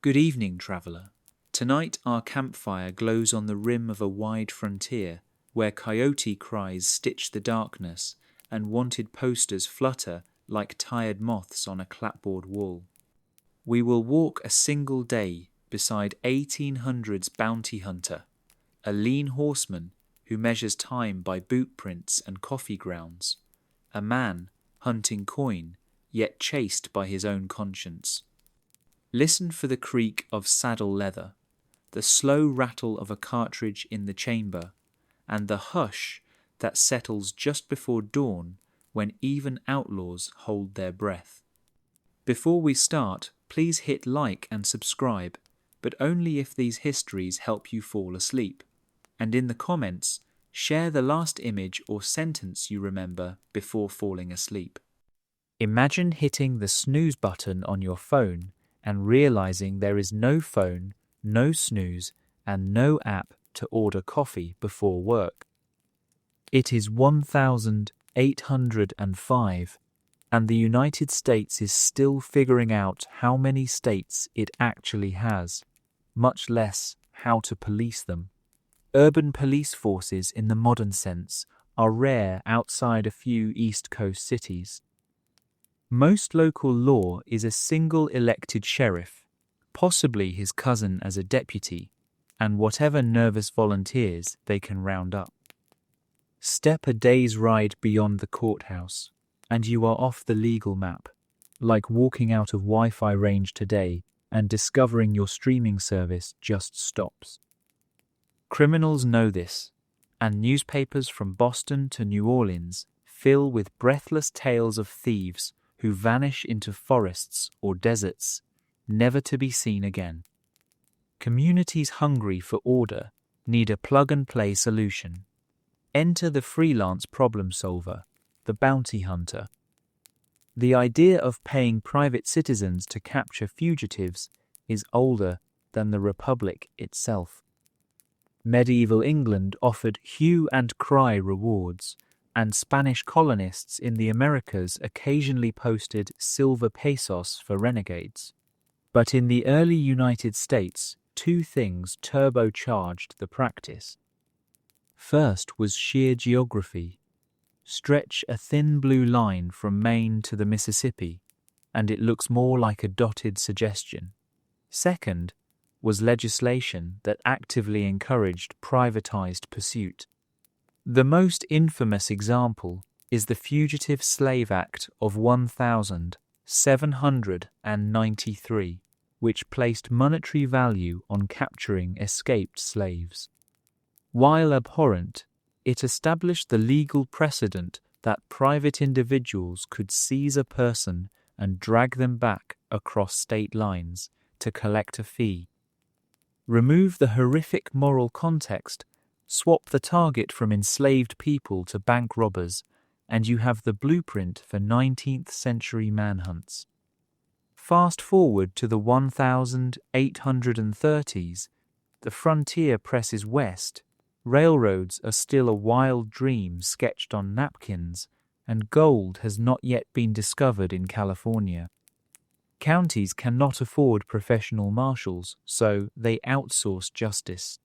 Good evening, traveller. Tonight our campfire glows on the rim of a wide frontier, where coyote cries stitch the darkness, and wanted posters flutter like tired moths on a clapboard wall. We will walk a single day beside 1800's bounty hunter, a lean horseman who measures time by boot prints and coffee grounds, a man hunting coin, yet chased by his own conscience. Listen for the creak of saddle leather, the slow rattle of a cartridge in the chamber, and the hush that settles just before dawn when even outlaws hold their breath. Before we start, please hit like and subscribe, but only if these histories help you fall asleep. And in the comments, share the last image or sentence you remember before falling asleep. Imagine hitting the snooze button on your phone and realizing there is no phone, no snooze, and no app to order coffee before work. It is 1805, and the United States is still figuring out how many states it actually has, much less how to police them. Urban police forces in the modern sense are rare outside a few East Coast cities. Most local law is a single elected sheriff, possibly his cousin as a deputy, and whatever nervous volunteers they can round up. Step a day's ride beyond the courthouse, and you are off the legal map, like walking out of Wi-Fi range today and discovering your streaming service just stops. Criminals know this, and newspapers from Boston to New Orleans fill with breathless tales of thieves who vanish into forests or deserts, never to be seen again. Communities hungry for order need a plug-and-play solution. Enter the freelance problem solver, the bounty hunter. The idea of paying private citizens to capture fugitives is older than the Republic itself. Medieval England offered hue and cry rewards, and Spanish colonists in the Americas occasionally posted silver pesos for renegades. But in the early United States, two things turbocharged the practice. First was sheer geography. Stretch a thin blue line from Maine to the Mississippi, and it looks more like a dotted suggestion. Second was legislation that actively encouraged privatized pursuit. The most infamous example is the Fugitive Slave Act of 1793, which placed monetary value on capturing escaped slaves. While abhorrent, it established the legal precedent that private individuals could seize a person and drag them back across state lines to collect a fee. Remove the horrific moral context, swap the target from enslaved people to bank robbers, and you have the blueprint for 19th century manhunts. Fast forward to the 1830s, the frontier presses west, railroads are still a wild dream sketched on napkins, and gold has not yet been discovered in California. Counties cannot afford professional marshals, so they outsource justice.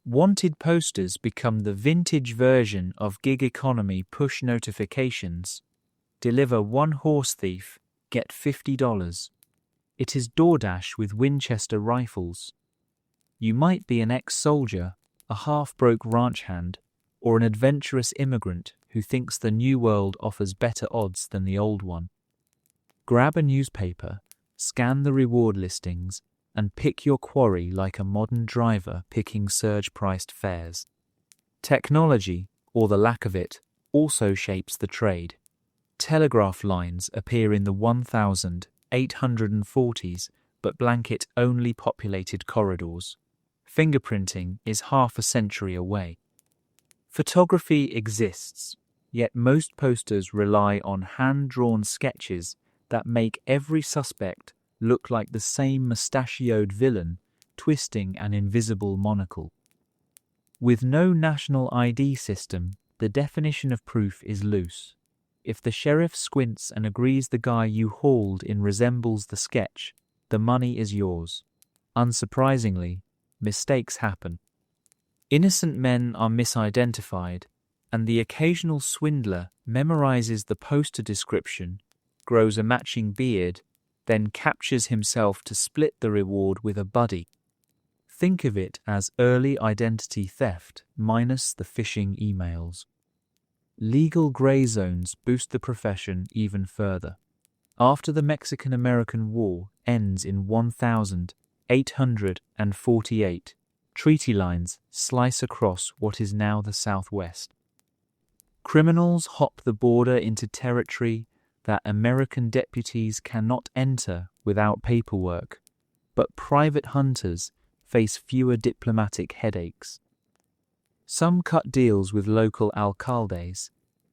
Wanted posters become the vintage version of gig economy push notifications. Deliver one horse thief, get $50. It is DoorDash with Winchester rifles. You might be an ex-soldier, a half-broke ranch hand, or an adventurous immigrant who thinks the new world offers better odds than the old one. Grab a newspaper, scan the reward listings, and pick your quarry like a modern driver picking surge-priced fares. Technology, or the lack of it, also shapes the trade. Telegraph lines appear in the 1840s, but blanket only populated corridors. Fingerprinting is half a century away. Photography exists, yet most posters rely on hand-drawn sketches that make every suspect look like the same mustachioed villain twisting an invisible monocle. With no national ID system, the definition of proof is loose. If the sheriff squints and agrees the guy you hauled in resembles the sketch, the money is yours. Unsurprisingly, mistakes happen. Innocent men are misidentified, and the occasional swindler memorizes the poster description, grows a matching beard, then captures himself to split the reward with a buddy. Think of it as early identity theft minus the phishing emails. Legal gray zones boost the profession even further. After the Mexican-American War ends in 1848, treaty lines slice across what is now the Southwest. Criminals hop the border into territory that American deputies cannot enter without paperwork, but private hunters face fewer diplomatic headaches. Some cut deals with local alcaldes,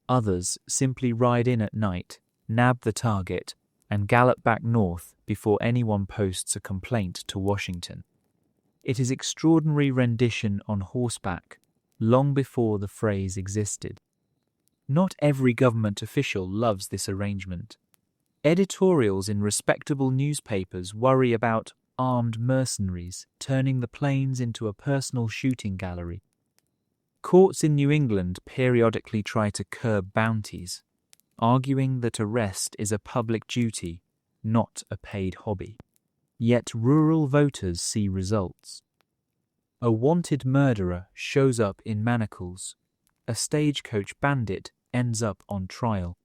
others simply ride in at night, nab the target, and gallop back north before anyone posts a complaint to Washington. It is extraordinary rendition on horseback, long before the phrase existed. Not every government official loves this arrangement. Editorials in respectable newspapers worry about armed mercenaries turning the plains into a personal shooting gallery. Courts in New England periodically try to curb bounties, arguing that arrest is a public duty, not a paid hobby. Yet rural voters see results. A wanted murderer shows up in manacles. A stagecoach bandit ends up on trial.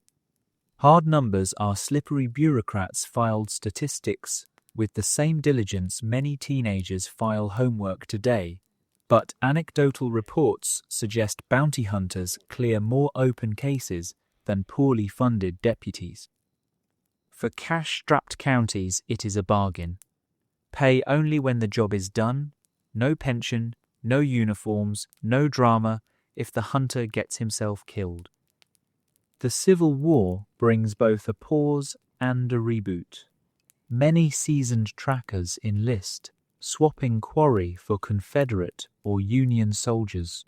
Hard numbers are slippery bureaucrats filed statistics with the same diligence many teenagers file homework today, but anecdotal reports suggest bounty hunters clear more open cases than poorly funded deputies. For cash-strapped counties, it is a bargain. Pay only when the job is done, no pension, no uniforms, no drama if the hunter gets himself killed. The Civil War brings both a pause and a reboot. Many seasoned trackers enlist, swapping quarry for Confederate or Union soldiers.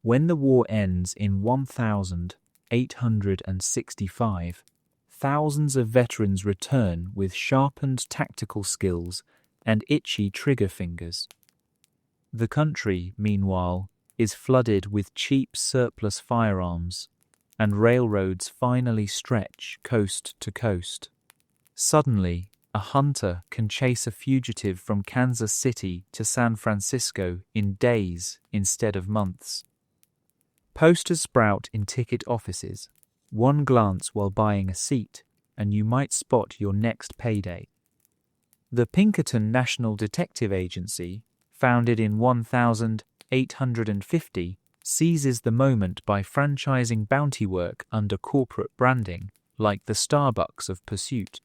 When the war ends in 1865, thousands of veterans return with sharpened tactical skills and itchy trigger fingers. The country, meanwhile, is flooded with cheap surplus firearms, and railroads finally stretch coast to coast. Suddenly, a hunter can chase a fugitive from Kansas City to San Francisco in days instead of months. Posters sprout in ticket offices. One glance while buying a seat, and you might spot your next payday. The Pinkerton National Detective Agency, founded in 1850, seizes the moment by franchising bounty work under corporate branding, like the Starbucks of Pursuit.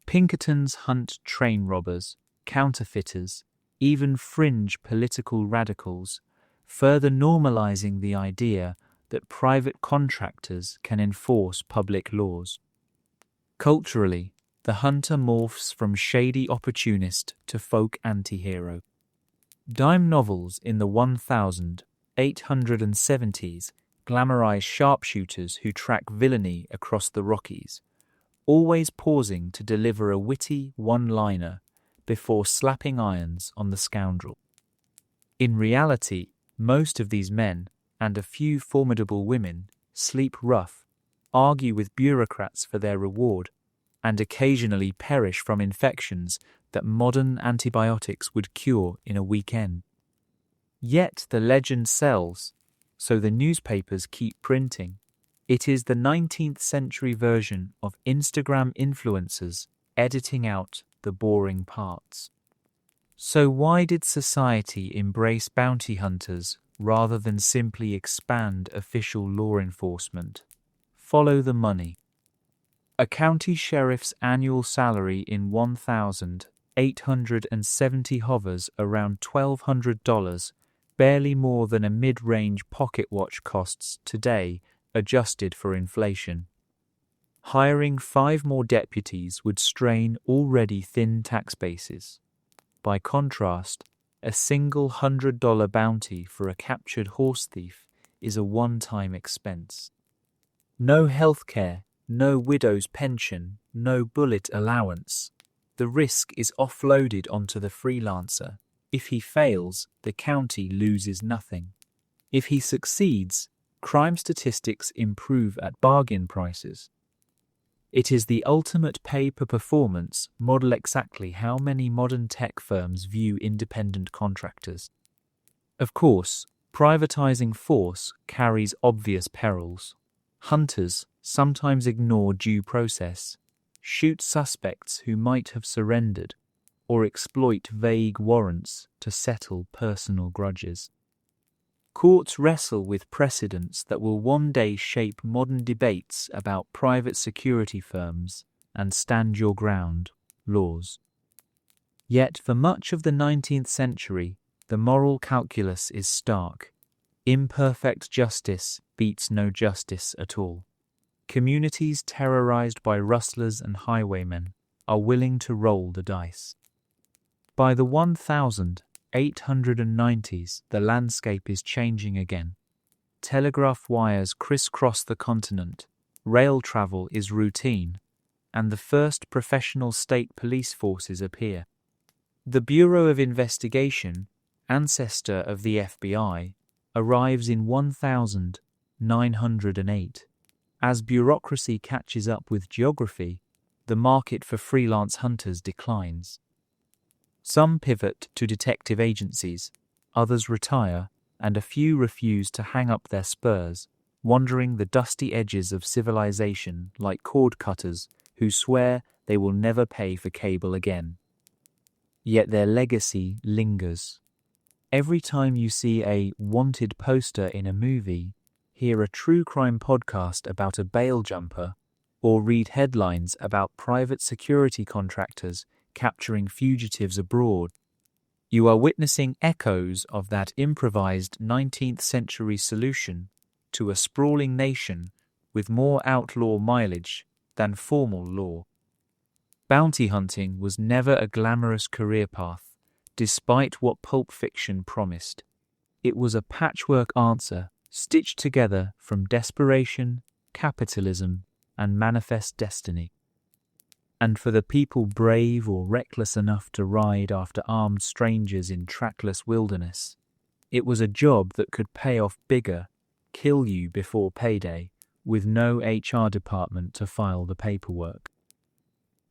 Pinkertons hunt train robbers, counterfeiters, even fringe political radicals, further normalizing the idea that private contractors can enforce public laws. Culturally, the hunter morphs from shady opportunist to folk anti-hero. Dime novels in the 1870s glamorize sharpshooters who track villainy across the Rockies, always pausing to deliver a witty one-liner before slapping irons on the scoundrel. In reality, most of these men, and a few formidable women, sleep rough, argue with bureaucrats for their reward, and occasionally perish from infections that modern antibiotics would cure in a weekend. Yet the legend sells, so the newspapers keep printing. It is the 19th century version of Instagram influencers editing out the boring parts. So why did society embrace bounty hunters rather than simply expand official law enforcement? Follow the money. A county sheriff's annual salary in 1870 hovers around $1,200, barely more than a mid-range pocket watch costs today, adjusted for inflation. Hiring 5 more deputies would strain already thin tax bases. By contrast, a single $100 bounty for a captured horse thief is a one-time expense. No health care, no widow's pension, no bullet allowance. The risk is offloaded onto the freelancer. If he fails, the county loses nothing. If he succeeds, crime statistics improve at bargain prices. It is the ultimate pay-per-performance model, exactly how many modern tech firms view independent contractors. Of course, privatizing force carries obvious perils. Hunters sometimes ignore due process, shoot suspects who might have surrendered, or exploit vague warrants to settle personal grudges. Courts wrestle with precedents that will one day shape modern debates about private security firms and stand-your-ground laws. Yet for much of the 19th century, the moral calculus is stark. Imperfect justice beats no justice at all. Communities terrorized by rustlers and highwaymen are willing to roll the dice. By the 1890s, the landscape is changing again. Telegraph wires crisscross the continent, rail travel is routine, and the first professional state police forces appear. The Bureau of Investigation, ancestor of the FBI, arrives in 1908. As bureaucracy catches up with geography, the market for freelance hunters declines. Some pivot to detective agencies, others retire, and a few refuse to hang up their spurs, wandering the dusty edges of civilization like cord cutters who swear they will never pay for cable again. Yet their legacy lingers. Every time you see a wanted poster in a movie, hear a true crime podcast about a bail jumper, or read headlines about private security contractors capturing fugitives abroad, you are witnessing echoes of that improvised 19th century solution to a sprawling nation with more outlaw mileage than formal law. Bounty hunting was never a glamorous career path, despite what Pulp Fiction promised. It was a patchwork answer stitched together from desperation, capitalism, and manifest destiny. And for the people brave or reckless enough to ride after armed strangers in trackless wilderness, it was a job that could pay off bigger, kill you before payday, with no HR department to file the paperwork.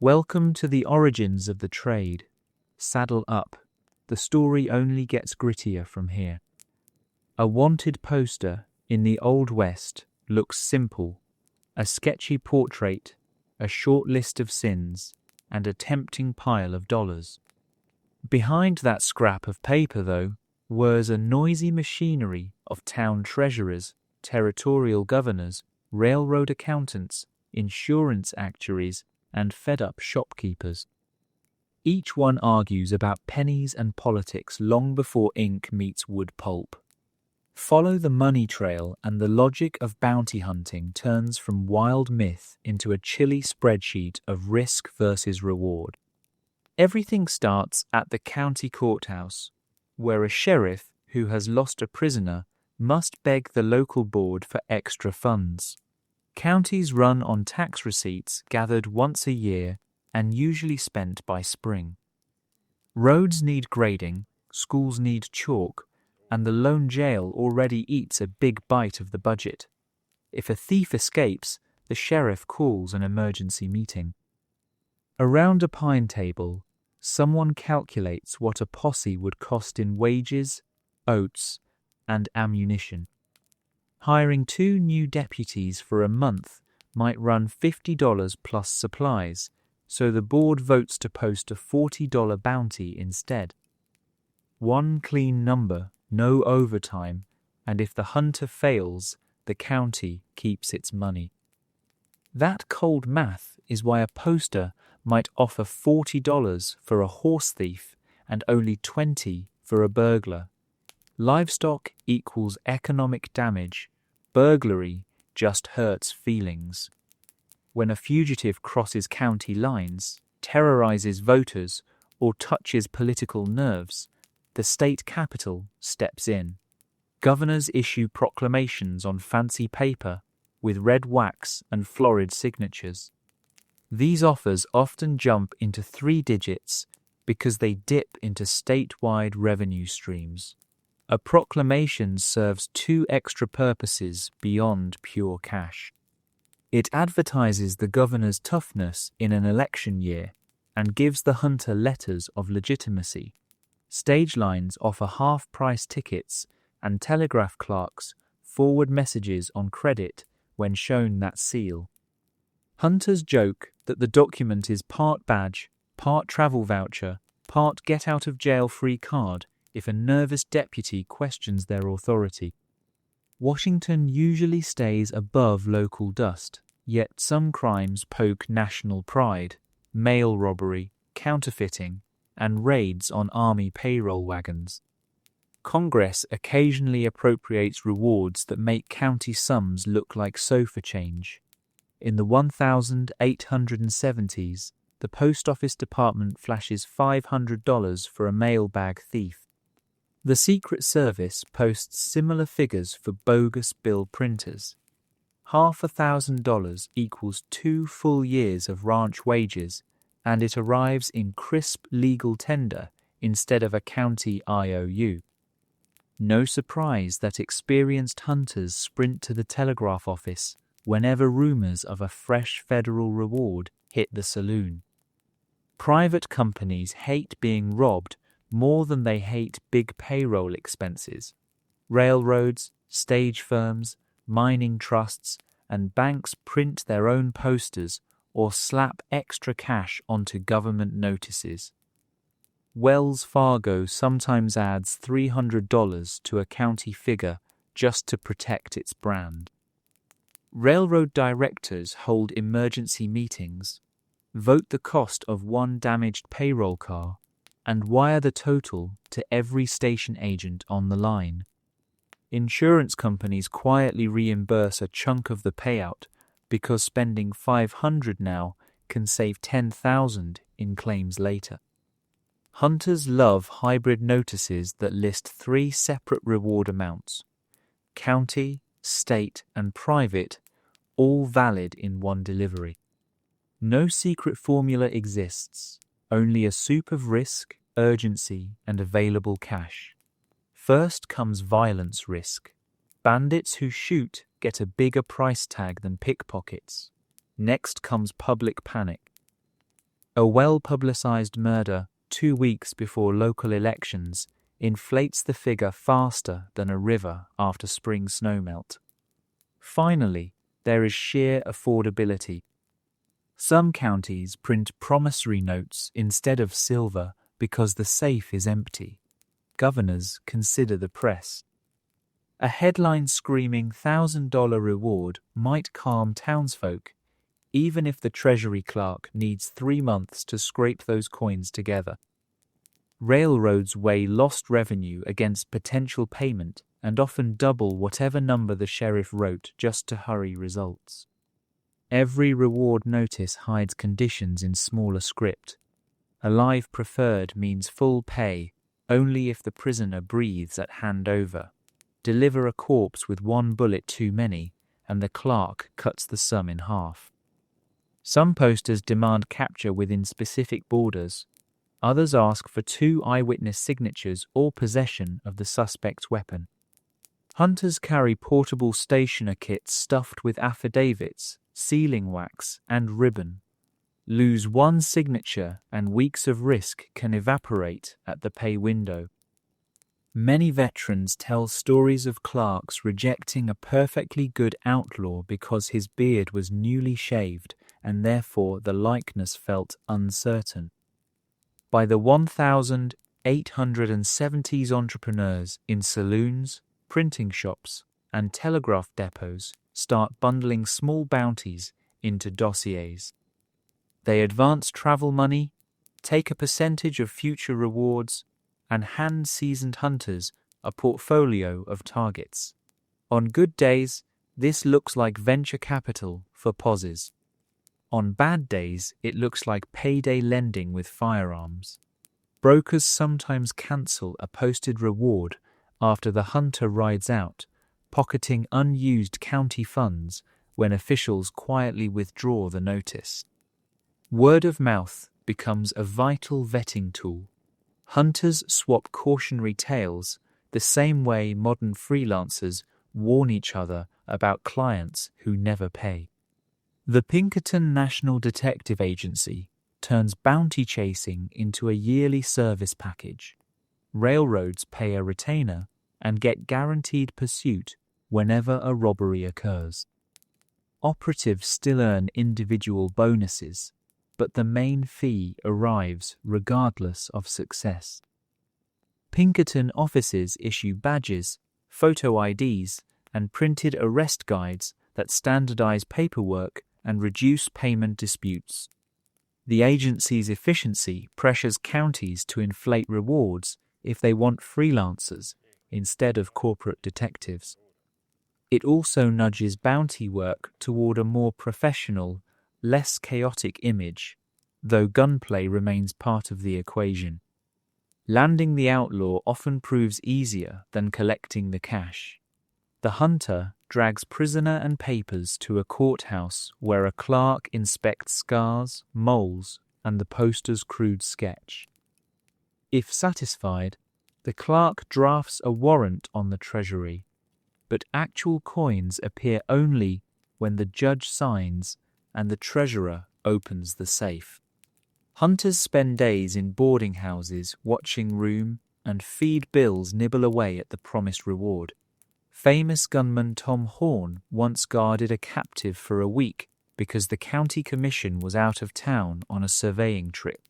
Welcome to the origins of the trade. Saddle up. The story only gets grittier from here. A wanted poster in the Old West looks simple. A sketchy portrait, a short list of sins, and a tempting pile of dollars. Behind that scrap of paper, though, whirs a noisy machinery of town treasurers, territorial governors, railroad accountants, insurance actuaries, and fed-up shopkeepers. Each one argues about pennies and politics long before ink meets wood pulp. Follow the money trail and the logic of bounty hunting turns from wild myth into a chilly spreadsheet of risk versus reward. Everything starts at the county courthouse, where a sheriff who has lost a prisoner must beg the local board for extra funds. Counties run on tax receipts gathered once a year and usually spent by spring. Roads need grading, schools need chalk, and the lone jail already eats a big bite of the budget. If a thief escapes, the sheriff calls an emergency meeting. Around a pine table, someone calculates what a posse would cost in wages, oats, and ammunition. Hiring 2 new deputies for a month might run $50 plus supplies, so the board votes to post a $40 bounty instead. One clean number, no overtime, and if the hunter fails, the county keeps its money. That cold math is why a poster might offer $40 for a horse thief and only $20 for a burglar. Livestock equals economic damage. Burglary just hurts feelings. When a fugitive crosses county lines, terrorizes voters, or touches political nerves, the state capital steps in. Governors issue proclamations on fancy paper with red wax and florid signatures. These offers often jump into 3 digits because they dip into statewide revenue streams. A proclamation serves 2 extra purposes beyond pure cash. It advertises the governor's toughness in an election year and gives the hunter letters of legitimacy. Stage lines offer half-price tickets and telegraph clerks forward messages on credit when shown that seal. Hunters joke that the document is part badge, part travel voucher, part get-out-of-jail-free card if a nervous deputy questions their authority. Washington usually stays above local dust, yet some crimes poke national pride: mail robbery, counterfeiting, and raids on army payroll wagons. Congress occasionally appropriates rewards that make county sums look like sofa change. In the 1870s, the Post Office Department flashes $500 for a mailbag thief. The Secret Service posts similar figures for bogus bill printers. $1,000 equals 2 full years of ranch wages, and it arrives in crisp legal tender instead of a county IOU. No surprise that experienced hunters sprint to the telegraph office whenever rumors of a fresh federal reward hit the saloon. Private companies hate being robbed more than they hate big payroll expenses. Railroads, stage firms, mining trusts, and banks print their own posters or slap extra cash onto government notices. Wells Fargo sometimes adds $300 to a county figure just to protect its brand. Railroad directors hold emergency meetings, vote the cost of one damaged payroll car, and wire the total to every station agent on the line. Insurance companies quietly reimburse a chunk of the payout because spending $500 now can save $10,000 in claims later. Hunters love hybrid notices that list 3 separate reward amounts: county, state, and private, all valid in one delivery. No secret formula exists, only a soup of risk, urgency, and available cash. First comes violence risk. Bandits who shoot get a bigger price tag than pickpockets. Next comes public panic. A well-publicized murder 2 weeks before local elections inflates the figure faster than a river after spring snowmelt. Finally, there is sheer affordability. Some counties print promissory notes instead of silver because the safe is empty. Governors consider the press. A headline screaming $1,000 reward might calm townsfolk, even if the Treasury clerk needs 3 months to scrape those coins together. Railroads weigh lost revenue against potential payment and often double whatever number the sheriff wrote just to hurry results. Every reward notice hides conditions in smaller script. A life preferred means full pay only if the prisoner breathes at handover. Deliver a corpse with 1 bullet too many, and the clerk cuts the sum in half. Some posters demand capture within specific borders. Others ask for 2 eyewitness signatures or possession of the suspect's weapon. Hunters carry portable stationer kits stuffed with affidavits, sealing wax, and ribbon. Lose 1 signature and weeks of risk can evaporate at the pay window. Many veterans tell stories of clerks rejecting a perfectly good outlaw because his beard was newly shaved and therefore the likeness felt uncertain. By the 1870s, entrepreneurs in saloons, printing shops, and telegraph depots start bundling small bounties into dossiers. They advance travel money, take a percentage of future rewards, and hand seasoned hunters a portfolio of targets. On good days, this looks like venture capital for pauses. On bad days, it looks like payday lending with firearms. Brokers sometimes cancel a posted reward after the hunter rides out, pocketing unused county funds when officials quietly withdraw the notice. Word of mouth becomes a vital vetting tool. Hunters swap cautionary tales the same way modern freelancers warn each other about clients who never pay. The Pinkerton National Detective Agency turns bounty chasing into a yearly service package. Railroads pay a retainer and get guaranteed pursuit whenever a robbery occurs. Operatives still earn individual bonuses, but the main fee arrives regardless of success. Pinkerton offices issue badges, photo IDs, and printed arrest guides that standardize paperwork and reduce payment disputes. The agency's efficiency pressures counties to inflate rewards if they want freelancers instead of corporate detectives. It also nudges bounty work toward a more professional, less chaotic image, though gunplay remains part of the equation. Landing the outlaw often proves easier than collecting the cash. The hunter drags prisoner and papers to a courthouse where a clerk inspects scars, moles, and the poster's crude sketch. If satisfied, the clerk drafts a warrant on the treasury, but actual coins appear only when the judge signs and the treasurer opens the safe. Hunters spend days in boarding houses watching room and feed bills nibble away at the promised reward. Famous gunman Tom Horn once guarded a captive for a week because the county commission was out of town on a surveying trip.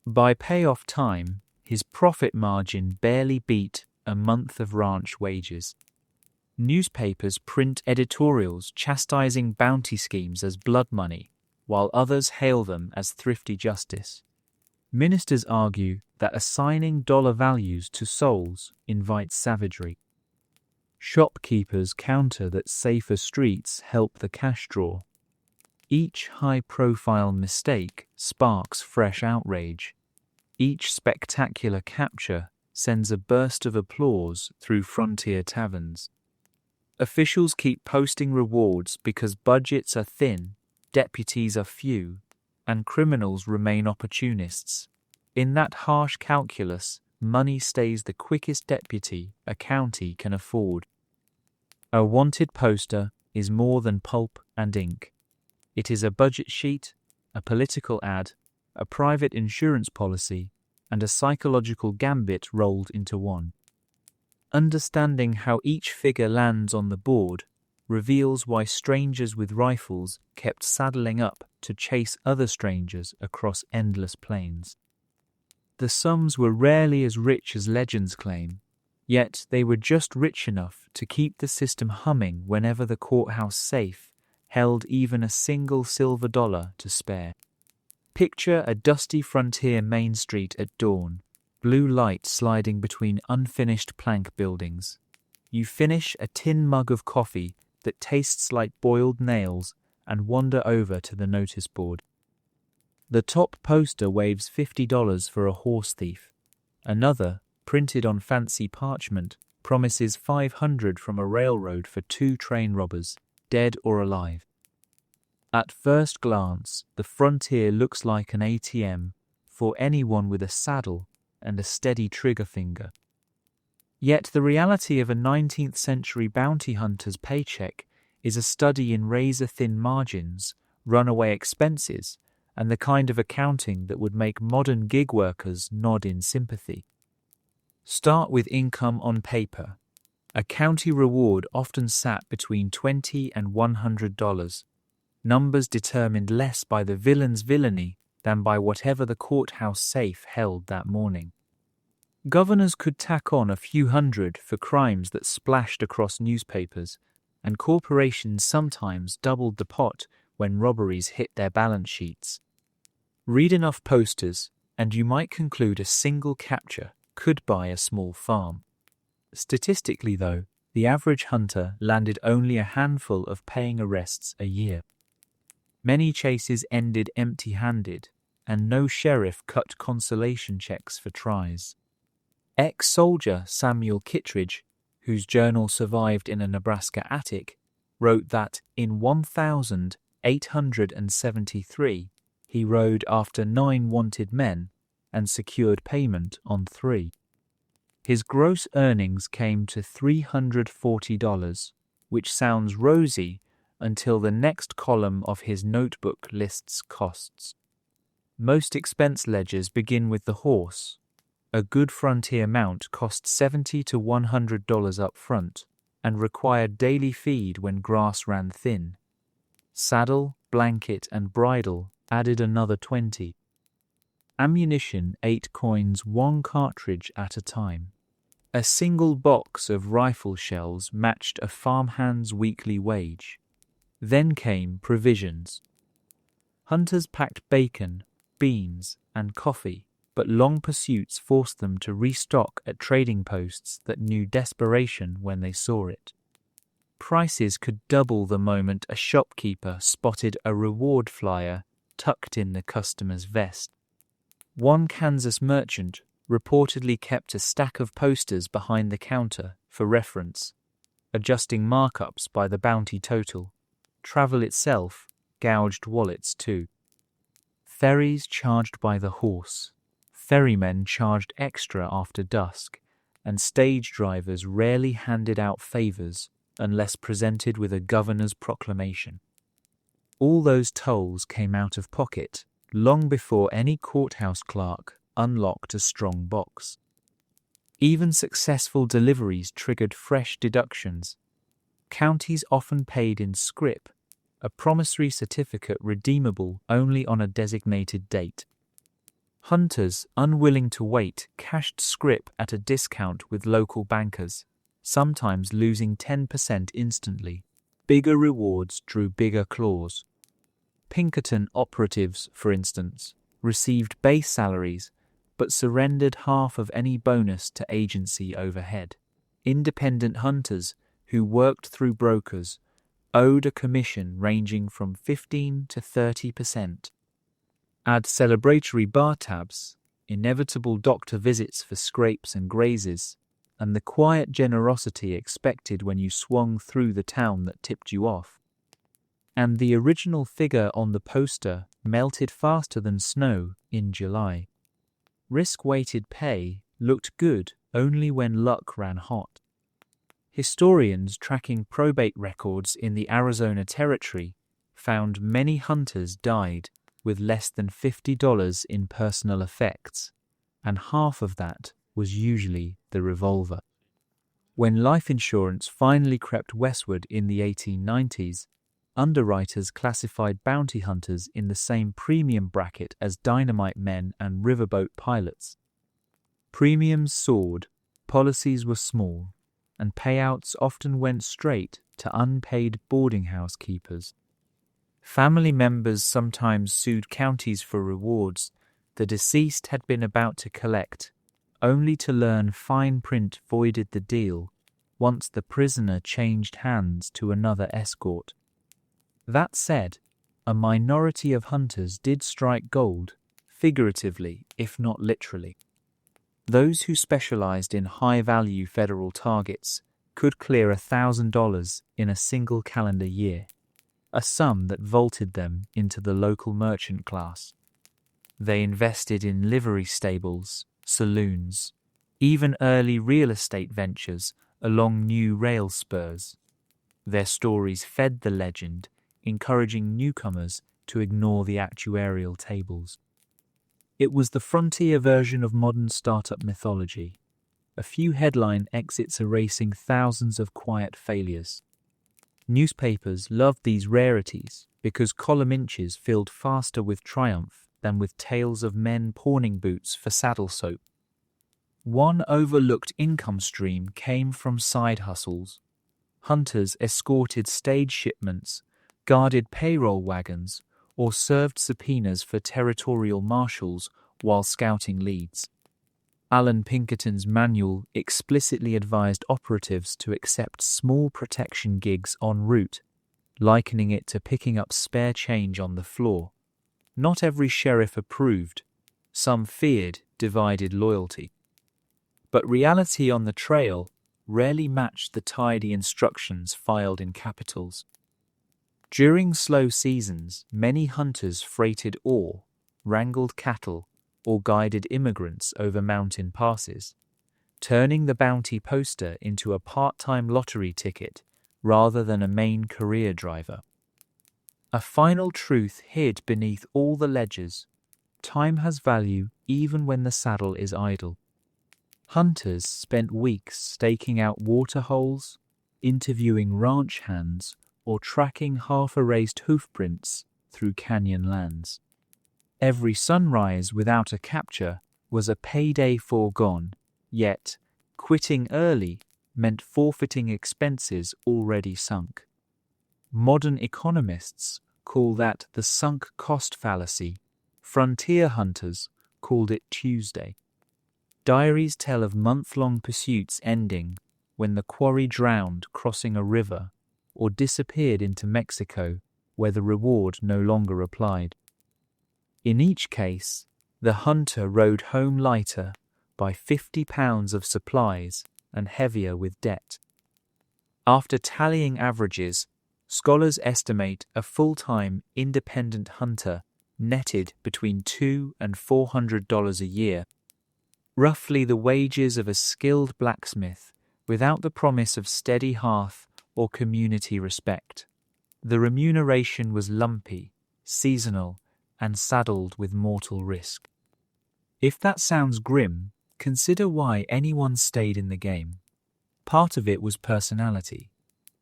By payoff time, his profit margin barely beat a month of ranch wages. Newspapers print editorials chastising bounty schemes as blood money, while others hail them as thrifty justice. Ministers argue that assigning dollar values to souls invites savagery. Shopkeepers counter that safer streets help the cash draw. Each high-profile mistake sparks fresh outrage. Each spectacular capture sends a burst of applause through frontier taverns. Officials keep posting rewards because budgets are thin, deputies are few, and criminals remain opportunists. In that harsh calculus, money stays the quickest deputy a county can afford. A wanted poster is more than pulp and ink. It is a budget sheet, a political ad, a private insurance policy, and a psychological gambit rolled into one. Understanding how each figure lands on the board reveals why strangers with rifles kept saddling up to chase other strangers across endless plains. The sums were rarely as rich as legends claim, yet they were just rich enough to keep the system humming whenever the courthouse safe held even a single silver dollar to spare. Picture a dusty frontier main street at dawn, blue light sliding between unfinished plank buildings. You finish a tin mug of coffee that tastes like boiled nails and wander over to the notice board. The top poster waves $50 for a horse thief. Another, printed on fancy parchment, promises $500 from a railroad for 2 train robbers, dead or alive. At first glance, the frontier looks like an ATM for anyone with a saddle and a steady trigger finger. Yet the reality of a 19th century bounty hunter's paycheck is a study in razor-thin margins, runaway expenses, and the kind of accounting that would make modern gig workers nod in sympathy. Start with income on paper. A county reward often sat between $20 and $100. Numbers determined less by the villain's villainy than by whatever the courthouse safe held that morning. Governors could tack on a few hundred for crimes that splashed across newspapers, and corporations sometimes doubled the pot when robberies hit their balance sheets. Read enough posters, and you might conclude a single capture could buy a small farm. Statistically, though, the average hunter landed only a handful of paying arrests a year. Many chases ended empty-handed, and no sheriff cut consolation checks for tries. Ex-soldier Samuel Kittredge, whose journal survived in a Nebraska attic, wrote that in 1873, he rode after 9 wanted men and secured payment on 3. His gross earnings came to $340, which sounds rosy until the next column of his notebook lists costs. Most expense ledgers begin with the horse. A good frontier mount cost $70 to $100 up front and required daily feed when grass ran thin. Saddle, blanket, and bridle added another $20. Ammunition 8 coins 1 cartridge at a time. A single box of rifle shells matched a farmhand's weekly wage. Then came provisions. Hunters packed bacon, beans, and coffee, but long pursuits forced them to restock at trading posts that knew desperation when they saw it. Prices could double the moment a shopkeeper spotted a reward flyer tucked in the customer's vest. One Kansas merchant reportedly kept a stack of posters behind the counter for reference, adjusting markups by the bounty total. Travel itself gouged wallets too. Ferries charged by the horse. Ferrymen charged extra after dusk, and stage drivers rarely handed out favors unless presented with a governor's proclamation. All those tolls came out of pocket long before any courthouse clerk unlocked a strong box. Even successful deliveries triggered fresh deductions. Counties often paid in scrip, a promissory certificate redeemable only on a designated date. Hunters, unwilling to wait, cashed scrip at a discount with local bankers, sometimes losing 10% instantly. Bigger rewards drew bigger claws. Pinkerton operatives, for instance, received base salaries but surrendered half of any bonus to agency overhead. Independent hunters, who worked through brokers, owed a commission ranging from 15 to 30%. Add celebratory bar tabs, inevitable doctor visits for scrapes and grazes, and the quiet generosity expected when you swung through the town that tipped you off. And the original figure on the poster melted faster than snow in July. Risk-weighted pay looked good only when luck ran hot. Historians tracking probate records in the Arizona Territory found many hunters died with less than $50 in personal effects, and half of that was usually the revolver. When life insurance finally crept westward in the 1890s, underwriters classified bounty hunters in the same premium bracket as dynamite men and riverboat pilots. Premiums soared, policies were small, and payouts often went straight to unpaid boarding house keepers. Family members sometimes sued counties for rewards the deceased had been about to collect, only to learn fine print voided the deal once the prisoner changed hands to another escort. That said, a minority of hunters did strike gold, figuratively if not literally. Those who specialized in high-value federal targets could clear $1,000 in a single calendar year, a sum that vaulted them into the local merchant class. They invested in livery stables, saloons, even early real estate ventures along new rail spurs. Their stories fed the legend, encouraging newcomers to ignore the actuarial tables. It was the frontier version of modern startup mythology, a few headline exits erasing thousands of quiet failures. Newspapers loved these rarities because column inches filled faster with triumph than with tales of men pawning boots for saddle soap. One overlooked income stream came from side hustles. Hunters escorted stage shipments, guarded payroll wagons, or served subpoenas for territorial marshals while scouting leads. Alan Pinkerton's manual explicitly advised operatives to accept small protection gigs en route, likening it to picking up spare change on the floor. Not every sheriff approved. Some feared divided loyalty. But reality on the trail rarely matched the tidy instructions filed in capitals. During slow seasons, many hunters freighted ore, wrangled cattle, or guided immigrants over mountain passes, turning the bounty poster into a part-time lottery ticket rather than a main career driver. A final truth hid beneath all the ledgers: time has value even when the saddle is idle. Hunters spent weeks staking out water holes, interviewing ranch hands, or tracking half-erased hoofprints through canyon lands. Every sunrise without a capture was a payday foregone, yet quitting early meant forfeiting expenses already sunk. Modern economists call that the sunk cost fallacy. Frontier hunters called it Tuesday. Diaries tell of month-long pursuits ending when the quarry drowned crossing a river or disappeared into Mexico, where the reward no longer applied. In each case, the hunter rode home lighter by 50 pounds of supplies and heavier with debt. After tallying averages, scholars estimate a full-time independent hunter netted between $200 and $400 a year, roughly the wages of a skilled blacksmith without the promise of steady hearth or community respect. The remuneration was lumpy, seasonal, and saddled with mortal risk. If that sounds grim, consider why anyone stayed in the game. Part of it was personality.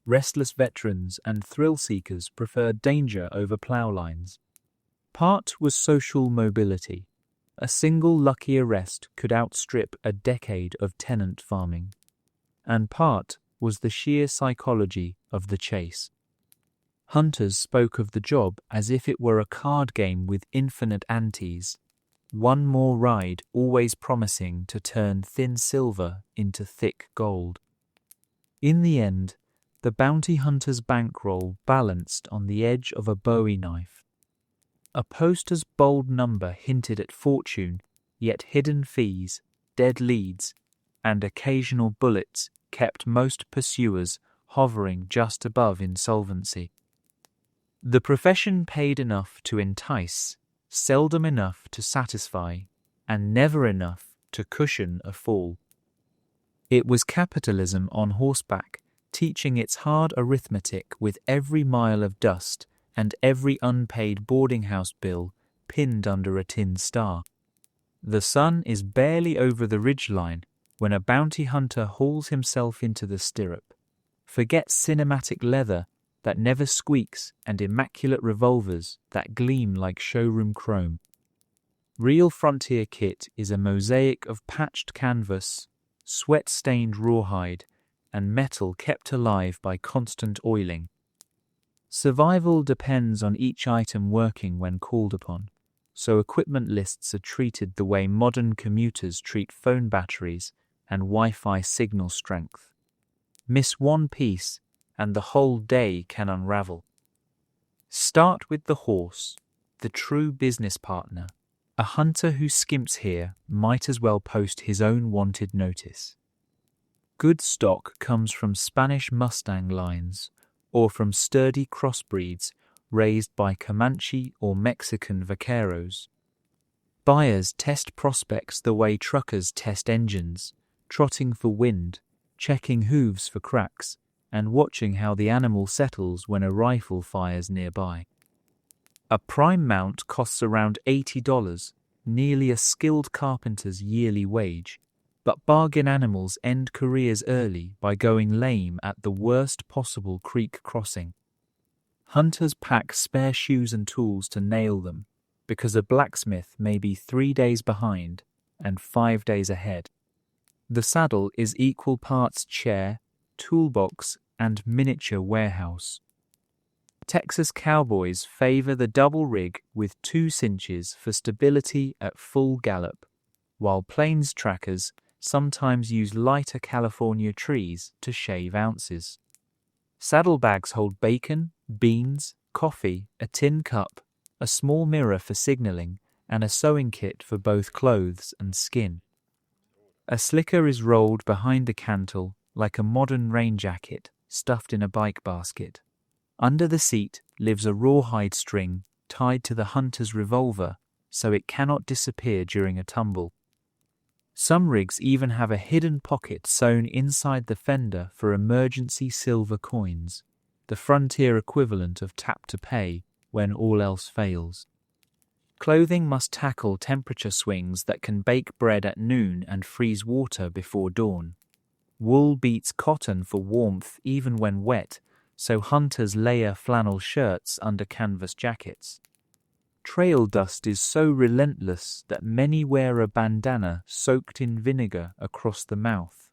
Restless veterans and thrill-seekers preferred danger over plough lines. Part was social mobility. A single lucky arrest could outstrip a decade of tenant farming. And part was the sheer psychology of the chase. Hunters spoke of the job as if it were a card game with infinite antes, one more ride always promising to turn thin silver into thick gold. In the end, the bounty hunter's bankroll balanced on the edge of a Bowie knife. A poster's bold number hinted at fortune, yet hidden fees, dead leads, and occasional bullets kept most pursuers hovering just above insolvency. The profession paid enough to entice, seldom enough to satisfy, and never enough to cushion a fall. It was capitalism on horseback, teaching its hard arithmetic with every mile of dust and every unpaid boarding house bill pinned under a tin star. The sun is barely over the ridgeline when a bounty hunter hauls himself into the stirrup. Forget cinematic leather that never squeaks and immaculate revolvers that gleam like showroom chrome. Real frontier kit is a mosaic of patched canvas, sweat-stained rawhide, and metal kept alive by constant oiling. Survival depends on each item working when called upon, so equipment lists are treated the way modern commuters treat phone batteries and Wi-Fi signal strength. Miss one piece and the whole day can unravel. Start with the horse, the true business partner. A hunter who skimps here might as well post his own wanted notice. Good stock comes from Spanish Mustang lines or from sturdy crossbreeds raised by Comanche or Mexican vaqueros. Buyers test prospects the way truckers test engines, trotting for wind, checking hooves for cracks, and watching how the animal settles when a rifle fires nearby. A prime mount costs around $80, nearly a skilled carpenter's yearly wage, but bargain animals end careers early by going lame at the worst possible creek crossing. Hunters pack spare shoes and tools to nail them, because a blacksmith may be 3 days behind and 5 days ahead. The saddle is equal parts chair, toolbox, and miniature warehouse. Texas cowboys favor the double rig with 2 cinches for stability at full gallop, while plains trackers sometimes use lighter California trees to shave ounces. Saddlebags hold bacon, beans, coffee, a tin cup, a small mirror for signaling, and a sewing kit for both clothes and skin. A slicker is rolled behind the cantle like a modern rain jacket stuffed in a bike basket. Under the seat lives a rawhide string tied to the hunter's revolver so it cannot disappear during a tumble. Some rigs even have a hidden pocket sewn inside the fender for emergency silver coins, the frontier equivalent of tap to pay when all else fails. Clothing must tackle temperature swings that can bake bread at noon and freeze water before dawn. Wool beats cotton for warmth even when wet, so hunters layer flannel shirts under canvas jackets. Trail dust is so relentless that many wear a bandana soaked in vinegar across the mouth.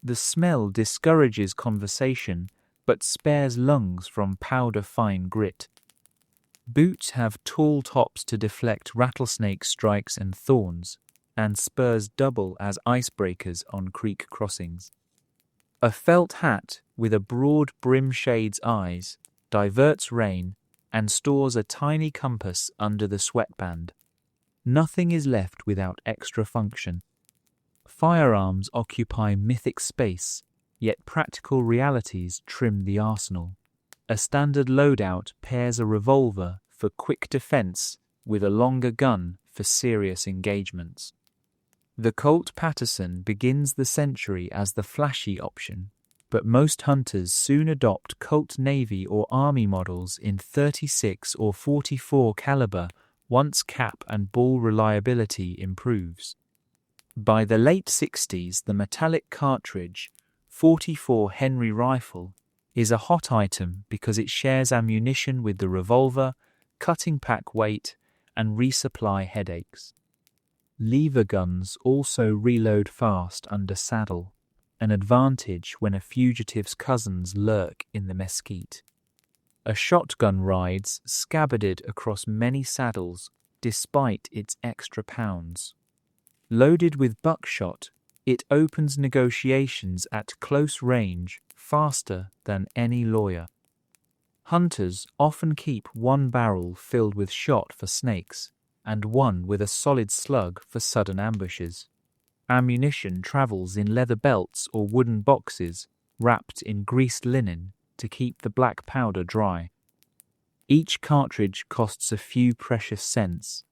The smell discourages conversation but spares lungs from powder-fine grit. Boots have tall tops to deflect rattlesnake strikes and thorns, and spurs double as icebreakers on creek crossings. A felt hat with a broad brim shades eyes, diverts rain, and stores a tiny compass under the sweatband. Nothing is left without extra function. Firearms occupy mythic space, yet practical realities trim the arsenal. A standard loadout pairs a revolver for quick defense with a longer gun for serious engagements. The Colt Patterson begins the century as the flashy option, but most hunters soon adopt Colt Navy or Army models in 36 or 44 caliber once cap and ball reliability improves. By the late 60s, the metallic cartridge 44 Henry rifle is a hot item because it shares ammunition with the revolver, cutting pack weight, and resupply headaches. Lever guns also reload fast under saddle, an advantage when a fugitive's cousins lurk in the mesquite. A shotgun rides scabbarded across many saddles despite its extra pounds. Loaded with buckshot, it opens negotiations at close range faster than any lawyer. Hunters often keep one barrel filled with shot for snakes and one with a solid slug for sudden ambushes. Ammunition travels in leather belts or wooden boxes wrapped in greased linen to keep the black powder dry. Each cartridge costs a few precious cents,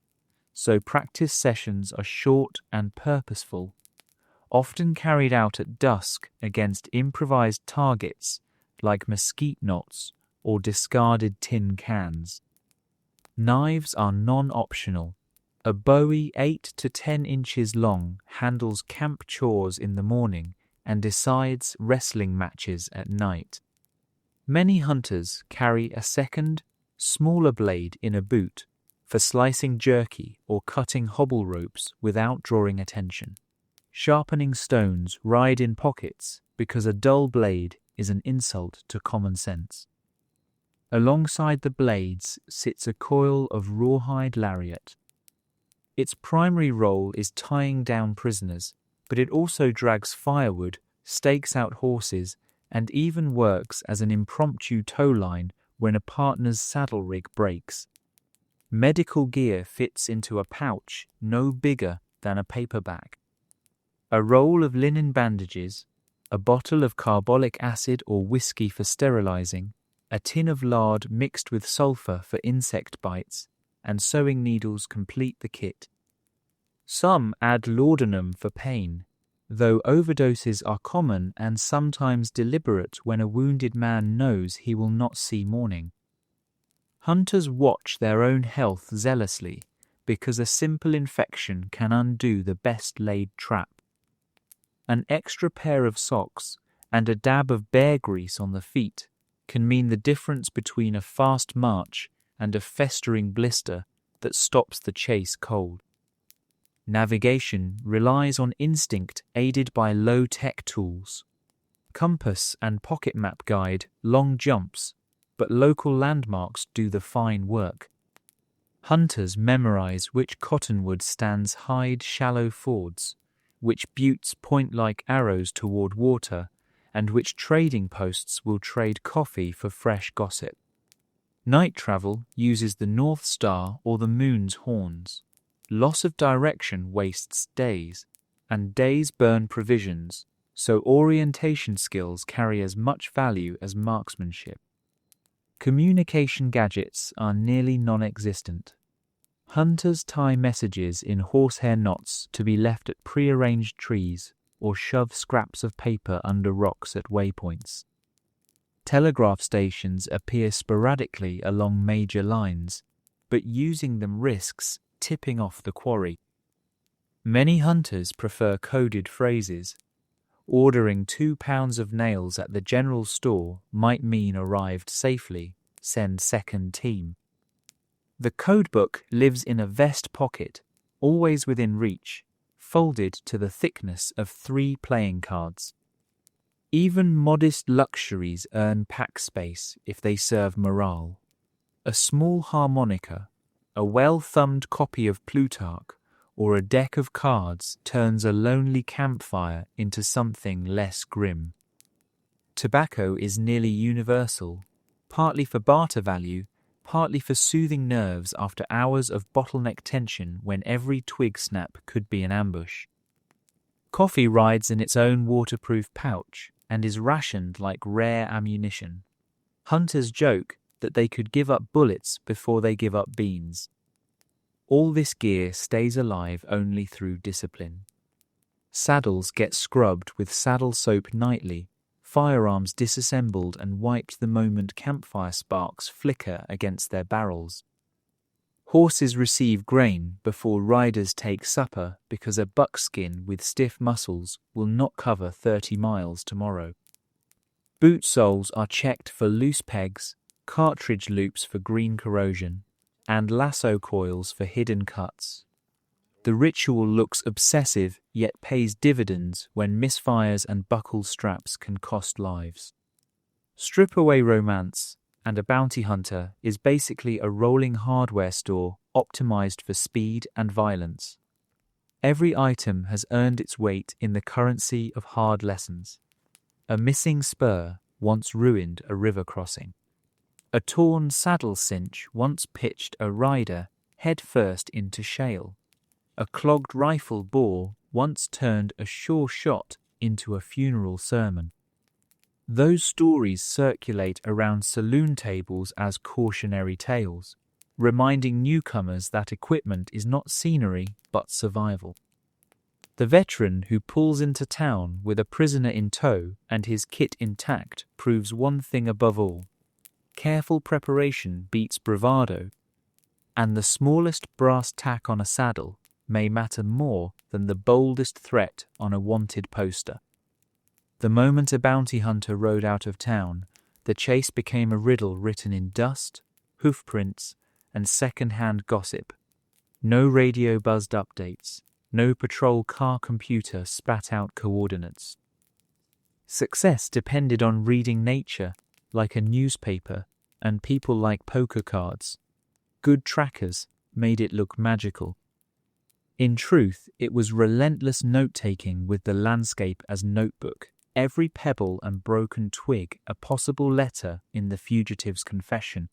so practice sessions are short and purposeful, often carried out at dusk against improvised targets like mesquite knots or discarded tin cans. Knives are non-optional. A Bowie 8 to 10 inches long handles camp chores in the morning and decides wrestling matches at night. Many hunters carry a second, smaller blade in a boot for slicing jerky or cutting hobble ropes without drawing attention. Sharpening stones ride in pockets because a dull blade is an insult to common sense. Alongside the blades sits a coil of rawhide lariat. Its primary role is tying down prisoners, but it also drags firewood, stakes out horses, and even works as an impromptu tow line when a partner's saddle rig breaks. Medical gear fits into a pouch no bigger than a paperback. A roll of linen bandages, a bottle of carbolic acid or whiskey for sterilizing, a tin of lard mixed with sulfur for insect bites, and sewing needles complete the kit. Some add laudanum for pain, though overdoses are common and sometimes deliberate when a wounded man knows he will not see morning. Hunters watch their own health zealously because a simple infection can undo the best laid trap. An extra pair of socks and a dab of bear grease on the feet can mean the difference between a fast march and a festering blister that stops the chase cold. Navigation relies on instinct aided by low-tech tools. Compass and pocket map guide long jumps, but local landmarks do the fine work. Hunters memorize which cottonwood stands hide shallow fords, which buttes point like arrows toward water, and which trading posts will trade coffee for fresh gossip. Night travel uses the North Star or the moon's horns. Loss of direction wastes days, and days burn provisions, so orientation skills carry as much value as marksmanship. Communication gadgets are nearly non-existent. Hunters tie messages in horsehair knots to be left at prearranged trees or shove scraps of paper under rocks at waypoints. Telegraph stations appear sporadically along major lines, but using them risks tipping off the quarry. Many hunters prefer coded phrases. Ordering 2 pounds of nails at the general store might mean arrived safely, send second team. The codebook lives in a vest pocket, always within reach, folded to the thickness of 3 playing cards. Even modest luxuries earn pack space if they serve morale. A small harmonica, a well-thumbed copy of Plutarch, or a deck of cards turns a lonely campfire into something less grim. Tobacco is nearly universal, partly for barter value, partly for soothing nerves after hours of bottleneck tension when every twig snap could be an ambush. Coffee rides in its own waterproof pouch and is rationed like rare ammunition. Hunters joke that they could give up bullets before they give up beans. All this gear stays alive only through discipline. Saddles get scrubbed with saddle soap nightly, firearms disassembled and wiped the moment campfire sparks flicker against their barrels. Horses receive grain before riders take supper because a buckskin with stiff muscles will not cover 30 miles tomorrow. Boot soles are checked for loose pegs, cartridge loops for green corrosion, and lasso coils for hidden cuts. The ritual looks obsessive yet pays dividends when misfires and buckle straps can cost lives. Strip away romance, and a bounty hunter is basically a rolling hardware store optimized for speed and violence. Every item has earned its weight in the currency of hard lessons. A missing spur once ruined a river crossing. A torn saddle cinch once pitched a rider head first into shale. A clogged rifle bore once turned a sure shot into a funeral sermon. Those stories circulate around saloon tables as cautionary tales, reminding newcomers that equipment is not scenery but survival. The veteran who pulls into town with a prisoner in tow and his kit intact proves one thing above all: careful preparation beats bravado, and the smallest brass tack on a saddle may matter more than the boldest threat on a wanted poster. The moment a bounty hunter rode out of town, the chase became a riddle written in dust, hoofprints, and second-hand gossip. No radio buzzed updates, no patrol car computer spat out coordinates. Success depended on reading nature like a newspaper and people like poker cards. Good trackers made it look magical. In truth, it was relentless note-taking with the landscape as notebook, every pebble and broken twig a possible letter in the fugitive's confession.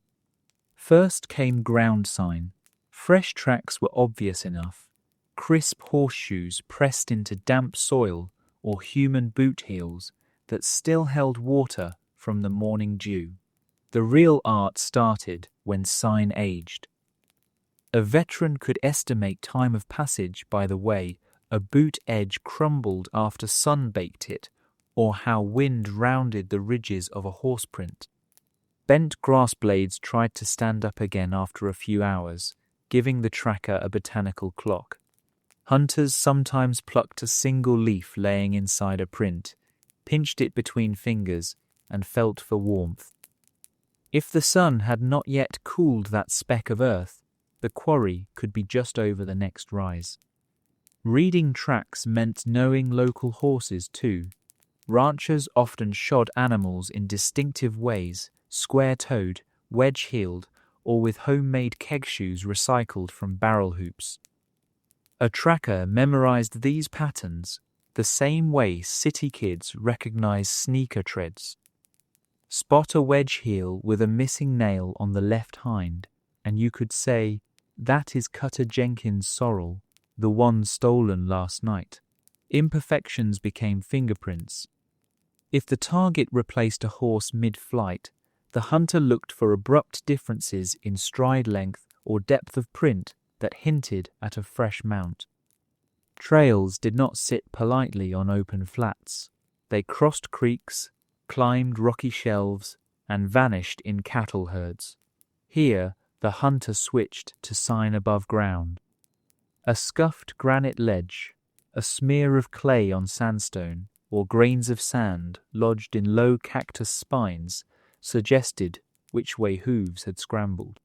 First came ground sign. Fresh tracks were obvious enough. Crisp horseshoes pressed into damp soil or human boot heels that still held water from the morning dew. The real art started when sign aged. A veteran could estimate time of passage by the way a boot edge crumbled after sun baked it, or how wind rounded the ridges of a horseprint. Bent grass blades tried to stand up again after a few hours, giving the tracker a botanical clock. Hunters sometimes plucked a single leaf laying inside a print, pinched it between fingers, and felt for warmth. If the sun had not yet cooled that speck of earth, the quarry could be just over the next rise. Reading tracks meant knowing local horses too. Ranchers often shod animals in distinctive ways, square-toed, wedge-heeled, or with homemade keg shoes recycled from barrel hoops. A tracker memorized these patterns the same way city kids recognize sneaker treads. Spot a wedge heel with a missing nail on the left hind, and you could say, "That is Cutter Jenkins' sorrel, the one stolen last night." Imperfections became fingerprints. If the target replaced a horse mid-flight, The hunter looked for abrupt differences in stride length or depth of print that hinted at a fresh mount. Trails did not sit politely on open flats. They crossed creeks, climbed rocky shelves, and vanished in cattle herds. Here, the hunter switched to sign above ground. A scuffed granite ledge, a smear of clay on sandstone, or grains of sand lodged in low cactus spines suggested which way hooves had scrambled.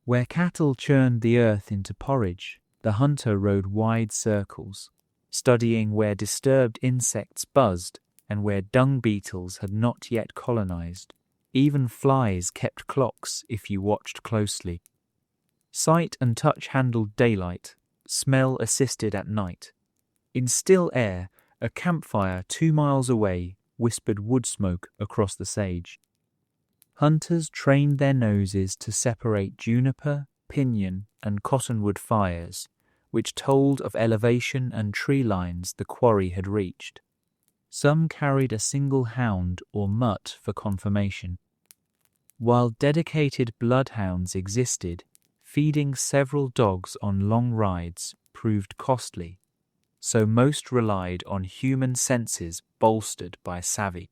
Where cattle churned the earth into porridge, the hunter rode wide circles, studying where disturbed insects buzzed and where dung beetles had not yet colonized. Even flies kept clocks if you watched closely. Sight and touch handled daylight, smell assisted at night. In still air, a campfire 2 miles away whispered wood smoke across the sage. Hunters trained their noses to separate juniper, pinyon, and cottonwood fires, which told of elevation and tree lines the quarry had reached. Some carried a single hound or mutt for confirmation. While dedicated bloodhounds existed, feeding several dogs on long rides proved costly, so most relied on human senses bolstered by savvy.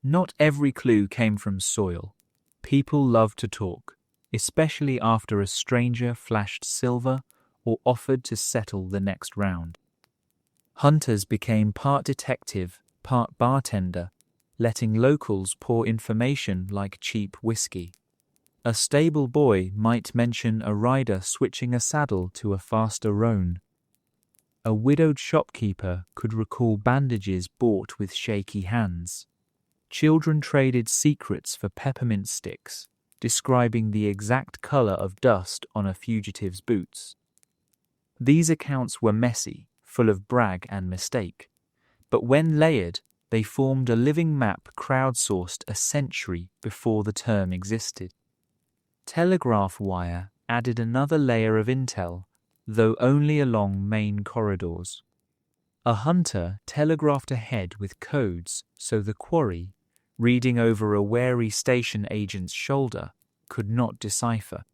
Not every clue came from soil. People loved to talk, especially after a stranger flashed silver or offered to settle the next round. Hunters became part detective, part bartender, letting locals pour information like cheap whiskey. A stable boy might mention a rider switching a saddle to a faster roan. A widowed shopkeeper could recall bandages bought with shaky hands. Children traded secrets for peppermint sticks, describing the exact color of dust on a fugitive's boots. These accounts were messy, full of brag and mistake, but when layered, they formed a living map crowdsourced a century before the term existed. Telegraph wire added another layer of intel, though only along main corridors. A hunter telegraphed ahead with codes so the quarry, reading over a wary station agent's shoulder, could not decipher.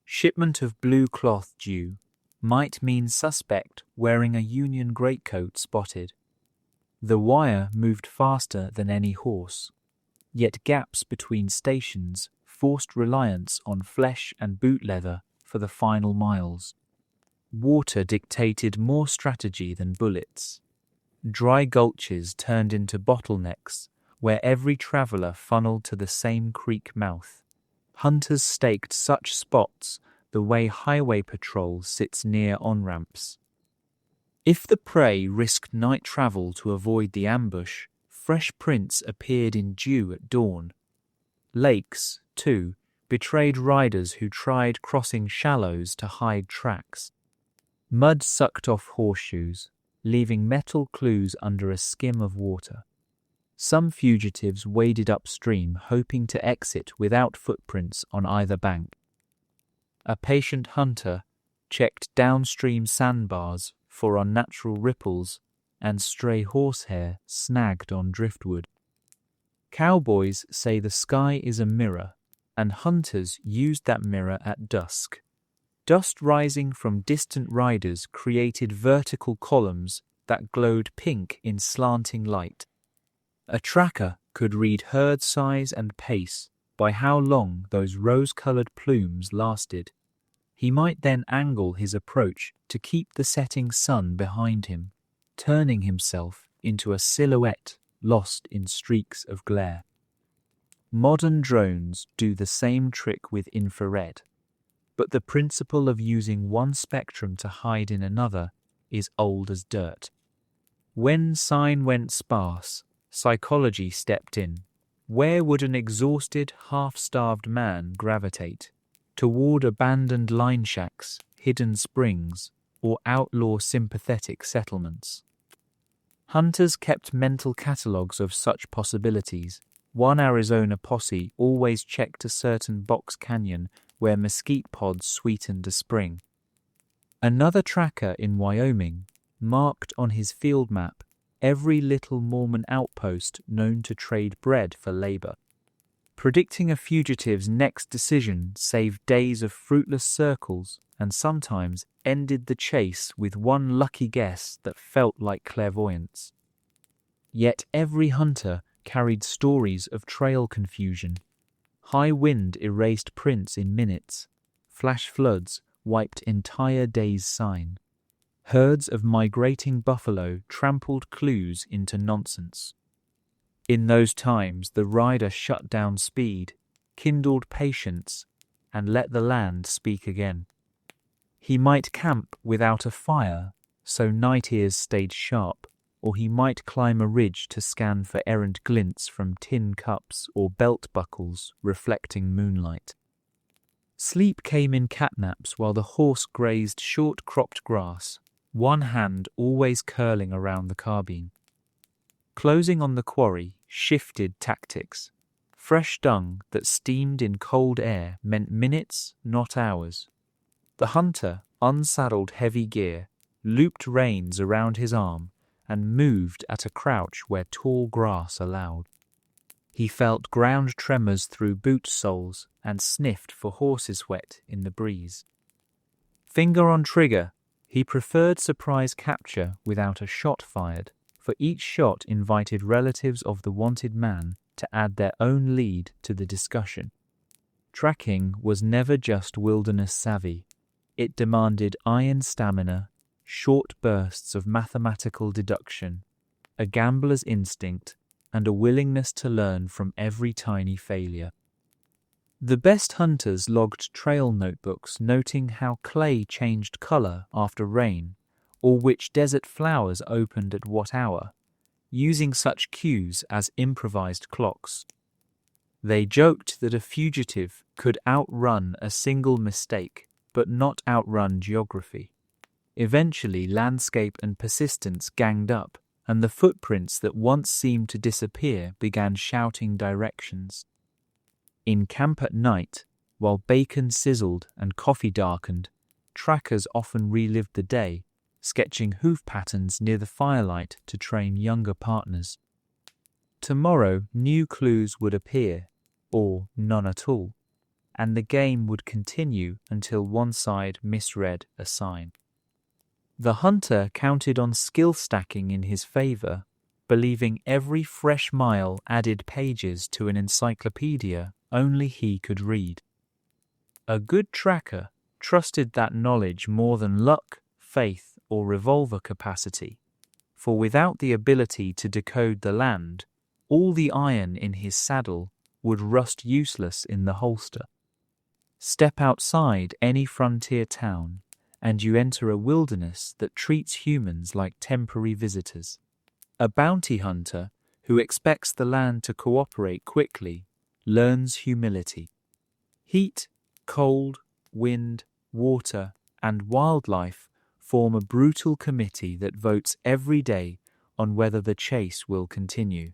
Shipment of blue cloth due might mean suspect wearing a Union greatcoat spotted. The wire moved faster than any horse, yet gaps between stations forced reliance on flesh and boot leather for the final miles. Water dictated more strategy than bullets. Dry gulches turned into bottlenecks where every traveller funneled to the same creek mouth. Hunters staked such spots the way highway patrol sits near on-ramps. If the prey risked night travel to avoid the ambush, fresh prints appeared in dew at dawn. Lakes, too, betrayed riders who tried crossing shallows to hide tracks. Mud sucked off horseshoes, leaving metal clues under a skim of water. Some fugitives waded upstream, hoping to exit without footprints on either bank. A patient hunter checked downstream sandbars for unnatural ripples and stray horsehair snagged on driftwood. Cowboys say the sky is a mirror, and hunters used that mirror at dusk. Dust rising from distant riders created vertical columns that glowed pink in slanting light. A tracker could read herd size and pace by how long those rose-colored plumes lasted. He might then angle his approach to keep the setting sun behind him, turning himself into a silhouette lost in streaks of glare. Modern drones do the same trick with infrared, but the principle of using one spectrum to hide in another is old as dirt. When sign went sparse, psychology stepped in. Where would an exhausted, half-starved man gravitate? Toward abandoned line shacks, hidden springs, or outlaw sympathetic settlements? Hunters kept mental catalogues of such possibilities. One Arizona posse always checked a certain box canyon where mesquite pods sweetened a spring. Another tracker in Wyoming marked on his field map every little Mormon outpost known to trade bread for labor. Predicting a fugitive's next decision saved days of fruitless circles and sometimes ended the chase with one lucky guess that felt like clairvoyance. Yet every hunter carried stories of trail confusion. High wind erased prints in minutes. Flash floods wiped entire days' sign. Herds of migrating buffalo trampled clues into nonsense. In those times, the rider shut down speed, kindled patience, and let the land speak again. He might camp without a fire, so night ears stayed sharp, or he might climb a ridge to scan for errant glints from tin cups or belt buckles reflecting moonlight. Sleep came in catnaps while the horse grazed short-cropped grass, one hand always curling around the carbine. Closing on the quarry shifted tactics. Fresh dung that steamed in cold air meant minutes, not hours. The hunter unsaddled heavy gear, looped reins around his arm, and moved at a crouch where tall grass allowed. He felt ground tremors through boot soles and sniffed for horse's sweat in the breeze. Finger on trigger, he preferred surprise capture without a shot fired, for each shot invited relatives of the wanted man to add their own lead to the discussion. Tracking was never just wilderness savvy. It demanded iron stamina, short bursts of mathematical deduction, a gambler's instinct, and a willingness to learn from every tiny failure. The best hunters logged trail notebooks noting how clay changed color after rain, or which desert flowers opened at what hour, using such cues as improvised clocks. They joked that a fugitive could outrun a single mistake, but not outrun geography. Eventually, landscape and persistence ganged up, and the footprints that once seemed to disappear began shouting directions. In camp at night, while bacon sizzled and coffee darkened, trackers often relived the day, sketching hoof patterns near the firelight to train younger partners. Tomorrow, new clues would appear, or none at all, and the game would continue until one side misread a sign. The hunter counted on skill stacking in his favor, believing every fresh mile added pages to an encyclopedia only he could read. A good tracker trusted that knowledge more than luck, faith, or revolver capacity, for without the ability to decode the land, all the iron in his saddle would rust useless in the holster. Step outside any frontier town, and you enter a wilderness that treats humans like temporary visitors. A bounty hunter who expects the land to cooperate quickly learns humility. Heat, cold, wind, water, and wildlife form a brutal committee that votes every day on whether the chase will continue.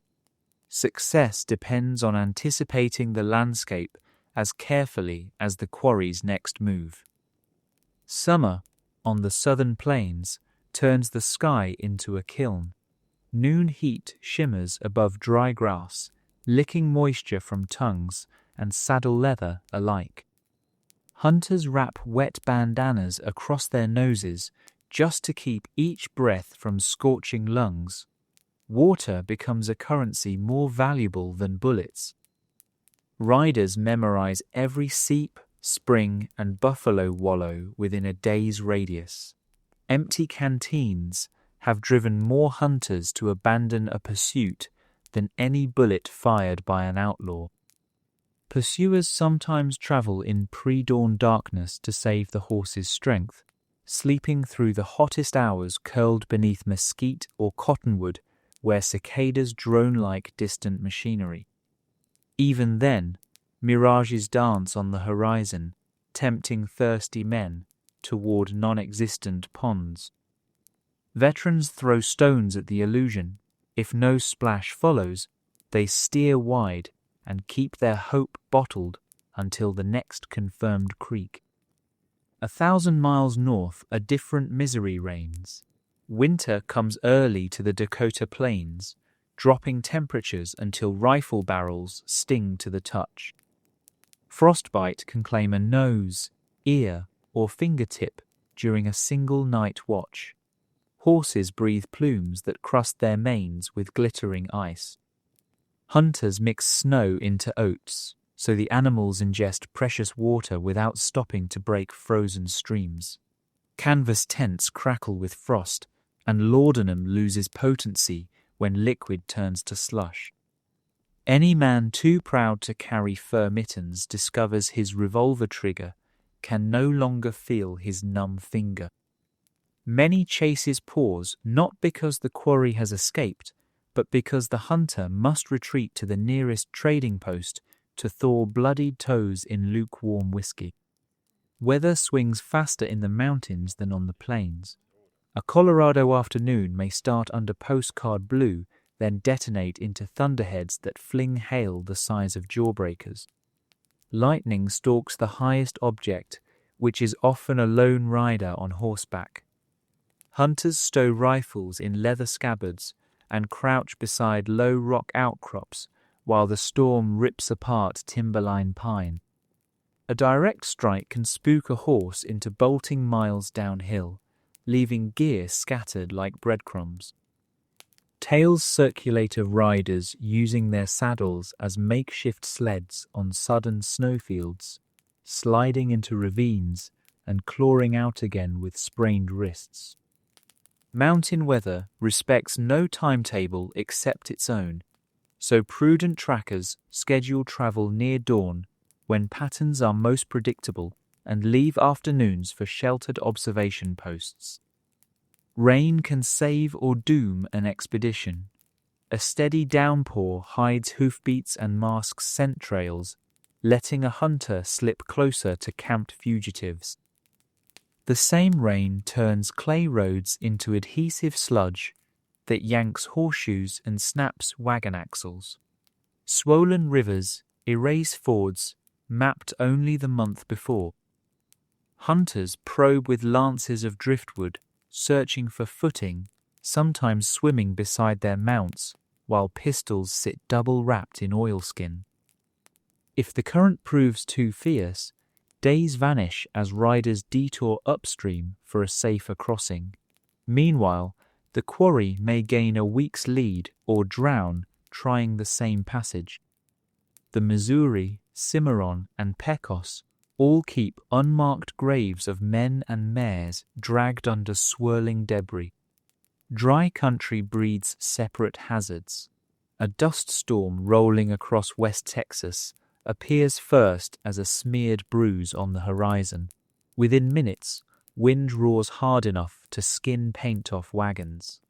Success depends on anticipating the landscape as carefully as the quarry's next move. Summer, on the southern plains, turns the sky into a kiln. Noon heat shimmers above dry grass, licking moisture from tongues and saddle leather alike. Hunters wrap wet bandanas across their noses just to keep each breath from scorching lungs. Water becomes a currency more valuable than bullets. Riders memorize every seep, spring, and buffalo wallow within a day's radius. Empty canteens have driven more hunters to abandon a pursuit than any bullet fired by an outlaw. Pursuers sometimes travel in pre-dawn darkness to save the horse's strength, sleeping through the hottest hours curled beneath mesquite or cottonwood where cicadas drone like distant machinery. Even then, mirages dance on the horizon, tempting thirsty men toward non-existent ponds. Veterans throw stones at the illusion. If no splash follows, they steer wide and keep their hope bottled until the next confirmed creek. 1,000 miles north, a different misery reigns. Winter comes early to the Dakota plains. dropping temperatures until rifle barrels sting to the touch. Frostbite can claim a nose, ear, or fingertip during a single night watch. Horses breathe plumes that crust their manes with glittering ice. Hunters mix snow into oats, so the animals ingest precious water without stopping to break frozen streams. Canvas tents crackle with frost, and laudanum loses potency when liquid turns to slush. Any man too proud to carry fur mittens discovers his revolver trigger can no longer feel his numb finger. Many chases pause not because the quarry has escaped, but because the hunter must retreat to the nearest trading post to thaw bloodied toes in lukewarm whiskey. Weather swings faster in the mountains than on the plains. A Colorado afternoon may start under postcard blue, then detonate into thunderheads that fling hail the size of jawbreakers. Lightning stalks the highest object, which is often a lone rider on horseback. Hunters stow rifles in leather scabbards and crouch beside low rock outcrops while the storm rips apart timberline pine. A direct strike can spook a horse into bolting miles downhill, leaving gear scattered like breadcrumbs. Tales circulate of riders using their saddles as makeshift sleds on sudden snowfields, sliding into ravines and clawing out again with sprained wrists. Mountain weather respects no timetable except its own, so prudent trackers schedule travel near dawn when patterns are most predictable and leave afternoons for sheltered observation posts. Rain can save or doom an expedition. A steady downpour hides hoofbeats and masks scent trails, letting a hunter slip closer to camped fugitives. The same rain turns clay roads into adhesive sludge that yanks horseshoes and snaps wagon axles. Swollen rivers erase fords mapped only the month before. Hunters probe with lances of driftwood, searching for footing, sometimes swimming beside their mounts, while pistols sit double-wrapped in oilskin. If the current proves too fierce, days vanish as riders detour upstream for a safer crossing. Meanwhile, the quarry may gain a week's lead or drown trying the same passage. The Missouri, Cimarron, and Pecos all keep unmarked graves of men and mares dragged under swirling debris. Dry country breeds separate hazards. A dust storm rolling across West Texas appears first as a smeared bruise on the horizon. Within minutes, wind roars hard enough to skin paint off wagons.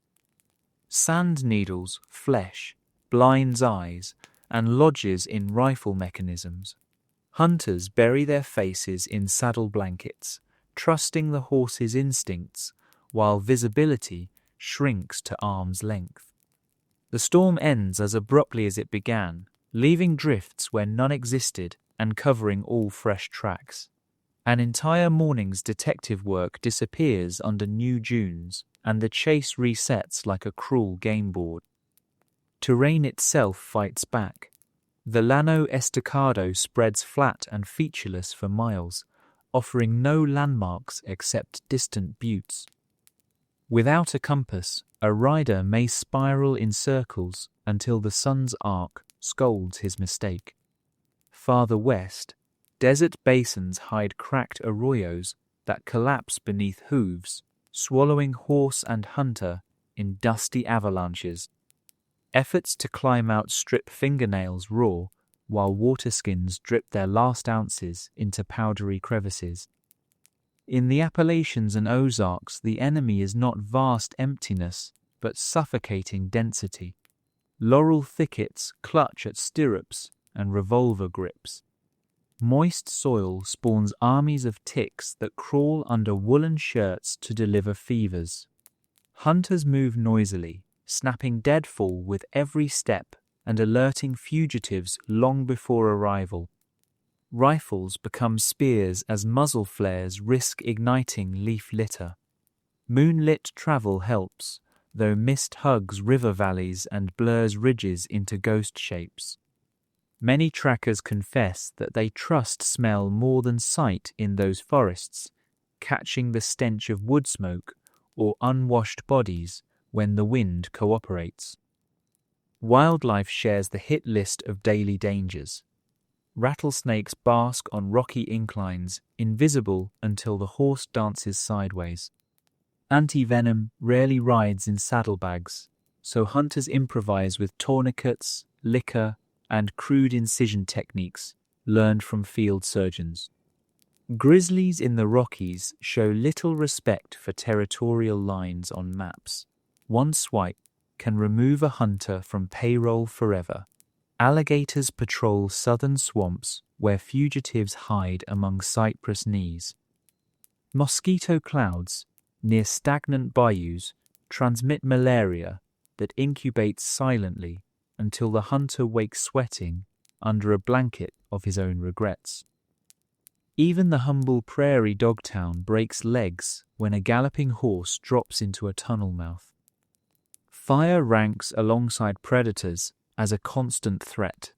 Sand needles, flesh, blinds eyes, and lodges in rifle mechanisms. Hunters bury their faces in saddle blankets, trusting the horse's instincts, while visibility shrinks to arm's length. The storm ends as abruptly as it began, leaving drifts where none existed and covering all fresh tracks. An entire morning's detective work disappears under new dunes, and the chase resets like a cruel game board. Terrain itself fights back. The Llano Estacado spreads flat and featureless for miles, offering no landmarks except distant buttes. Without a compass, a rider may spiral in circles until the sun's arc scolds his mistake. Farther west, desert basins hide cracked arroyos that collapse beneath hooves, swallowing horse and hunter in dusty avalanches. Efforts to climb out strip fingernails raw, while waterskins drip their last ounces into powdery crevices. In the Appalachians and Ozarks, the enemy is not vast emptiness, but suffocating density. Laurel thickets clutch at stirrups and revolver grips. Moist soil spawns armies of ticks that crawl under woolen shirts to deliver fevers. Hunters move noisily, snapping deadfall with every step and alerting fugitives long before arrival. Rifles become spears as muzzle flares risk igniting leaf litter. Moonlit travel helps, though mist hugs river valleys and blurs ridges into ghost shapes. Many trackers confess that they trust smell more than sight in those forests, catching the stench of wood smoke or unwashed bodies when the wind cooperates. Wildlife shares the hit list of daily dangers. Rattlesnakes bask on rocky inclines, invisible until the horse dances sideways. Anti-venom rarely rides in saddlebags, so hunters improvise with tourniquets, liquor, and crude incision techniques learned from field surgeons. Grizzlies in the Rockies show little respect for territorial lines on maps. One swipe can remove a hunter from payroll forever. Alligators patrol southern swamps where fugitives hide among cypress knees. Mosquito clouds near stagnant bayous transmit malaria that incubates silently until the hunter wakes sweating under a blanket of his own regrets. Even the humble prairie dog town breaks legs when a galloping horse drops into a tunnel mouth. Fire ranks alongside predators as a constant threat.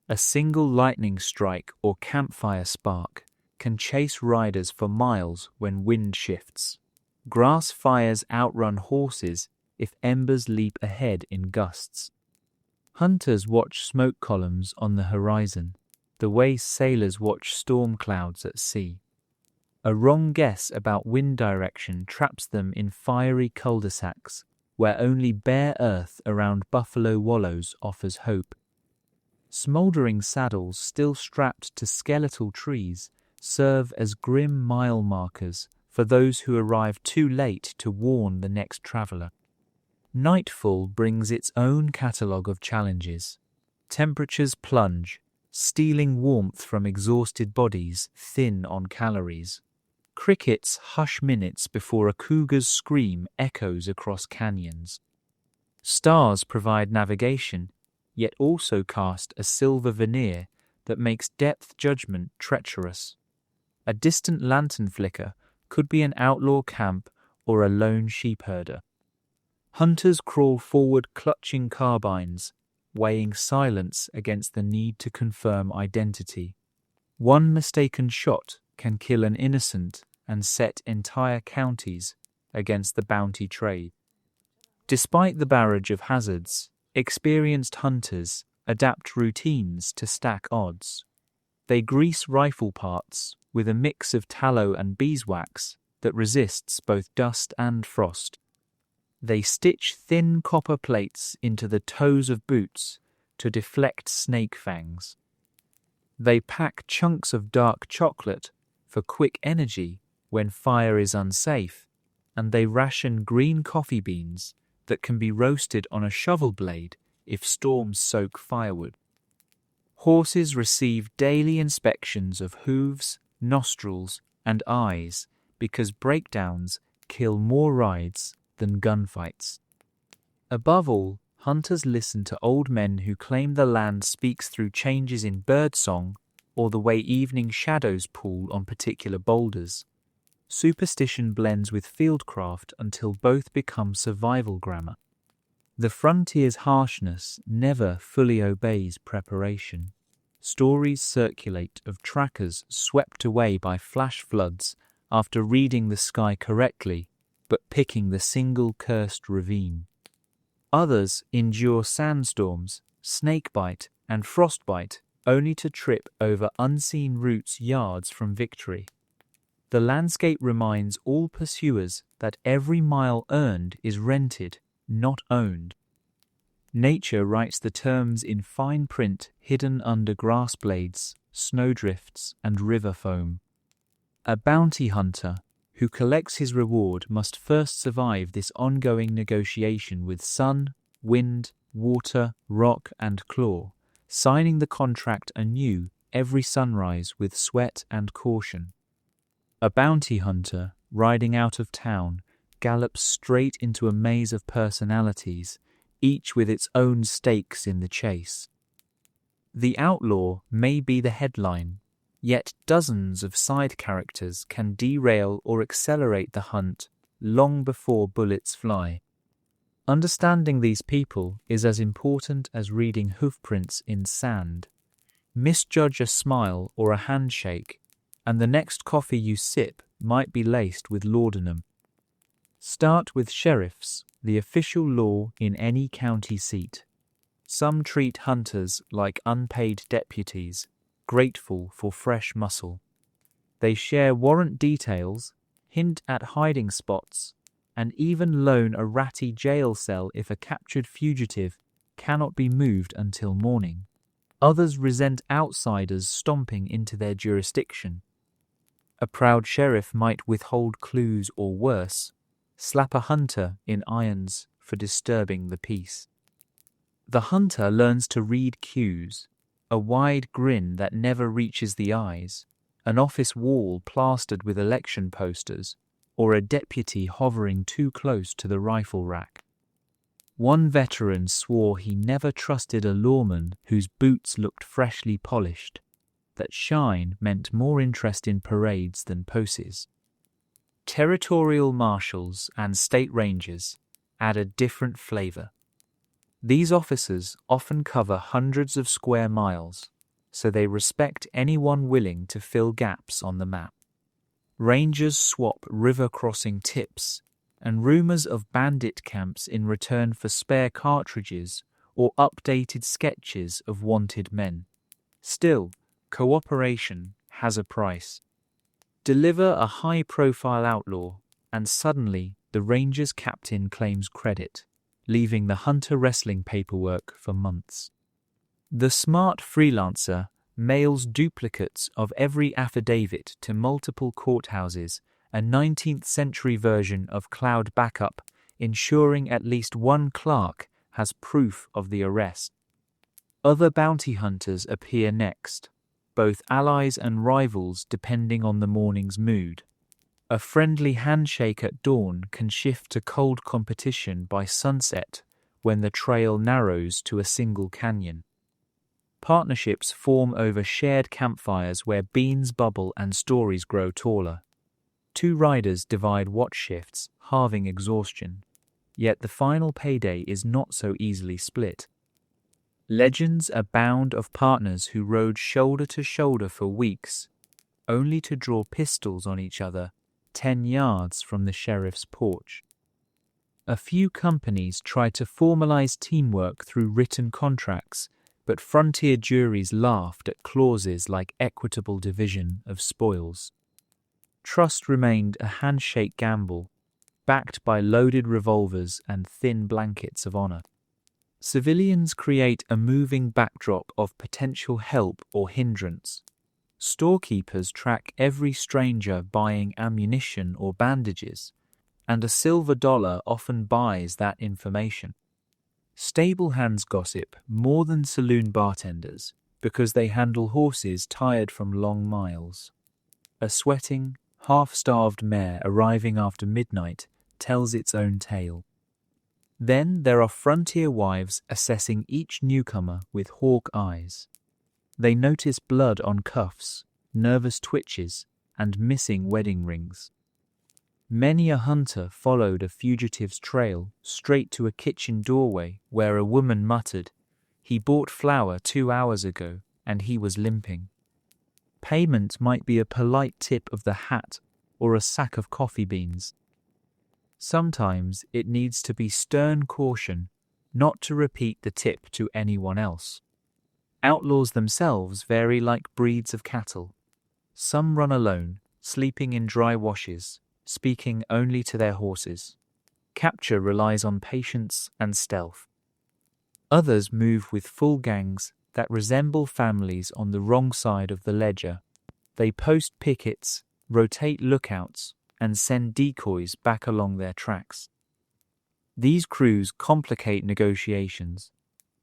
A single lightning strike or campfire spark can chase riders for miles when wind shifts. Grass fires outrun horses if embers leap ahead in gusts. Hunters watch smoke columns on the horizon, the way sailors watch storm clouds at sea. A wrong guess about wind direction traps them in fiery cul-de-sacs where only bare earth around buffalo wallows offers hope. Smouldering saddles still strapped to skeletal trees serve as grim mile markers for those who arrive too late to warn the next traveller. Nightfall brings its own catalogue of challenges. Temperatures plunge, stealing warmth from exhausted bodies thin on calories. Crickets hush minutes before a cougar's scream echoes across canyons. Stars provide navigation, yet also cast a silver veneer that makes depth judgment treacherous. A distant lantern flicker could be an outlaw camp or a lone sheepherder. Hunters crawl forward clutching carbines, weighing silence against the need to confirm identity. One mistaken shot can kill an innocent and set entire counties against the bounty trade. Despite the barrage of hazards, experienced hunters adapt routines to stack odds. They grease rifle parts with a mix of tallow and beeswax that resists both dust and frost. They stitch thin copper plates into the toes of boots to deflect snake fangs. They pack chunks of dark chocolate for quick energy when fire is unsafe, and they ration green coffee beans that can be roasted on a shovel blade if storms soak firewood. Horses receive daily inspections of hooves, nostrils, and eyes because breakdowns kill more rides than gunfights. Above all, hunters listen to old men who claim the land speaks through changes in birdsong or the way evening shadows pool on particular boulders. Superstition blends with fieldcraft until both become survival grammar. The frontier's harshness never fully obeys preparation. Stories circulate of trackers swept away by flash floods after reading the sky correctly but picking the single cursed ravine. Others endure sandstorms, snakebite, and frostbite only to trip over unseen routes yards from victory. The landscape reminds all pursuers that every mile earned is rented, not owned. Nature writes the terms in fine print hidden under grass blades, snowdrifts, and river foam. A bounty hunter who collects his reward must first survive this ongoing negotiation with sun, wind, water, rock, and claw, signing the contract anew every sunrise with sweat and caution. A bounty hunter, riding out of town, gallops straight into a maze of personalities, each with its own stakes in the chase. The outlaw may be the headline, yet dozens of side characters can derail or accelerate the hunt long before bullets fly. Understanding these people is as important as reading hoofprints in sand. Misjudge a smile or a handshake, and the next coffee you sip might be laced with laudanum. Start with sheriffs, the official law in any county seat. Some treat hunters like unpaid deputies, grateful for fresh muscle. They share warrant details, hint at hiding spots, and even loan a ratty jail cell if a captured fugitive cannot be moved until morning. Others resent outsiders stomping into their jurisdiction. A proud sheriff might withhold clues or worse, slap a hunter in irons for disturbing the peace. The hunter learns to read cues, a wide grin that never reaches the eyes, an office wall plastered with election posters, or a deputy hovering too close to the rifle rack. One veteran swore he never trusted a lawman whose boots looked freshly polished, that shine meant more interest in parades than poses. Territorial marshals and state rangers add a different flavor. These officers often cover hundreds of square miles, so they respect anyone willing to fill gaps on the map. Rangers swap river-crossing tips and rumors of bandit camps in return for spare cartridges or updated sketches of wanted men. Still, cooperation has a price. Deliver a high-profile outlaw, and suddenly the ranger's captain claims credit, leaving the hunter wrestling paperwork for months. The smart freelancer mails duplicates of every affidavit to multiple courthouses, a 19th century version of cloud backup, ensuring at least one clerk has proof of the arrest. Other bounty hunters appear next, both allies and rivals depending on the morning's mood. A friendly handshake at dawn can shift to cold competition by sunset when the trail narrows to a single canyon. Partnerships form over shared campfires where beans bubble and stories grow taller. Two riders divide watch shifts, halving exhaustion. Yet the final payday is not so easily split. Legends abound of partners who rode shoulder to shoulder for weeks, only to draw pistols on each other 10 yards from the sheriff's porch. A few companies try to formalize teamwork through written contracts, but frontier juries laughed at clauses like equitable division of spoils. Trust remained a handshake gamble, backed by loaded revolvers and thin blankets of honor. Civilians create a moving backdrop of potential help or hindrance. Storekeepers track every stranger buying ammunition or bandages, and a silver dollar often buys that information. Stable hands gossip more than saloon bartenders because they handle horses tired from long miles. A sweating, half-starved mare arriving after midnight tells its own tale. Then there are frontier wives assessing each newcomer with hawk eyes. They notice blood on cuffs, nervous twitches, and missing wedding rings. Many a hunter followed a fugitive's trail straight to a kitchen doorway where a woman muttered, "He bought flour 2 hours ago, and he was limping." Payment might be a polite tip of the hat or a sack of coffee beans. Sometimes it needs to be stern caution not to repeat the tip to anyone else. Outlaws themselves vary like breeds of cattle. Some run alone, sleeping in dry washes, speaking only to their horses. Capture relies on patience and stealth. Others move with full gangs that resemble families on the wrong side of the ledger. They post pickets, rotate lookouts, and send decoys back along their tracks. These crews complicate negotiations.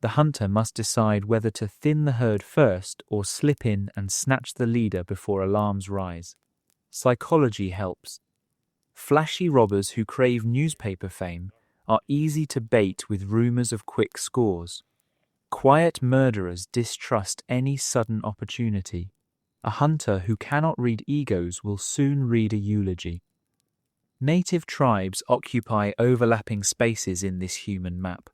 The hunter must decide whether to thin the herd first or slip in and snatch the leader before alarms rise. Psychology helps. Flashy robbers who crave newspaper fame are easy to bait with rumors of quick scores. Quiet murderers distrust any sudden opportunity. A hunter who cannot read egos will soon read a eulogy. Native tribes occupy overlapping spaces in this human map.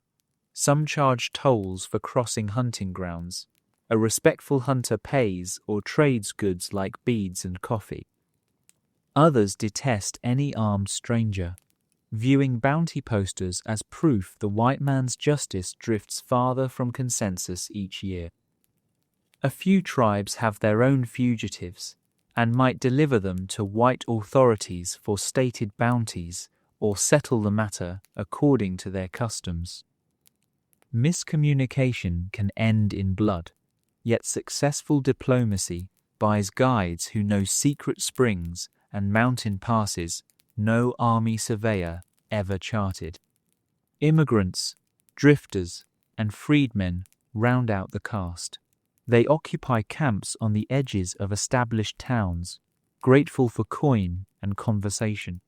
Some charge tolls for crossing hunting grounds. A respectful hunter pays or trades goods like beads and coffee. Others detest any armed stranger, viewing bounty posters as proof the white man's justice drifts farther from consensus each year. A few tribes have their own fugitives and might deliver them to white authorities for stated bounties or settle the matter according to their customs. Miscommunication can end in blood, yet successful diplomacy buys guides who know secret springs and mountain passes no army surveyor ever charted. Immigrants, drifters, and freedmen round out the cast. They occupy camps on the edges of established towns, grateful for coin and conversation.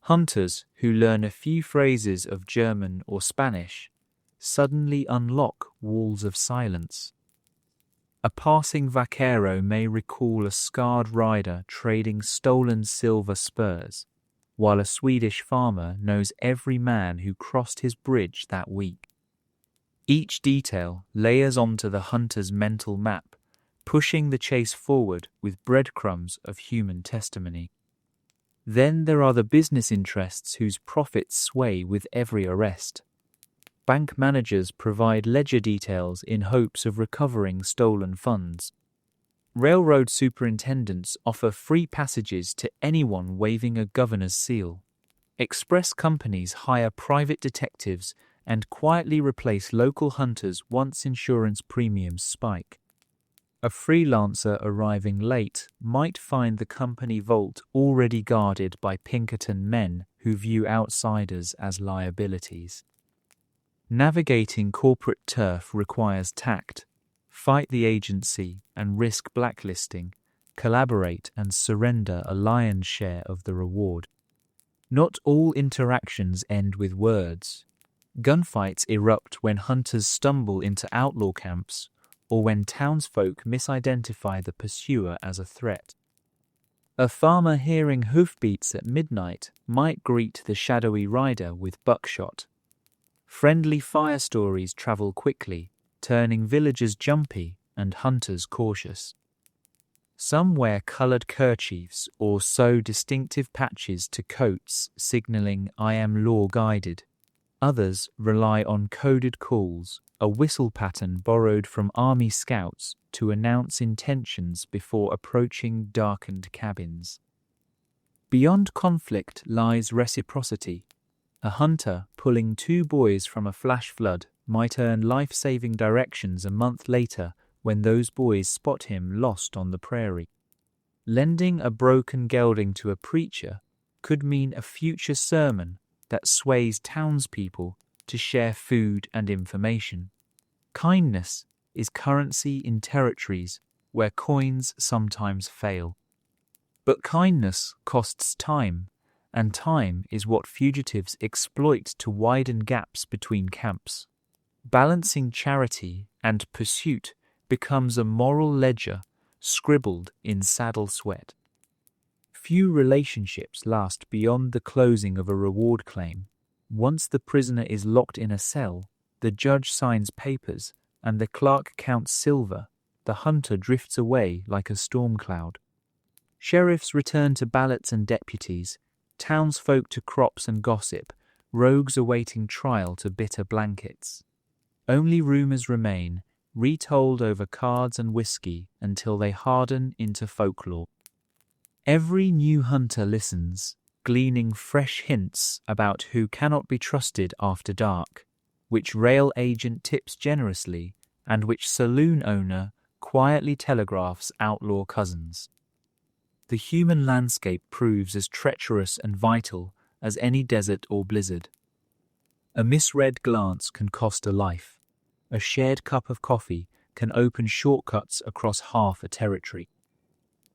Hunters who learn a few phrases of German or Spanish suddenly unlock walls of silence. A passing vaquero may recall a scarred rider trading stolen silver spurs, while a Swedish farmer knows every man who crossed his bridge that week. Each detail layers onto the hunter's mental map, pushing the chase forward with breadcrumbs of human testimony. Then there are the business interests whose profits sway with every arrest. Bank managers provide ledger details in hopes of recovering stolen funds. Railroad superintendents offer free passages to anyone waving a governor's seal. Express companies hire private detectives and quietly replace local hunters once insurance premiums spike. A freelancer arriving late might find the company vault already guarded by Pinkerton men who view outsiders as liabilities. Navigating corporate turf requires tact. Fight the agency and risk blacklisting, collaborate and surrender a lion's share of the reward. Not all interactions end with words. Gunfights erupt when hunters stumble into outlaw camps or when townsfolk misidentify the pursuer as a threat. A farmer hearing hoofbeats at midnight might greet the shadowy rider with buckshot. Friendly fire stories travel quickly, turning villagers jumpy and hunters cautious. Some wear coloured kerchiefs or sew distinctive patches to coats signalling "I am law-guided." Others rely on coded calls, a whistle pattern borrowed from army scouts to announce intentions before approaching darkened cabins. Beyond conflict lies reciprocity. A hunter pulling two boys from a flash flood might earn life-saving directions a month later when those boys spot him lost on the prairie. Lending a broken gelding to a preacher could mean a future sermon that sways townspeople to share food and information. Kindness is currency in territories where coins sometimes fail. But kindness costs time, and time is what fugitives exploit to widen gaps between camps. Balancing charity and pursuit becomes a moral ledger scribbled in saddle sweat. Few relationships last beyond the closing of a reward claim. Once the prisoner is locked in a cell, the judge signs papers, and the clerk counts silver, the hunter drifts away like a storm cloud. Sheriffs return to ballots and deputies, townsfolk to crops and gossip, rogues awaiting trial to bitter blankets. Only rumours remain, retold over cards and whiskey until they harden into folklore. Every new hunter listens, gleaning fresh hints about who cannot be trusted after dark, which rail agent tips generously, and which saloon owner quietly telegraphs outlaw cousins. The human landscape proves as treacherous and vital as any desert or blizzard. A misread glance can cost a life. A shared cup of coffee can open shortcuts across half a territory.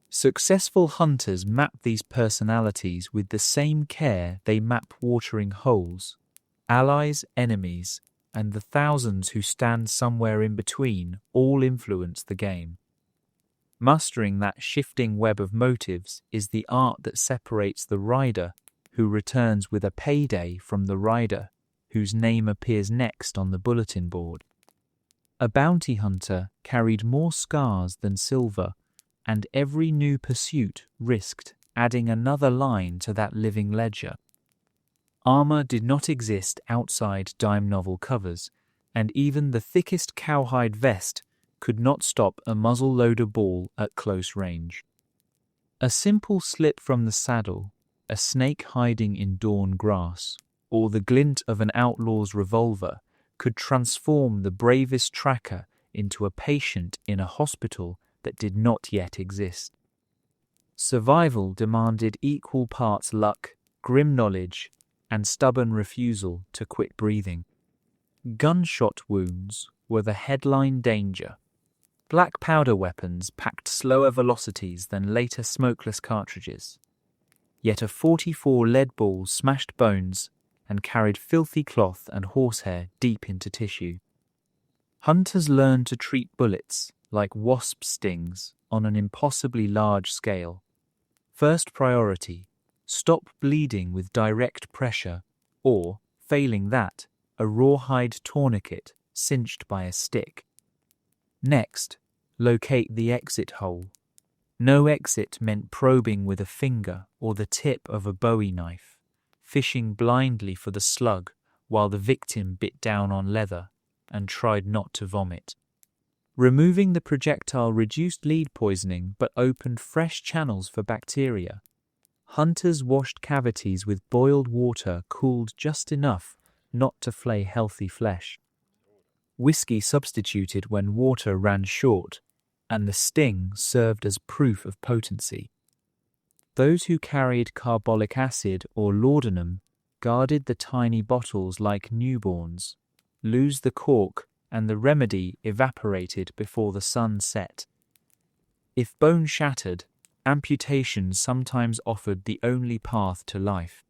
Successful hunters map these personalities with the same care they map watering holes. Allies, enemies, and the thousands who stand somewhere in between all influence the game. Mastering that shifting web of motives is the art that separates the rider who returns with a payday from the rider whose name appears next on the bulletin board. A bounty hunter carried more scars than silver, and every new pursuit risked adding another line to that living ledger. Armor did not exist outside dime novel covers, and even the thickest cowhide vest could not stop a muzzle-loader ball at close range. A simple slip from the saddle, a snake hiding in dawn grass, or the glint of an outlaw's revolver could transform the bravest tracker into a patient in a hospital that did not yet exist. Survival demanded equal parts luck, grim knowledge, and stubborn refusal to quit breathing. Gunshot wounds were the headline danger. Black powder weapons packed slower velocities than later smokeless cartridges. Yet a .44 lead ball smashed bones and carried filthy cloth and horsehair deep into tissue. Hunters learned to treat bullets like wasp stings on an impossibly large scale. First priority, stop bleeding with direct pressure, or, failing that, a rawhide tourniquet cinched by a stick. Next, locate the exit hole. No exit meant probing with a finger or the tip of a Bowie knife, fishing blindly for the slug while the victim bit down on leather and tried not to vomit. Removing the projectile reduced lead poisoning but opened fresh channels for bacteria. Hunters washed cavities with boiled water cooled just enough not to flay healthy flesh. Whiskey substituted when water ran short, and the sting served as proof of potency. Those who carried carbolic acid or laudanum guarded the tiny bottles like newborns, lose the cork, and the remedy evaporated before the sun set. If bone shattered, amputation sometimes offered the only path to life.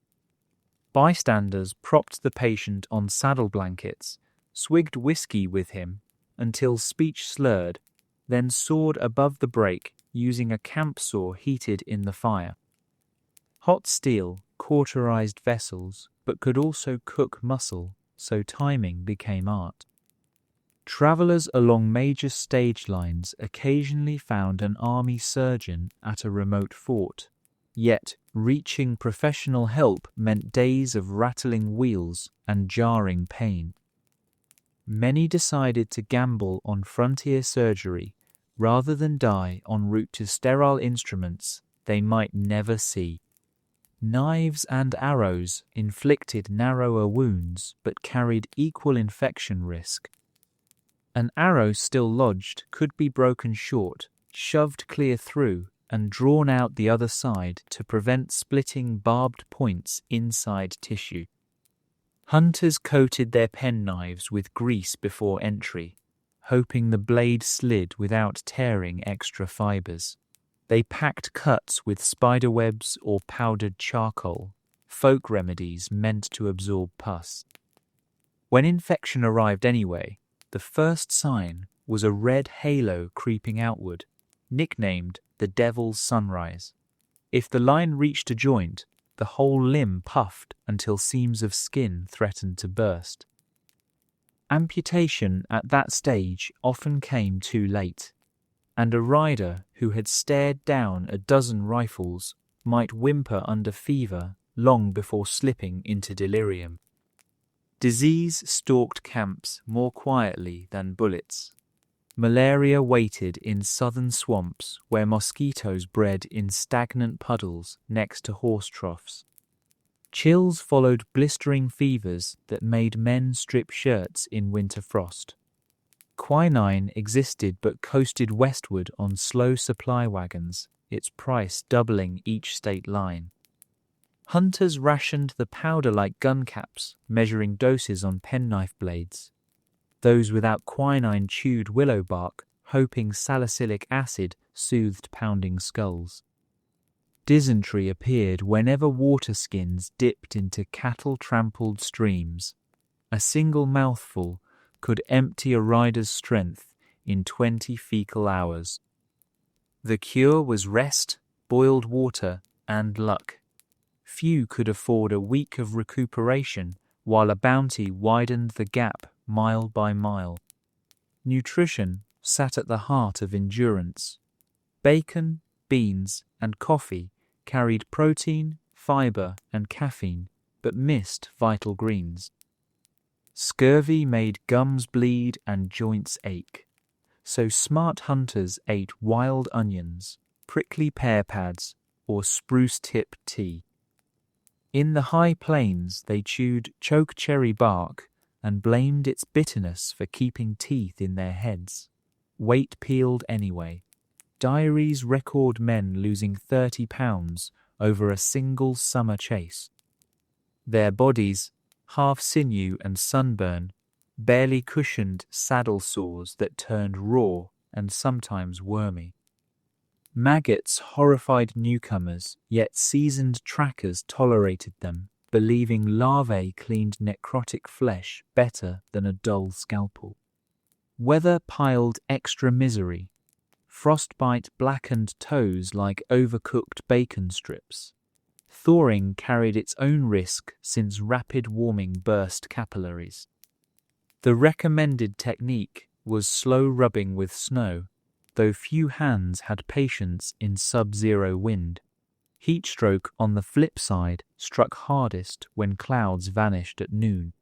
Bystanders propped the patient on saddle blankets, swigged whiskey with him until speech slurred, then soared above the break using a camp saw heated in the fire. Hot steel cauterized vessels but could also cook muscle, so timing became art. Travelers along major stage lines occasionally found an army surgeon at a remote fort, yet reaching professional help meant days of rattling wheels and jarring pain. Many decided to gamble on frontier surgery rather than die en route to sterile instruments they might never see. Knives and arrows inflicted narrower wounds but carried equal infection risk. An arrow still lodged could be broken short, shoved clear through, and drawn out the other side to prevent splitting barbed points inside tissue. Hunters coated their penknives with grease before entry, hoping the blade slid without tearing extra fibers. They packed cuts with spiderwebs or powdered charcoal, folk remedies meant to absorb pus. When infection arrived anyway, the first sign was a red halo creeping outward, nicknamed the Devil's Sunrise. If the line reached a joint, the whole limb puffed until seams of skin threatened to burst. Amputation at that stage often came too late, and a rider who had stared down a dozen rifles might whimper under fever long before slipping into delirium. Disease stalked camps more quietly than bullets. Malaria waited in southern swamps where mosquitoes bred in stagnant puddles next to horse troughs. Chills followed blistering fevers that made men strip shirts in winter frost. Quinine existed but coasted westward on slow supply wagons, its price doubling each state line. Hunters rationed the powder-like gun caps, measuring doses on penknife blades. Those without quinine chewed willow bark, hoping salicylic acid soothed pounding skulls. Dysentery appeared whenever water skins dipped into cattle-trampled streams. A single mouthful could empty a rider's strength in 20 fecal hours. The cure was rest, boiled water, and luck. few could afford a week of recuperation, while a bounty widened the gap mile by mile. Nutrition sat at the heart of endurance. Bacon, beans, and coffee carried protein, fiber, and caffeine, but missed vital greens. Scurvy made gums bleed and joints ache, so smart hunters ate wild onions, prickly pear pads, or spruce tip tea. In the high plains they chewed chokecherry bark and blamed its bitterness for keeping teeth in their heads. Weight peeled anyway. Diaries record men losing 30 pounds over a single summer chase. Their bodies, half sinew and sunburn, barely cushioned saddle sores that turned raw and sometimes wormy. Maggots horrified newcomers, yet seasoned trackers tolerated them, believing larvae cleaned necrotic flesh better than a dull scalpel. Weather piled extra misery. Frostbite blackened toes like overcooked bacon strips. Thawing carried its own risk since rapid warming burst capillaries. The recommended technique was slow rubbing with snow, though few hands had patience in sub-zero wind. Heatstroke, on the flip side, struck hardest when clouds vanished at noon.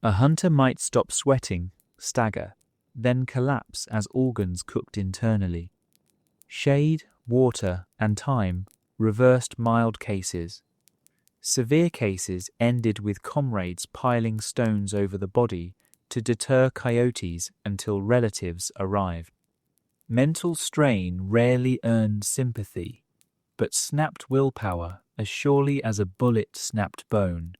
A hunter might stop sweating, stagger, then collapse as organs cooked internally. Shade, water, and time reversed mild cases. Severe cases ended with comrades piling stones over the body to deter coyotes until relatives arrived. Mental strain rarely earned sympathy, but snapped willpower as surely as a bullet snapped bone.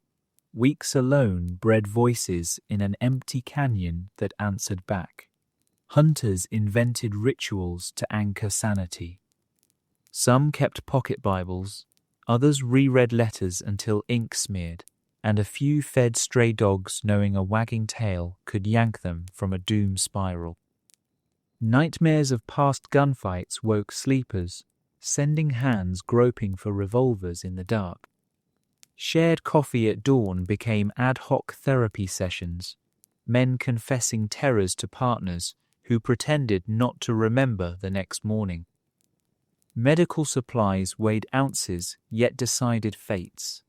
Weeks alone bred voices in an empty canyon that answered back. Hunters invented rituals to anchor sanity. Some kept pocket Bibles, others reread letters until ink smeared, and a few fed stray dogs knowing a wagging tail could yank them from a doom spiral. Nightmares of past gunfights woke sleepers, sending hands groping for revolvers in the dark. Shared coffee at dawn became ad hoc therapy sessions, men confessing terrors to partners who pretended not to remember the next morning. Medical supplies weighed ounces yet decided fates.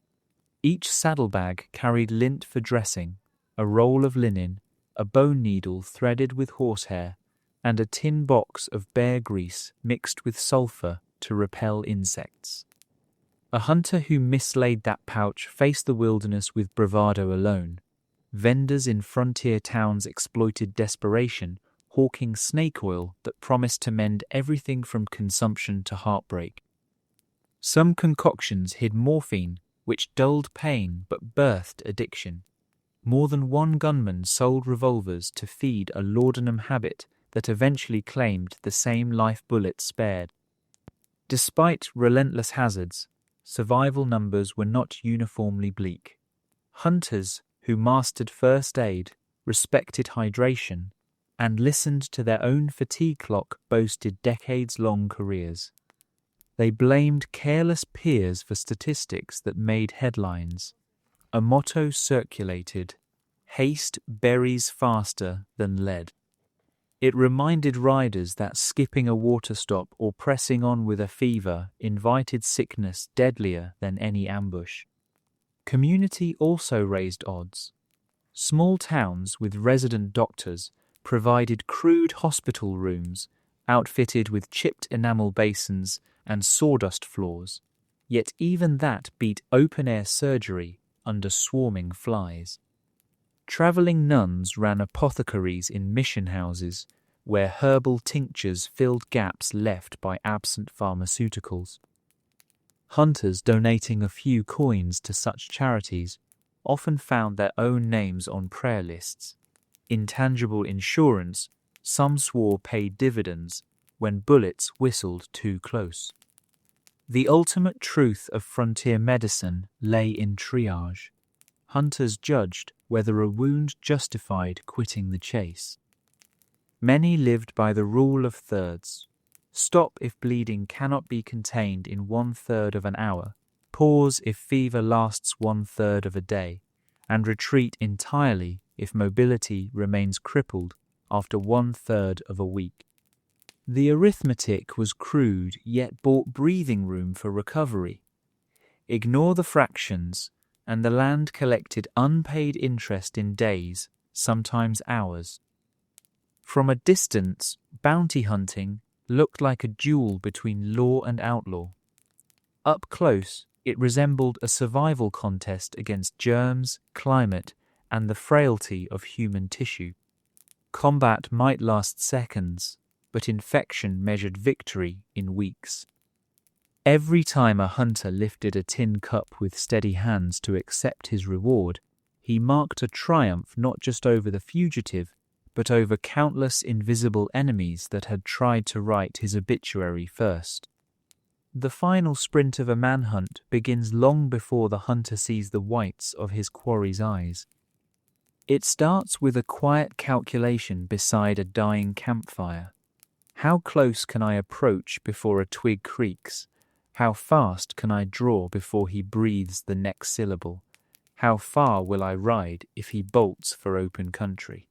Each saddlebag carried lint for dressing, a roll of linen, a bone needle threaded with horsehair, and a tin box of bear grease mixed with sulphur to repel insects. A hunter who mislaid that pouch faced the wilderness with bravado alone. Vendors in frontier towns exploited desperation, hawking snake oil that promised to mend everything from consumption to heartbreak. Some concoctions hid morphine, which dulled pain but birthed addiction. More than one gunman sold revolvers to feed a laudanum habit that eventually claimed the same life bullets spared. Despite relentless hazards, survival numbers were not uniformly bleak. Hunters who mastered first aid, respected hydration, and listened to their own fatigue clock boasted decades-long careers. They blamed careless peers for statistics that made headlines. A motto circulated, "Haste buries faster than lead." It reminded riders that skipping a water stop or pressing on with a fever invited sickness deadlier than any ambush. Community also raised odds. Small towns with resident doctors provided crude hospital rooms outfitted with chipped enamel basins and sawdust floors, yet even that beat open-air surgery under swarming flies. Travelling nuns ran apothecaries in mission houses where herbal tinctures filled gaps left by absent pharmaceuticals. Hunters donating a few coins to such charities often found their own names on prayer lists. Intangible insurance, some swore paid dividends when bullets whistled too close. The ultimate truth of frontier medicine lay in triage. Hunters judged whether a wound justified quitting the chase. Many lived by the rule of thirds. Stop if bleeding cannot be contained in 1/3 of an hour. pause if fever lasts 1/3 of a day, and retreat entirely if mobility remains crippled after 1/3 of a week. The arithmetic was crude, yet bought breathing room for recovery. Ignore the fractions, and the land collected unpaid interest in days, sometimes hours. From a distance, bounty hunting looked like a duel between law and outlaw. Up close, it resembled a survival contest against germs, climate, and the frailty of human tissue. Combat might last seconds, but infection measured victory in weeks. Every time a hunter lifted a tin cup with steady hands to accept his reward, he marked a triumph not just over the fugitive, but over countless invisible enemies that had tried to write his obituary first. The final sprint of a manhunt begins long before the hunter sees the whites of his quarry's eyes. It starts with a quiet calculation beside a dying campfire. How close can I approach before a twig creaks? How fast can I draw before he breathes the next syllable? How far will I ride if he bolts for open country?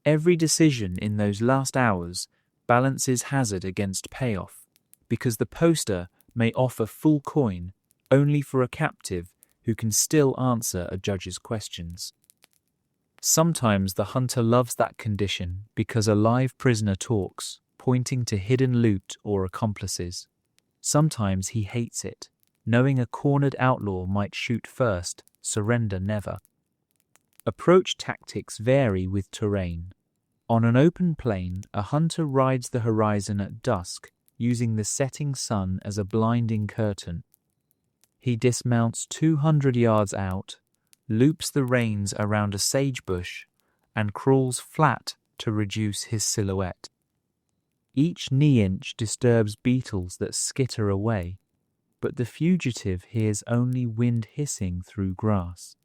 Every decision in those last hours balances hazard against payoff, because the poster may offer full coin only for a captive who can still answer a judge's questions. Sometimes the hunter loves that condition because a live prisoner talks, pointing to hidden loot or accomplices. Sometimes he hates it, knowing a cornered outlaw might shoot first, surrender never. Approach tactics vary with terrain. On an open plain, a hunter rides the horizon at dusk, using the setting sun as a blinding curtain. He dismounts 200 yards out, loops the reins around a sagebush, and crawls flat to reduce his silhouette. Each knee-inch disturbs beetles that skitter away, but the fugitive hears only wind hissing through grass.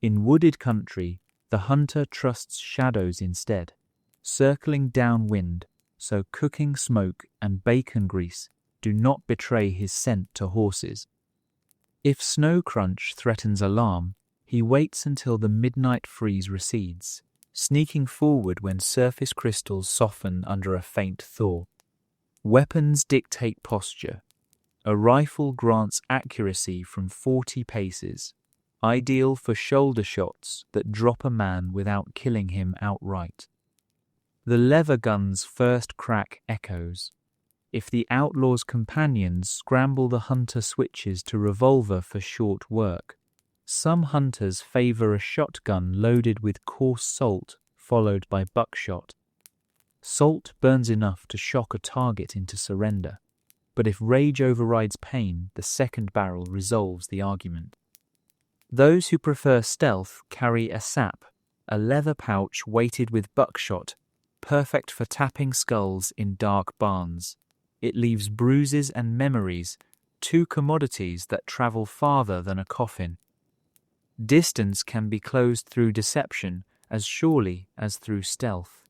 In wooded country, the hunter trusts shadows instead, circling downwind so cooking smoke and bacon grease do not betray his scent to horses. If snow crunch threatens alarm, he waits until the midnight freeze recedes, sneaking forward when surface crystals soften under a faint thaw. Weapons dictate posture. A rifle grants accuracy from 40 paces, ideal for shoulder shots that drop a man without killing him outright. The lever gun's first crack echoes. If the outlaw's companions scramble, the hunter switches to revolver for short work. Some hunters favor a shotgun loaded with coarse salt, followed by buckshot. Salt burns enough to shock a target into surrender, but if rage overrides pain, the second barrel resolves the argument. Those who prefer stealth carry a sap, a leather pouch weighted with buckshot, perfect for tapping skulls in dark barns. It leaves bruises and memories, two commodities that travel farther than a coffin. Distance can be closed through deception as surely as through stealth.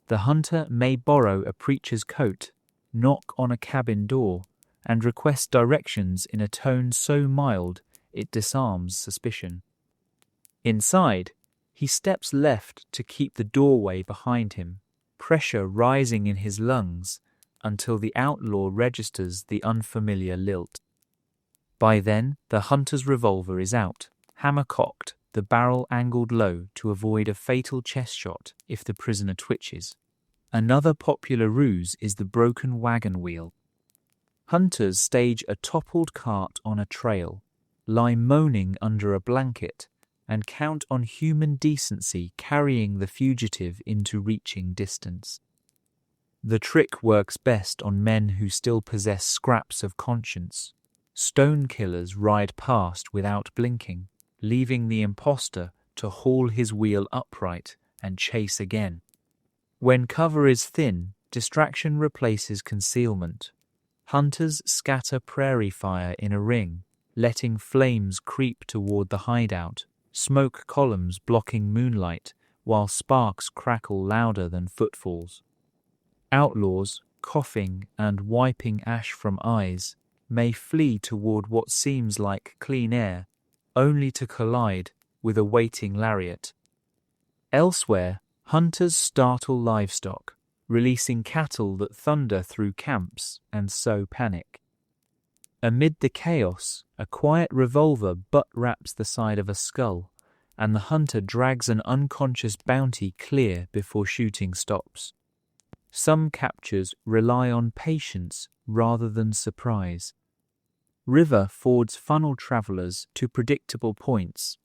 The hunter may borrow a preacher's coat, knock on a cabin door, and request directions in a tone so mild it disarms suspicion. Inside, he steps left to keep the doorway behind him, pressure rising in his lungs until the outlaw registers the unfamiliar lilt. By then, the hunter's revolver is out, hammer cocked, the barrel angled low to avoid a fatal chest shot if the prisoner twitches. Another popular ruse is the broken wagon wheel. Hunters stage a toppled cart on a trail, lie moaning under a blanket, and count on human decency carrying the fugitive into reaching distance. The trick works best on men who still possess scraps of conscience. Stone killers ride past without blinking, leaving the imposter to haul his wheel upright and chase again. When cover is thin, distraction replaces concealment. Hunters scatter prairie fire in a ring, letting flames creep toward the hideout, smoke columns blocking moonlight, while sparks crackle louder than footfalls. Outlaws, coughing and wiping ash from eyes, may flee toward what seems like clean air, only to collide with a waiting lariat. Elsewhere, hunters startle livestock, releasing cattle that thunder through camps and sow panic. Amid the chaos, a quiet revolver butt wraps the side of a skull, and the hunter drags an unconscious bounty clear before shooting stops. Some captures rely on patience rather than surprise. River fords funnel travelers to predictable points.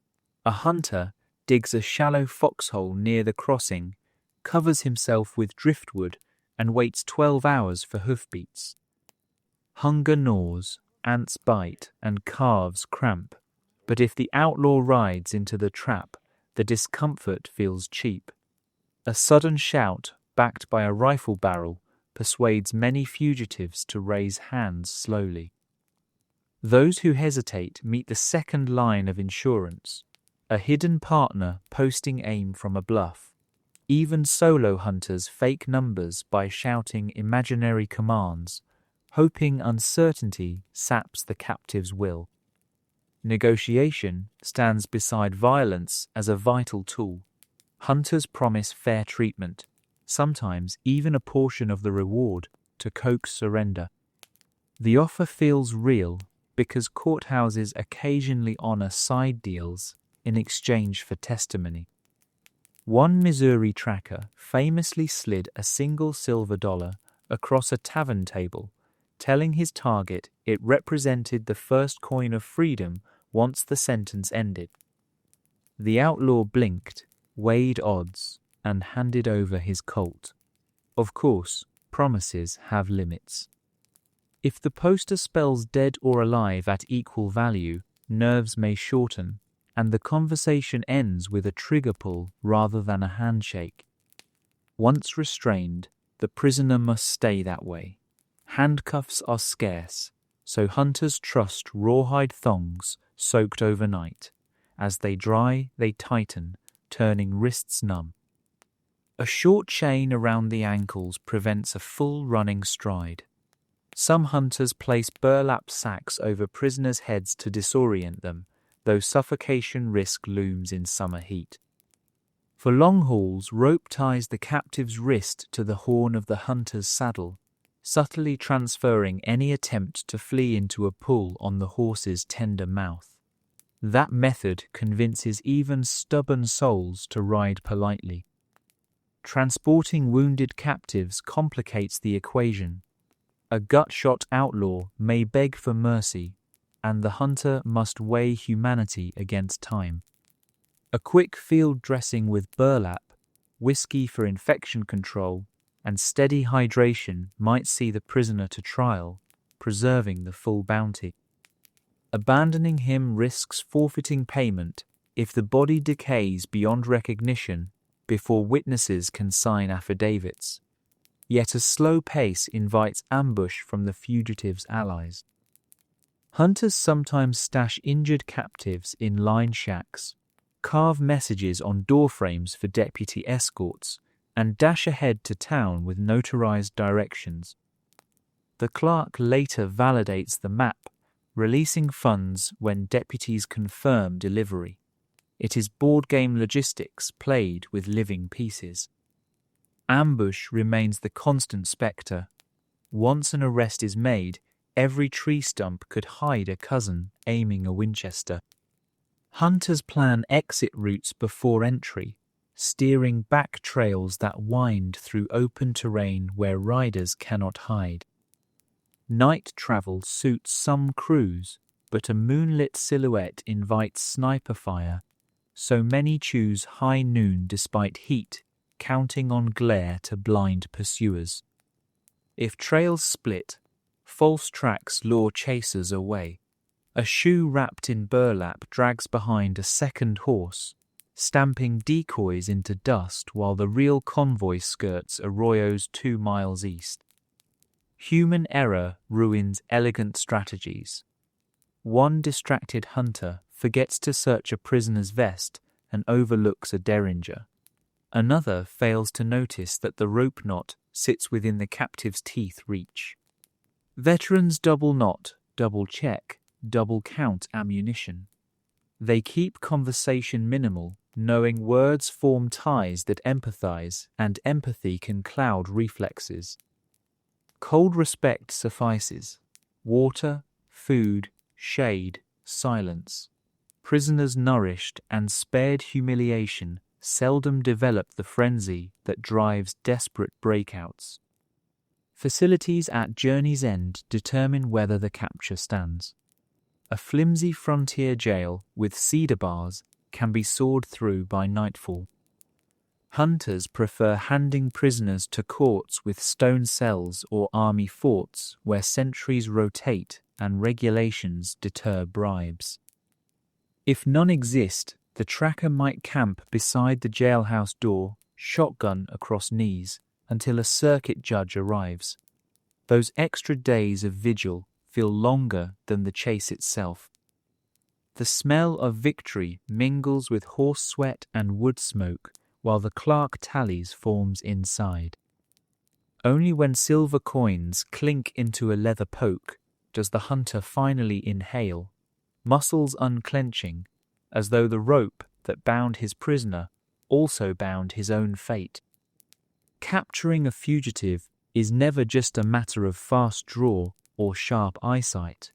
A hunter digs a shallow foxhole near the crossing, covers himself with driftwood, and waits 12 hours for hoofbeats. Hunger gnaws, ants bite, and calves cramp, but if the outlaw rides into the trap, the discomfort feels cheap. A sudden shout, backed by a rifle barrel, persuades many fugitives to raise hands slowly. Those who hesitate meet the second line of insurance, a hidden partner posting aim from a bluff. Even solo hunters fake numbers by shouting imaginary commands, hoping uncertainty saps the captive's will. Negotiation stands beside violence as a vital tool. Hunters promise fair treatment, sometimes even a portion of the reward, to coax surrender. The offer feels real because courthouses occasionally honor side deals in exchange for testimony. One Missouri tracker famously slid a single silver dollar across a tavern table, telling his target it represented the first coin of freedom once the sentence ended. The outlaw blinked, weighed odds, and handed over his colt. Of course, promises have limits. If the poster spells dead or alive at equal value, nerves may shorten, and the conversation ends with a trigger pull rather than a handshake. Once restrained, the prisoner must stay that way. Handcuffs are scarce, so hunters trust rawhide thongs soaked overnight. As they dry, they tighten, turning wrists numb. A short chain around the ankles prevents a full running stride. Some hunters place burlap sacks over prisoners' heads to disorient them, though suffocation risk looms in summer heat. For long hauls, rope ties the captive's wrist to the horn of the hunter's saddle, subtly transferring any attempt to flee into a pull on the horse's tender mouth. That method convinces even stubborn souls to ride politely. Transporting wounded captives complicates the equation. A gut-shot outlaw may beg for mercy, and the hunter must weigh humanity against time. A quick field dressing with burlap, whiskey for infection control, and steady hydration might see the prisoner to trial, preserving the full bounty. Abandoning him risks forfeiting payment if the body decays beyond recognition before witnesses can sign affidavits. Yet a slow pace invites ambush from the fugitive's allies. Hunters sometimes stash injured captives in line shacks, carve messages on doorframes for deputy escorts, and dash ahead to town with notarized directions. The clerk later validates the map, releasing funds when deputies confirm delivery. It is board game logistics played with living pieces. Ambush remains the constant spectre. Once an arrest is made, every tree stump could hide a cousin aiming a Winchester. Hunters plan exit routes before entry, steering back trails that wind through open terrain where riders cannot hide. Night travel suits some crews, but a moonlit silhouette invites sniper fire, so many choose high noon despite heat, counting on glare to blind pursuers. If trails split, false tracks lure chasers away. A shoe wrapped in burlap drags behind a second horse, stamping decoys into dust while the real convoy skirts arroyos 2 miles east. Human error ruins elegant strategies. One distracted hunter forgets to search a prisoner's vest and overlooks a derringer. Another fails to notice that the rope knot sits within the captive's teeth reach. Veterans double knot, double-check, double-count ammunition. They keep conversation minimal, knowing words form ties that empathize, and empathy can cloud reflexes. Cold respect suffices. Water, food, shade, silence. Prisoners nourished and spared humiliation seldom develop the frenzy that drives desperate breakouts. Facilities at journey's end determine whether the capture stands. A flimsy frontier jail with cedar bars can be sawed through by nightfall. Hunters prefer handing prisoners to courts with stone cells or army forts where sentries rotate and regulations deter bribes. If none exist, the tracker might camp beside the jailhouse door, shotgun across knees, until a circuit judge arrives. Those extra days of vigil feel longer than the chase itself. The smell of victory mingles with horse sweat and wood smoke while the clerk tallies forms inside. Only when silver coins clink into a leather poke does the hunter finally inhale, muscles unclenching, as though the rope that bound his prisoner also bound his own fate. Capturing a fugitive is never just a matter of fast draw or sharp eyesight.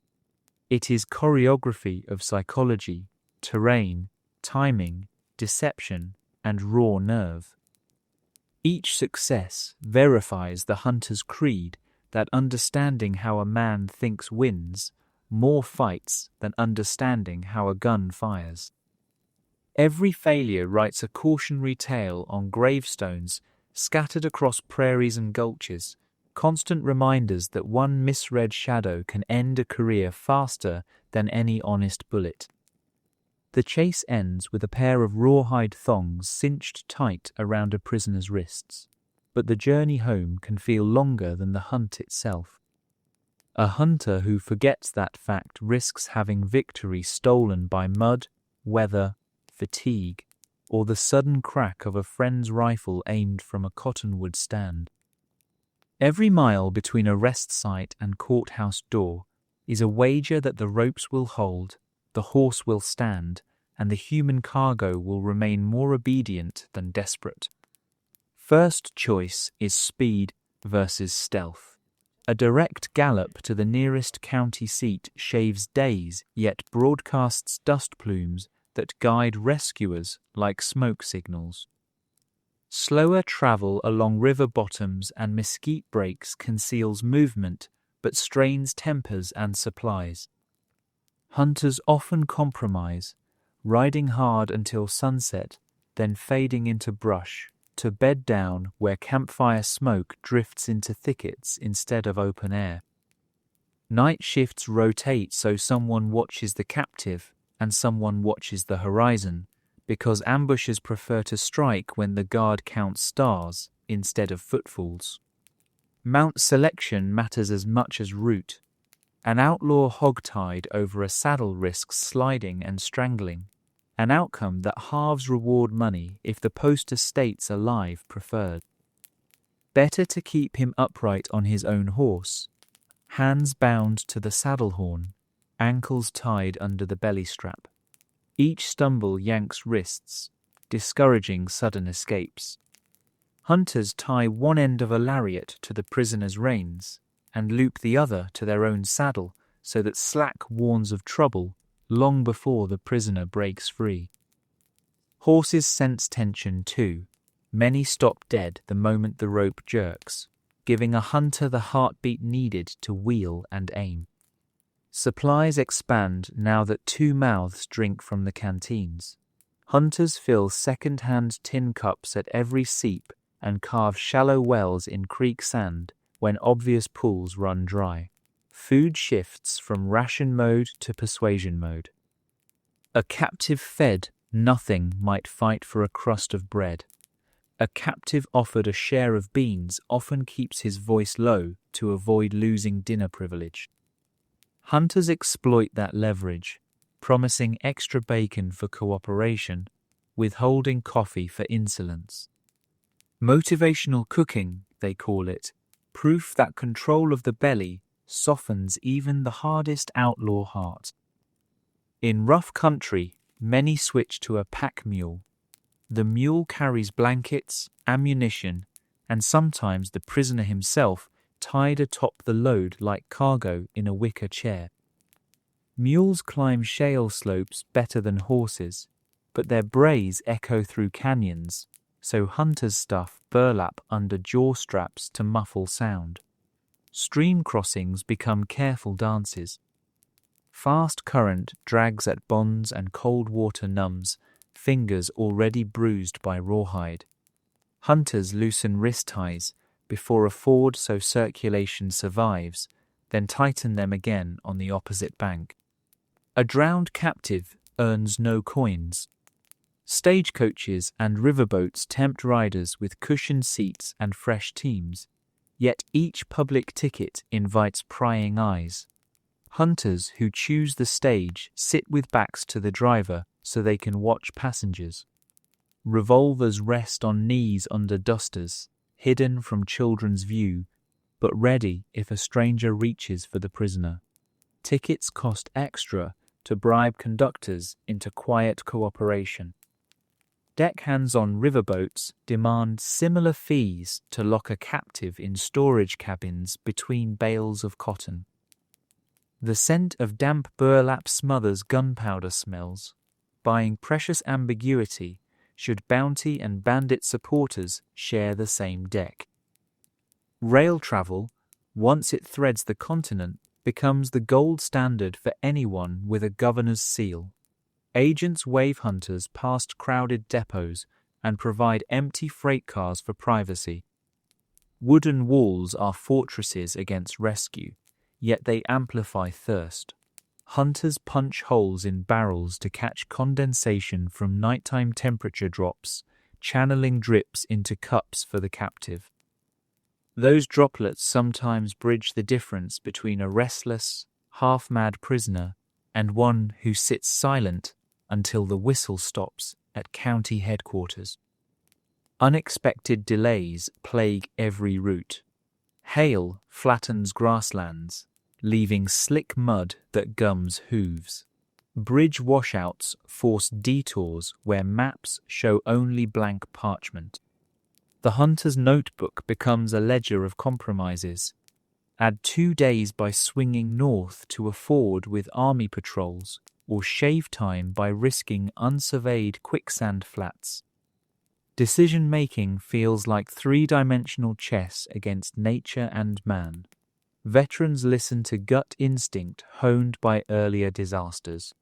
It is choreography of psychology, terrain, timing, deception, and raw nerve. Each success verifies the hunter's creed that understanding how a man thinks wins more fights than understanding how a gun fires. Every failure writes a cautionary tale on gravestones scattered across prairies and gulches, constant reminders that one misread shadow can end a career faster than any honest bullet. The chase ends with a pair of rawhide thongs cinched tight around a prisoner's wrists, but the journey home can feel longer than the hunt itself. A hunter who forgets that fact risks having victory stolen by mud, weather, fatigue, or the sudden crack of a friend's rifle aimed from a cottonwood stand. Every mile between a rest site and courthouse door is a wager that the ropes will hold, the horse will stand, and the human cargo will remain more obedient than desperate. First choice is speed versus stealth. A direct gallop to the nearest county seat shaves days, yet broadcasts dust plumes that guide rescuers like smoke signals. Slower travel along river bottoms and mesquite breaks conceals movement but strains tempers and supplies. Hunters often compromise, riding hard until sunset, then fading into brush, to bed down where campfire smoke drifts into thickets instead of open air. Night shifts rotate so someone watches the captive and someone watches the horizon, because ambushers prefer to strike when the guard counts stars instead of footfalls. Mount selection matters as much as route. An outlaw hogtied over a saddle risks sliding and strangling, an outcome that halves reward money if the poster states alive preferred. Better to keep him upright on his own horse, hands bound to the saddle horn, ankles tied under the belly strap. Each stumble yanks wrists, discouraging sudden escapes. Hunters tie one end of a lariat to the prisoner's reins and loop the other to their own saddle so that slack warns of trouble long before the prisoner breaks free. Horses sense tension too. Many stop dead the moment the rope jerks, giving a hunter the heartbeat needed to wheel and aim. Supplies expand now that two mouths drink from the canteens. Hunters fill second-hand tin cups at every seep and carve shallow wells in creek sand when obvious pools run dry. Food shifts from ration mode to persuasion mode. A captive fed nothing might fight for a crust of bread. A captive offered a share of beans often keeps his voice low to avoid losing dinner privilege. Hunters exploit that leverage, promising extra bacon for cooperation, withholding coffee for insolence. Motivational cooking, they call it, proof that control of the belly softens even the hardest outlaw heart. In rough country, many switch to a pack mule. The mule carries blankets, ammunition, and sometimes the prisoner himself tied atop the load like cargo in a wicker chair. Mules climb shale slopes better than horses, but their brays echo through canyons, so hunters stuff burlap under jaw straps to muffle sound. Stream crossings become careful dances. Fast current drags at bonds and cold water numbs fingers already bruised by rawhide. Hunters loosen wrist ties before a ford so circulation survives, then tighten them again on the opposite bank. A drowned captive earns no coins. Stagecoaches and riverboats tempt riders with cushioned seats and fresh teams, yet each public ticket invites prying eyes. Hunters who choose the stage sit with backs to the driver so they can watch passengers. Revolvers rest on knees under dusters, hidden from children's view, but ready if a stranger reaches for the prisoner. Tickets cost extra to bribe conductors into quiet cooperation. Deckhands on riverboats demand similar fees to lock a captive in storage cabins between bales of cotton. The scent of damp burlap smothers gunpowder smells, buying precious ambiguity should bounty and bandit supporters share the same deck. Rail travel, once it threads the continent, becomes the gold standard for anyone with a governor's seal. Agents wave hunters past crowded depots and provide empty freight cars for privacy. Wooden walls are fortresses against rescue, yet they amplify thirst. Hunters punch holes in barrels to catch condensation from nighttime temperature drops, channeling drips into cups for the captive. Those droplets sometimes bridge the difference between a restless, half-mad prisoner and one who sits silent until the whistle stops at county headquarters. Unexpected delays plague every route. Hail flattens grasslands, leaving slick mud that gums hooves. Bridge washouts force detours where maps show only blank parchment. The hunter's notebook becomes a ledger of compromises. Add 2 days by swinging north to a ford with army patrols, or shave time by risking unsurveyed quicksand flats. Decision-making feels like three-dimensional chess against nature and man. Veterans listen to gut instinct honed by earlier disasters.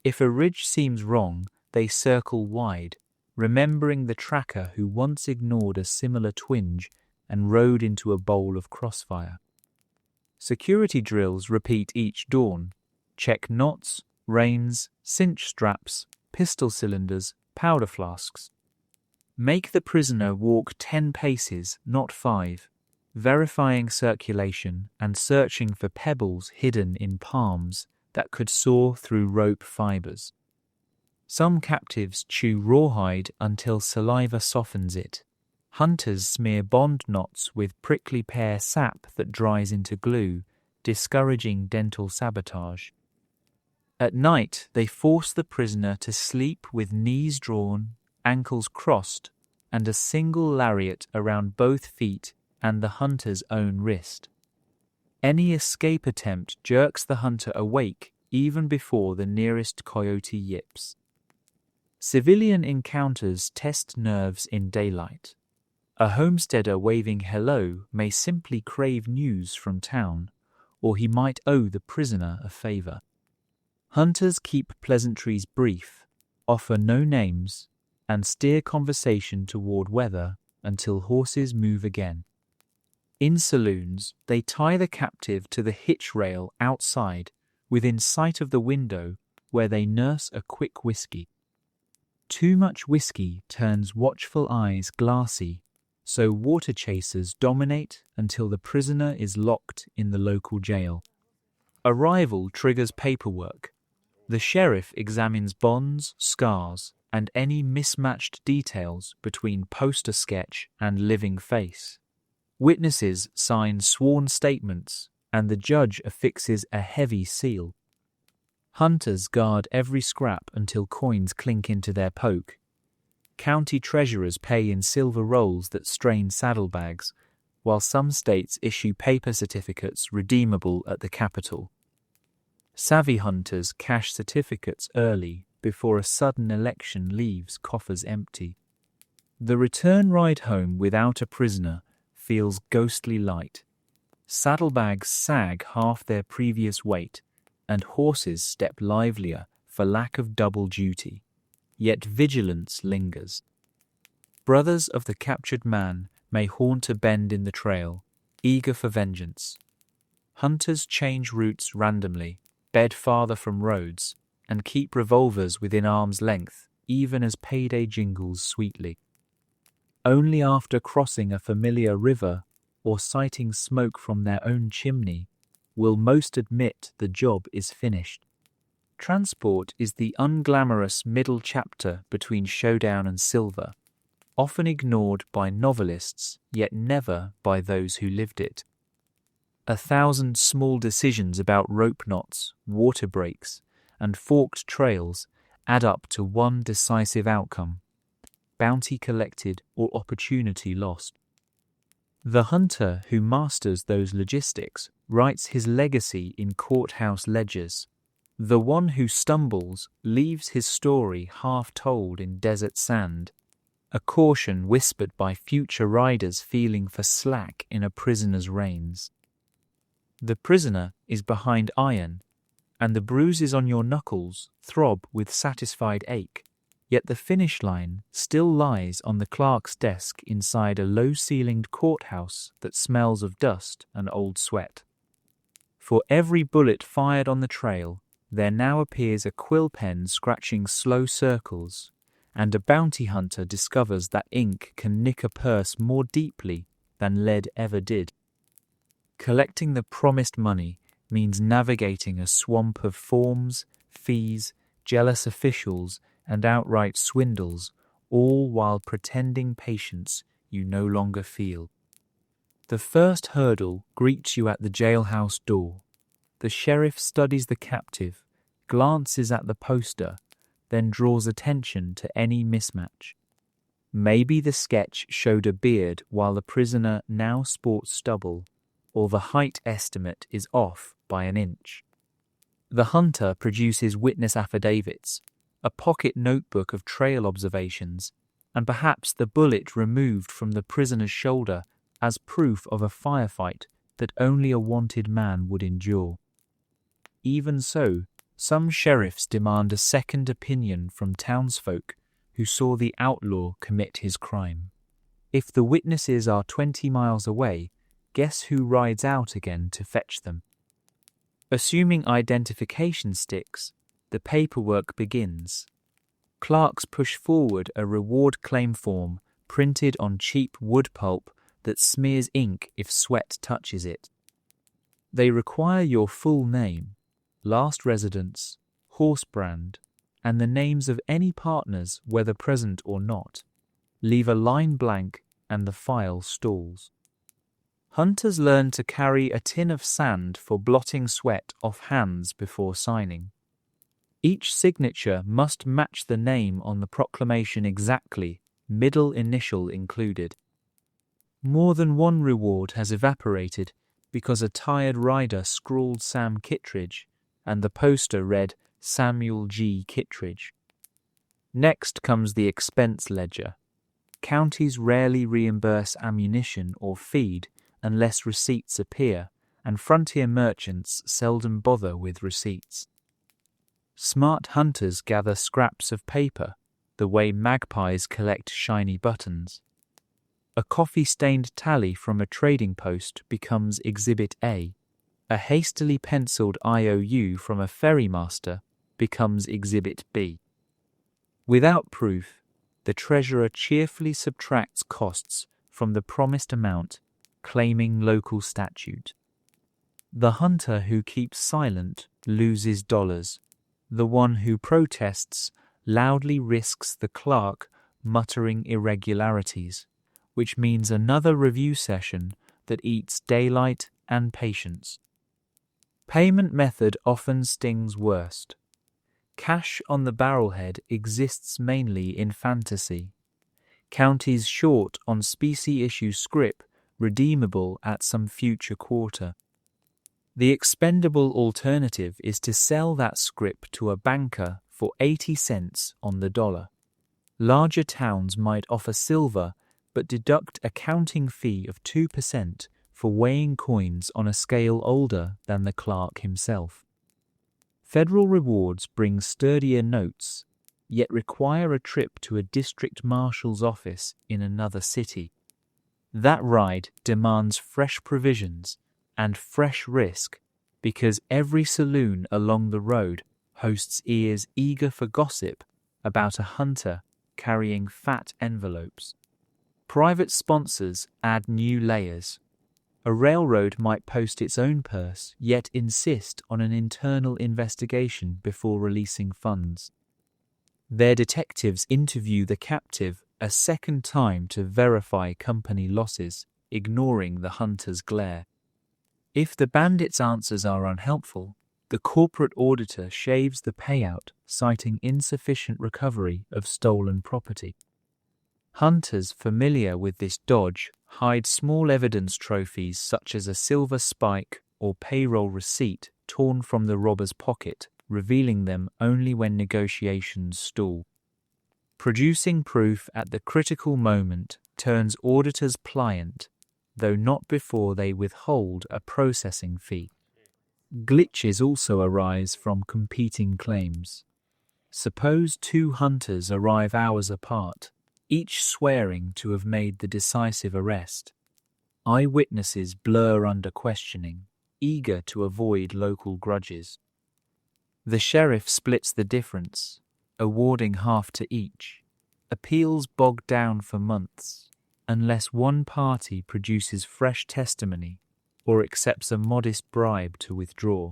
If a ridge seems wrong, they circle wide, remembering the tracker who once ignored a similar twinge and rode into a bowl of crossfire. Security drills repeat each dawn. Check knots, reins, cinch straps, pistol cylinders, powder flasks. Make the prisoner walk 10 paces, not 5, verifying circulation and searching for pebbles hidden in palms that could saw through rope fibers. Some captives chew rawhide until saliva softens it. Hunters smear bond knots with prickly pear sap that dries into glue, discouraging dental sabotage. At night, they force the prisoner to sleep with knees drawn, ankles crossed, and a single lariat around both feet and the hunter's own wrist. Any escape attempt jerks the hunter awake even before the nearest coyote yips. Civilian encounters test nerves in daylight. A homesteader waving hello may simply crave news from town, or he might owe the prisoner a favor. Hunters keep pleasantries brief, offer no names, and steer conversation toward weather until horses move again. In saloons, they tie the captive to the hitch rail outside, within sight of the window, where they nurse a quick whiskey. Too much whiskey turns watchful eyes glassy, so water chasers dominate until the prisoner is locked in the local jail. Arrival triggers paperwork. The sheriff examines bonds, scars, and any mismatched details between poster sketch and living face. Witnesses sign sworn statements, and the judge affixes a heavy seal. Hunters guard every scrap until coins clink into their poke. County treasurers pay in silver rolls that strain saddlebags, while some states issue paper certificates redeemable at the Capitol. Savvy hunters cash certificates early before a sudden election leaves coffers empty. The return ride home without a prisoner feels ghostly light. Saddlebags sag half their previous weight, and horses step livelier for lack of double duty. Yet vigilance lingers. Brothers of the captured man may haunt a bend in the trail, eager for vengeance. Hunters change routes randomly, bed farther from roads, and keep revolvers within arm's length, even as payday jingles sweetly. Only after crossing a familiar river or sighting smoke from their own chimney will most admit the job is finished. Transport is the unglamorous middle chapter between showdown and silver, often ignored by novelists, yet never by those who lived it. 1,000 small decisions about rope knots, water breaks, and forked trails add up to one decisive outcome: bounty collected or opportunity lost. The hunter who masters those logistics writes his legacy in courthouse ledgers. The one who stumbles leaves his story half told in desert sand, a caution whispered by future riders feeling for slack in a prisoner's reins. The prisoner is behind iron, and the bruises on your knuckles throb with satisfied ache, yet the finish line still lies on the clerk's desk inside a low-ceilinged courthouse that smells of dust and old sweat. For every bullet fired on the trail, there now appears a quill pen scratching slow circles, and a bounty hunter discovers that ink can nick a purse more deeply than lead ever did. Collecting the promised money means navigating a swamp of forms, fees, jealous officials, and outright swindles, all while pretending patience you no longer feel. The first hurdle greets you at the jailhouse door. The sheriff studies the captive, glances at the poster, then draws attention to any mismatch. Maybe the sketch showed a beard while the prisoner now sports stubble, or the height estimate is off by an inch. The hunter produces witness affidavits, a pocket notebook of trail observations, and perhaps the bullet removed from the prisoner's shoulder as proof of a firefight that only a wanted man would endure. Even so, some sheriffs demand a second opinion from townsfolk who saw the outlaw commit his crime. If the witnesses are 20 miles away, guess who rides out again to fetch them? Assuming identification sticks, the paperwork begins. Clerks push forward a reward claim form printed on cheap wood pulp that smears ink if sweat touches it. They require your full name, last residence, horse brand, and the names of any partners whether present or not. Leave a line blank and the file stalls. Hunters learn to carry a tin of sand for blotting sweat off hands before signing. Each signature must match the name on the proclamation exactly, middle initial included. More than one reward has evaporated because a tired rider scrawled Sam Kittredge and the poster read Samuel G. Kittredge. Next comes the expense ledger. Counties rarely reimburse ammunition or feed unless receipts appear, and frontier merchants seldom bother with receipts. Smart hunters gather scraps of paper, the way magpies collect shiny buttons. A coffee-stained tally from a trading post becomes Exhibit A. A hastily penciled IOU from a ferrymaster becomes Exhibit B. Without proof, the treasurer cheerfully subtracts costs from the promised amount, claiming local statute. The hunter who keeps silent loses dollars. The one who protests loudly risks the clerk muttering irregularities, which means another review session that eats daylight and patience. Payment method often stings worst. Cash on the barrelhead exists mainly in fantasy. Counties short on specie issue scrip redeemable at some future quarter. The expendable alternative is to sell that scrip to a banker for 80 cents on the dollar. Larger towns might offer silver but deduct a counting fee of 2% for weighing coins on a scale older than the clerk himself. Federal rewards bring sturdier notes, yet require a trip to a district marshal's office in another city. That ride demands fresh provisions and fresh risk because every saloon along the road hosts ears eager for gossip about a hunter carrying fat envelopes. Private sponsors add new layers. A railroad might post its own purse, yet insist on an internal investigation before releasing funds. Their detectives interview the captive a second time to verify company losses, ignoring the hunter's glare. If the bandit's answers are unhelpful, the corporate auditor shaves the payout, citing insufficient recovery of stolen property. Hunters familiar with this dodge hide small evidence trophies such as a silver spike or payroll receipt torn from the robber's pocket, revealing them only when negotiations stall. Producing proof at the critical moment turns auditors pliant, though not before they withhold a processing fee. Glitches also arise from competing claims. Suppose two hunters arrive hours apart, each swearing to have made the decisive arrest. Eyewitnesses blur under questioning, eager to avoid local grudges. The sheriff splits the difference, awarding half to each. Appeals bog down for months, unless one party produces fresh testimony or accepts a modest bribe to withdraw.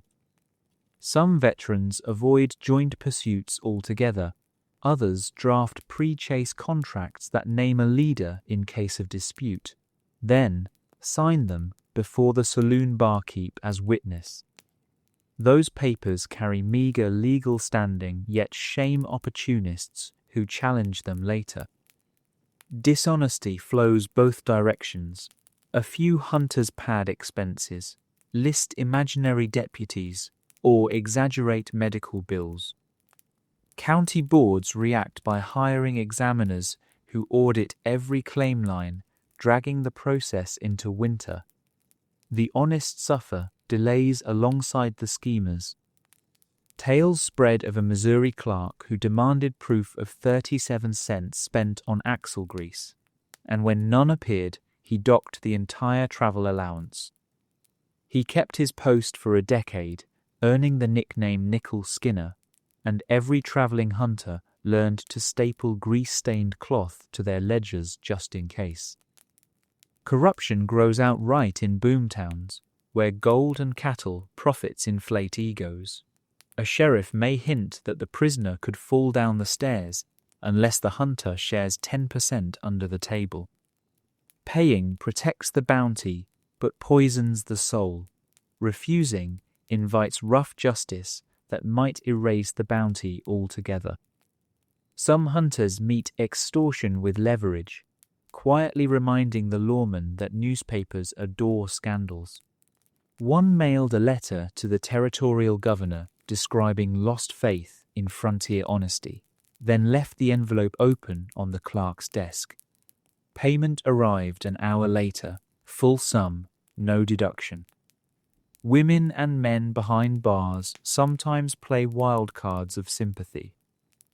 Some veterans avoid joint pursuits altogether. Others draft pre-chase contracts that name a leader in case of dispute, then sign them before the saloon barkeep as witness. Those papers carry meager legal standing yet shame opportunists who challenge them later. Dishonesty flows both directions. A few hunters pad expenses, list imaginary deputies, or exaggerate medical bills. County boards react by hiring examiners who audit every claim line, dragging the process into winter. The honest suffer delays alongside the schemers. Tales spread of a Missouri clerk who demanded proof of 37 cents spent on axle grease, and when none appeared, he docked the entire travel allowance. He kept his post for a decade, earning the nickname Nickel Skinner, and every travelling hunter learned to staple grease-stained cloth to their ledgers just in case. Corruption grows outright in boomtowns, where gold and cattle profits inflate egos. A sheriff may hint that the prisoner could fall down the stairs unless the hunter shares 10% under the table. Paying protects the bounty but poisons the soul. Refusing invites rough justice that might erase the bounty altogether. Some hunters meet extortion with leverage, quietly reminding the lawman that newspapers adore scandals. One mailed a letter to the territorial governor describing lost faith in frontier honesty, then left the envelope open on the clerk's desk. Payment arrived an hour later, full sum, no deduction. Women and men behind bars sometimes play wild cards of sympathy.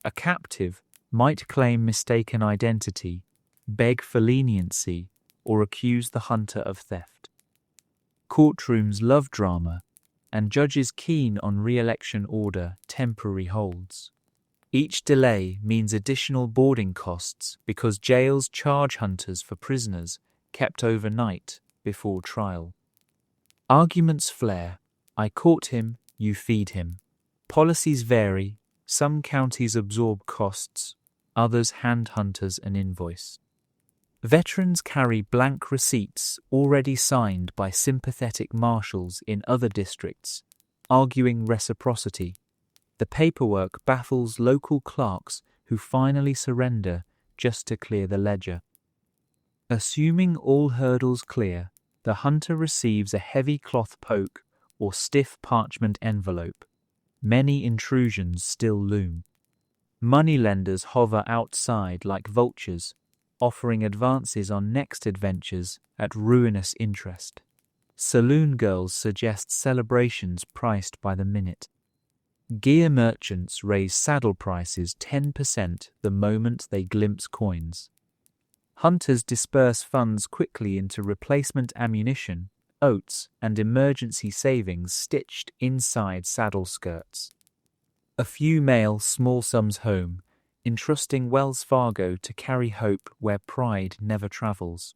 A captive might claim mistaken identity, beg for leniency, or accuse the hunter of theft. Courtrooms love drama, and judges keen on re-election order temporary holds. Each delay means additional boarding costs because jails charge hunters for prisoners kept overnight before trial. Arguments flare. I caught him, you feed him. Policies vary. Some counties absorb costs, others hand hunters an invoice. Veterans carry blank receipts already signed by sympathetic marshals in other districts, arguing reciprocity. The paperwork baffles local clerks who finally surrender just to clear the ledger. Assuming all hurdles clear, the hunter receives a heavy cloth poke or stiff parchment envelope. Many intrusions still loom. Moneylenders hover outside like vultures, offering advances on next adventures at ruinous interest. Saloon girls suggest celebrations priced by the minute. Gear merchants raise saddle prices 10% the moment they glimpse coins. Hunters disperse funds quickly into replacement ammunition, oats, and emergency savings stitched inside saddle skirts. A few mail small sums home, entrusting Wells Fargo to carry hope where pride never travels.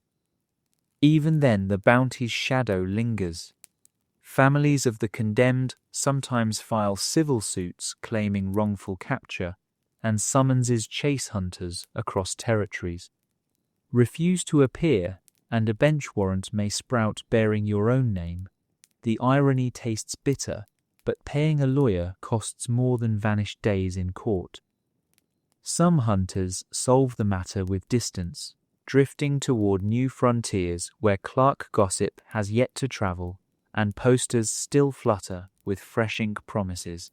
Even then, the bounty's shadow lingers. Families of the condemned sometimes file civil suits claiming wrongful capture, and summonses chase hunters across territories. Refuse to appear, and a bench warrant may sprout bearing your own name. The irony tastes bitter, but paying a lawyer costs more than vanished days in court. Some hunters solve the matter with distance, drifting toward new frontiers where Clark gossip has yet to travel, and posters still flutter with fresh ink promises.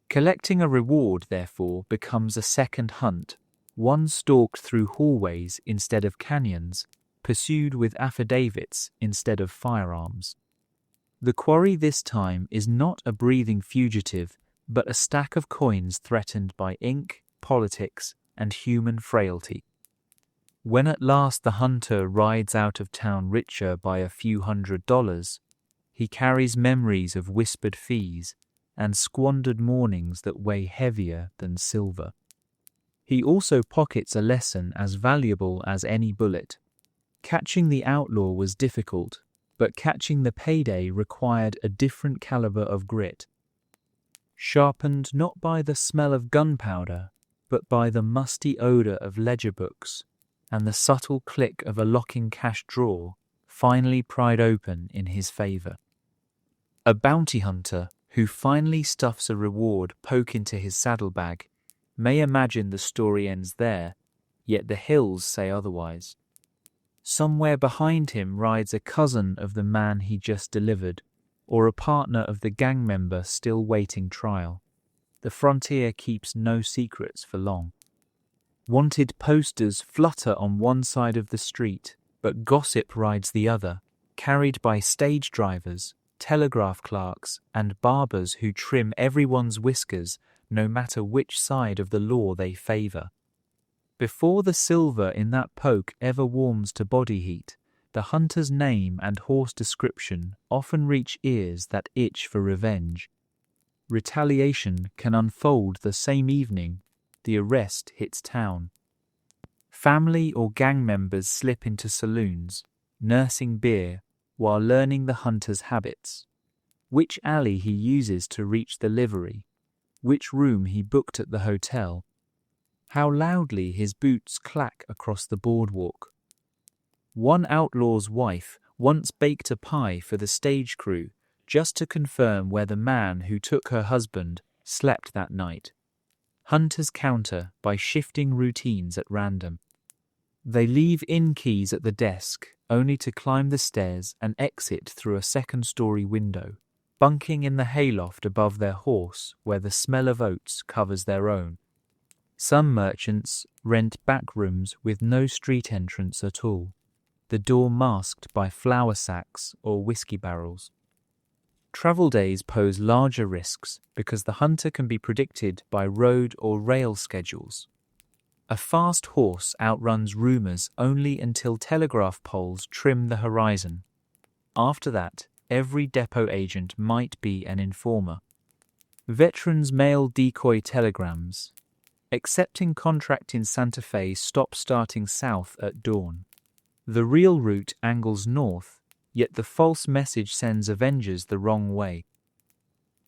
Collecting a reward, therefore, becomes a second hunt, one stalked through hallways instead of canyons, pursued with affidavits instead of firearms. The quarry this time is not a breathing fugitive, but a stack of coins threatened by ink, politics, and human frailty. When at last the hunter rides out of town richer by a few $100s, he carries memories of whispered fees and squandered mornings that weigh heavier than silver. He also pockets a lesson as valuable as any bullet. Catching the outlaw was difficult, but catching the payday required a different caliber of grit. Sharpened not by the smell of gunpowder, but by the musty odor of ledger books and the subtle click of a locking cash drawer, finally pried open in his favor. A bounty hunter who finally stuffs a reward poke into his saddlebag may imagine the story ends there, yet the hills say otherwise. Somewhere behind him rides a cousin of the man he just delivered, or a partner of the gang member still waiting trial. The frontier keeps no secrets for long. Wanted posters flutter on one side of the street, but gossip rides the other, carried by stage drivers, telegraph clerks, and barbers who trim everyone's whiskers no matter which side of the law they favor. Before the silver in that poke ever warms to body heat, the hunter's name and horse description often reach ears that itch for revenge. Retaliation can unfold the same evening the arrest hits town. Family or gang members slip into saloons, nursing beer while learning the hunter's habits. Which alley he uses to reach the livery, which room he booked at the hotel, how loudly his boots clack across the boardwalk. One outlaw's wife once baked a pie for the stage crew just to confirm where the man who took her husband slept that night. Hunters counter by shifting routines at random. They leave inn keys at the desk, only to climb the stairs and exit through a second-story window, bunking in the hayloft above their horse where the smell of oats covers their own. Some merchants rent back rooms with no street entrance at all, the door masked by flour sacks or whiskey barrels. Travel days pose larger risks because the hunter can be predicted by road or rail schedules. A fast horse outruns rumours only until telegraph poles trim the horizon. After that, every depot agent might be an informer. Veterans mail decoy telegrams. Accepting contract in Santa Fe stops starting south at dawn. The real route angles north, yet the false message sends Avengers the wrong way.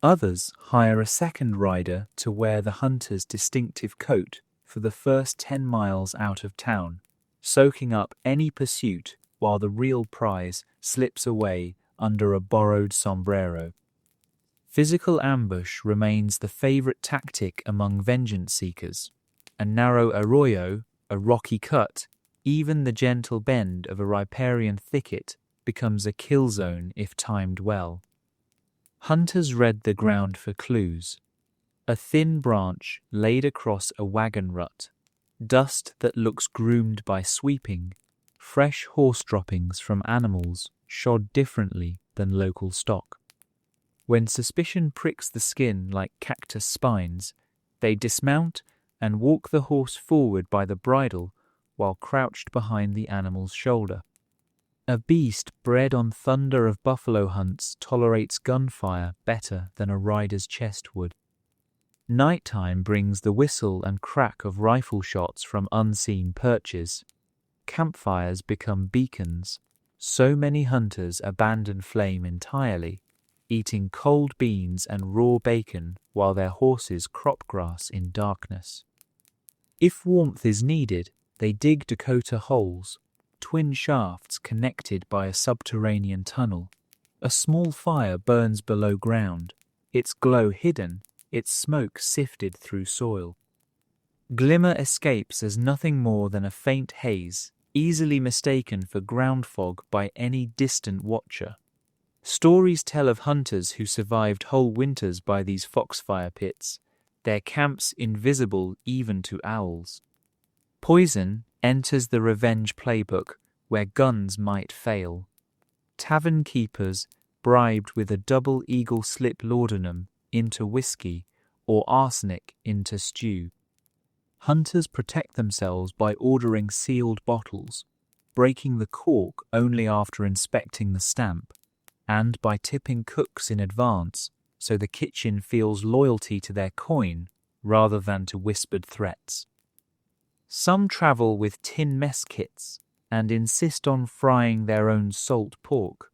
Others hire a second rider to wear the hunter's distinctive coat for the first 10 miles out of town, soaking up any pursuit while the real prize slips away under a borrowed sombrero. Physical ambush remains the favorite tactic among vengeance seekers. A narrow arroyo, a rocky cut, even the gentle bend of a riparian thicket becomes a kill zone if timed well. Hunters read the ground for clues. A thin branch laid across a wagon rut, dust that looks groomed by sweeping, fresh horse droppings from animals shod differently than local stock. When suspicion pricks the skin like cactus spines, they dismount and walk the horse forward by the bridle while crouched behind the animal's shoulder. A beast bred on thunder of buffalo hunts tolerates gunfire better than a rider's chest would. Nighttime brings the whistle and crack of rifle shots from unseen perches. Campfires become beacons. So many hunters abandon flame entirely, eating cold beans and raw bacon while their horses crop grass in darkness. If warmth is needed, they dig Dakota holes, twin shafts connected by a subterranean tunnel. A small fire burns below ground, its glow hidden, its smoke sifted through soil. Glimmer escapes as nothing more than a faint haze, easily mistaken for ground fog by any distant watcher. Stories tell of hunters who survived whole winters by these foxfire pits, their camps invisible even to owls. Poison enters the revenge playbook where guns might fail. Tavern keepers, bribed with a double eagle slip laudanum into whiskey or arsenic into stew. Hunters protect themselves by ordering sealed bottles, breaking the cork only after inspecting the stamp, and by tipping cooks in advance so the kitchen feels loyalty to their coin rather than to whispered threats. Some travel with tin mess kits and insist on frying their own salt pork,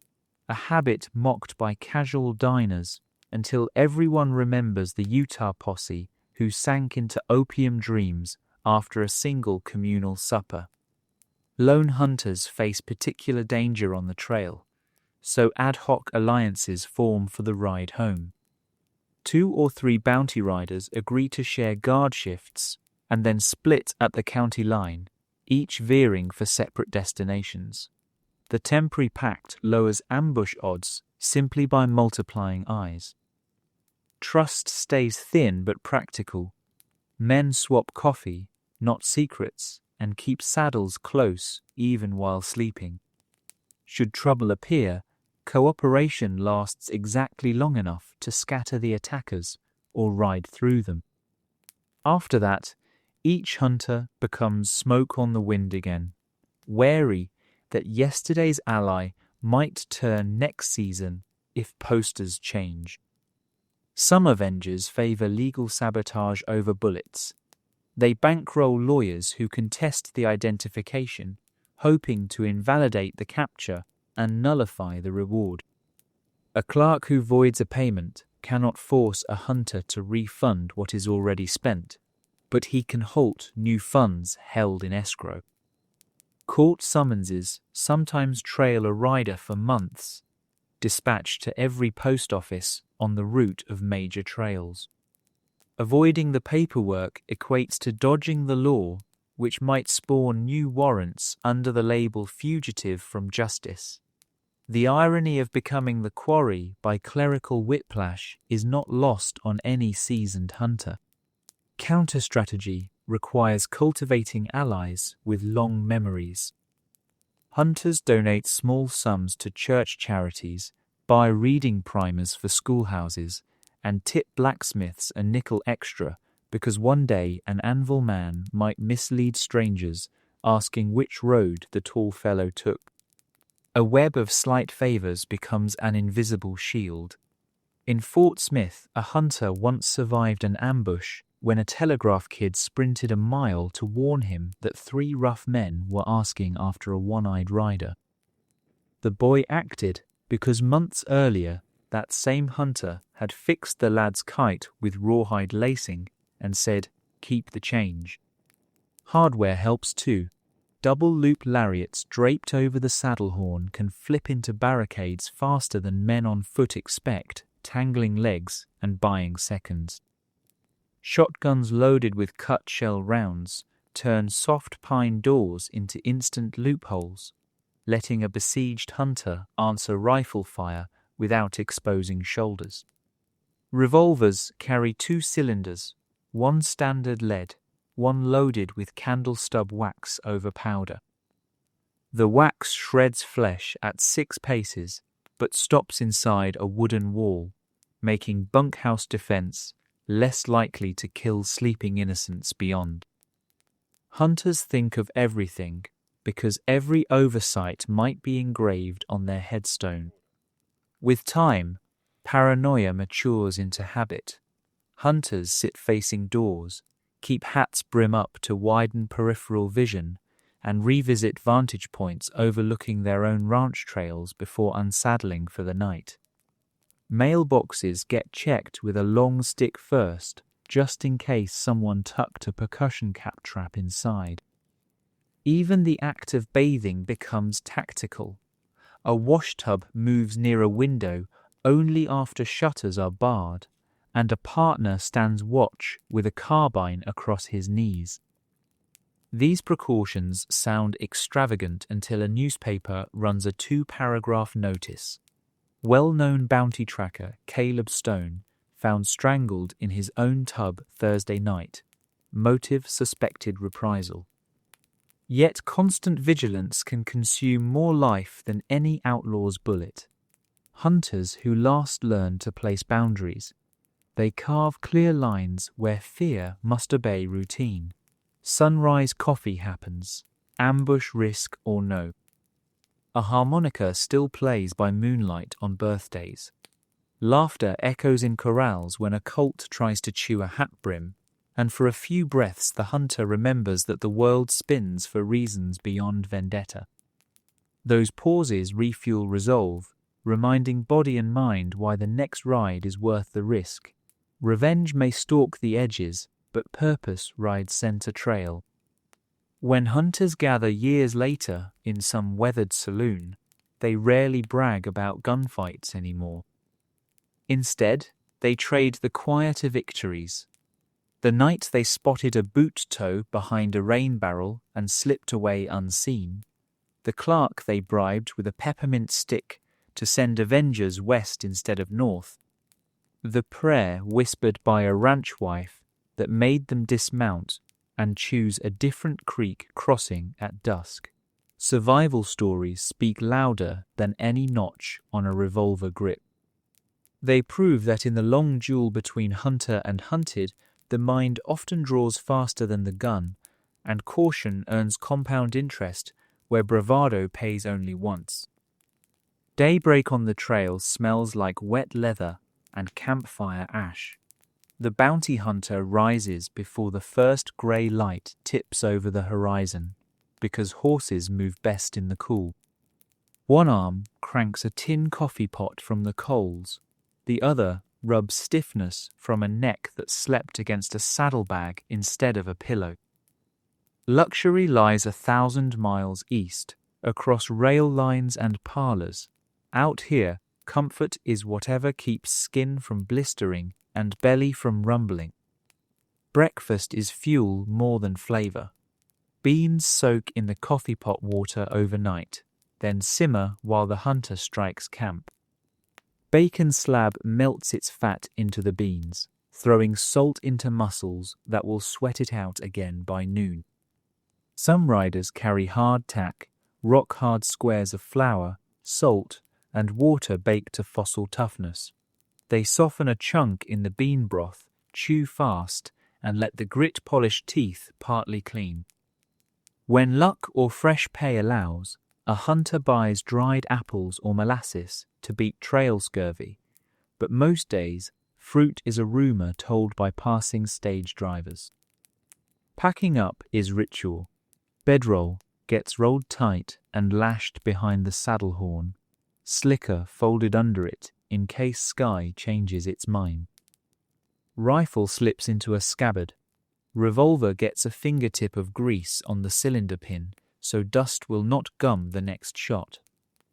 a habit mocked by casual diners until everyone remembers the Utah posse who sank into opium dreams after a single communal supper. Lone hunters face particular danger on the trail, so ad hoc alliances form for the ride home. 2 or 3 bounty riders agree to share guard shifts and then split at the county line, each veering for separate destinations. The temporary pact lowers ambush odds simply by multiplying eyes. Trust stays thin but practical. Men swap coffee, not secrets, and keep saddles close even while sleeping. Should trouble appear, cooperation lasts exactly long enough to scatter the attackers or ride through them. After that, each hunter becomes smoke on the wind again, wary that yesterday's ally might turn next season if posters change. Some avengers favor legal sabotage over bullets. They bankroll lawyers who contest the identification, hoping to invalidate the capture and nullify the reward. A clerk who voids a payment cannot force a hunter to refund what is already spent, but he can halt new funds held in escrow. Court summonses sometimes trail a rider for months, dispatched to every post office on the route of major trails. Avoiding the paperwork equates to dodging the law, which might spawn new warrants under the label fugitive from justice. The irony of becoming the quarry by clerical whiplash is not lost on any seasoned hunter. Counter-strategy requires cultivating allies with long memories. Hunters donate small sums to church charities, buy reading primers for schoolhouses, and tip blacksmiths a nickel extra because one day an anvil man might mislead strangers asking which road the tall fellow took. A web of slight favors becomes an invisible shield. In Fort Smith, a hunter once survived an ambush when a telegraph kid sprinted a mile to warn him that 3 rough men were asking after a one-eyed rider. The boy acted because months earlier that same hunter had fixed the lad's kite with rawhide lacing and said, "Keep the change." Hardware helps too. Double-loop lariats draped over the saddle horn can flip into barricades faster than men on foot expect tangling legs and buying seconds. Shotguns loaded with cut shell rounds turn soft pine doors into instant loopholes, letting a besieged hunter answer rifle fire without exposing shoulders. Revolvers carry 2 cylinders, one standard lead, one loaded with candle stub wax over powder. The wax shreds flesh at 6 paces, but stops inside a wooden wall, making bunkhouse defense less likely to kill sleeping innocents beyond. Hunters think of everything because every oversight might be engraved on their headstone. With time, paranoia matures into habit. Hunters sit facing doors, keep hats brim up to widen peripheral vision, and revisit vantage points overlooking their own ranch trails before unsaddling for the night. Mailboxes get checked with a long stick first, just in case someone tucked a percussion cap trap inside. Even the act of bathing becomes tactical. A washtub moves near a window only after shutters are barred, and a partner stands watch with a carbine across his knees. These precautions sound extravagant until a newspaper runs a 2-paragraph notice. Well-known bounty tracker Caleb Stone found strangled in his own tub Thursday night. Motive suspected reprisal. Yet constant vigilance can consume more life than any outlaw's bullet. Hunters who last learned to place boundaries. They carve clear lines where fear must obey routine. Sunrise coffee happens, ambush risk or no. A harmonica still plays by moonlight on birthdays. Laughter echoes in corrals when a colt tries to chew a hat brim, and for a few breaths the hunter remembers that the world spins for reasons beyond vendetta. Those pauses refuel resolve, reminding body and mind why the next ride is worth the risk. Revenge may stalk the edges, but purpose rides center trail. When hunters gather years later in some weathered saloon, they rarely brag about gunfights anymore. Instead, they trade the quieter victories. The night they spotted a boot toe behind a rain barrel and slipped away unseen. The clerk they bribed with a peppermint stick to send avengers west instead of north. The prayer whispered by a ranch wife that made them dismount and choose a different creek crossing at dusk. Survival stories speak louder than any notch on a revolver grip. They prove that in the long duel between hunter and hunted, the mind often draws faster than the gun, and caution earns compound interest where bravado pays only once. Daybreak on the trail smells like wet leather and campfire ash. The bounty hunter rises before the first grey light tips over the horizon, because horses move best in the cool. One arm cranks a tin coffee pot from the coals, the other rubs stiffness from a neck that slept against a saddlebag instead of a pillow. Luxury lies 1,000 miles east, across rail lines and parlours. Out here, comfort is whatever keeps skin from blistering and belly from rumbling. Breakfast is fuel more than flavour. Beans soak in the coffee pot water overnight, then simmer while the hunter strikes camp. Bacon slab melts its fat into the beans, throwing salt into muscles that will sweat it out again by noon. Some riders carry hard tack, rock-hard squares of flour, salt, and water baked to fossil toughness. They soften a chunk in the bean broth, chew fast, and let the grit-polished teeth partly clean. When luck or fresh pay allows, a hunter buys dried apples or molasses to beat trail scurvy, but most days, fruit is a rumour told by passing stage drivers. Packing up is ritual. Bedroll gets rolled tight and lashed behind the saddle horn, slicker folded under it in case Sky changes its mind. Rifle slips into a scabbard. Revolver gets a fingertip of grease on the cylinder pin so dust will not gum the next shot.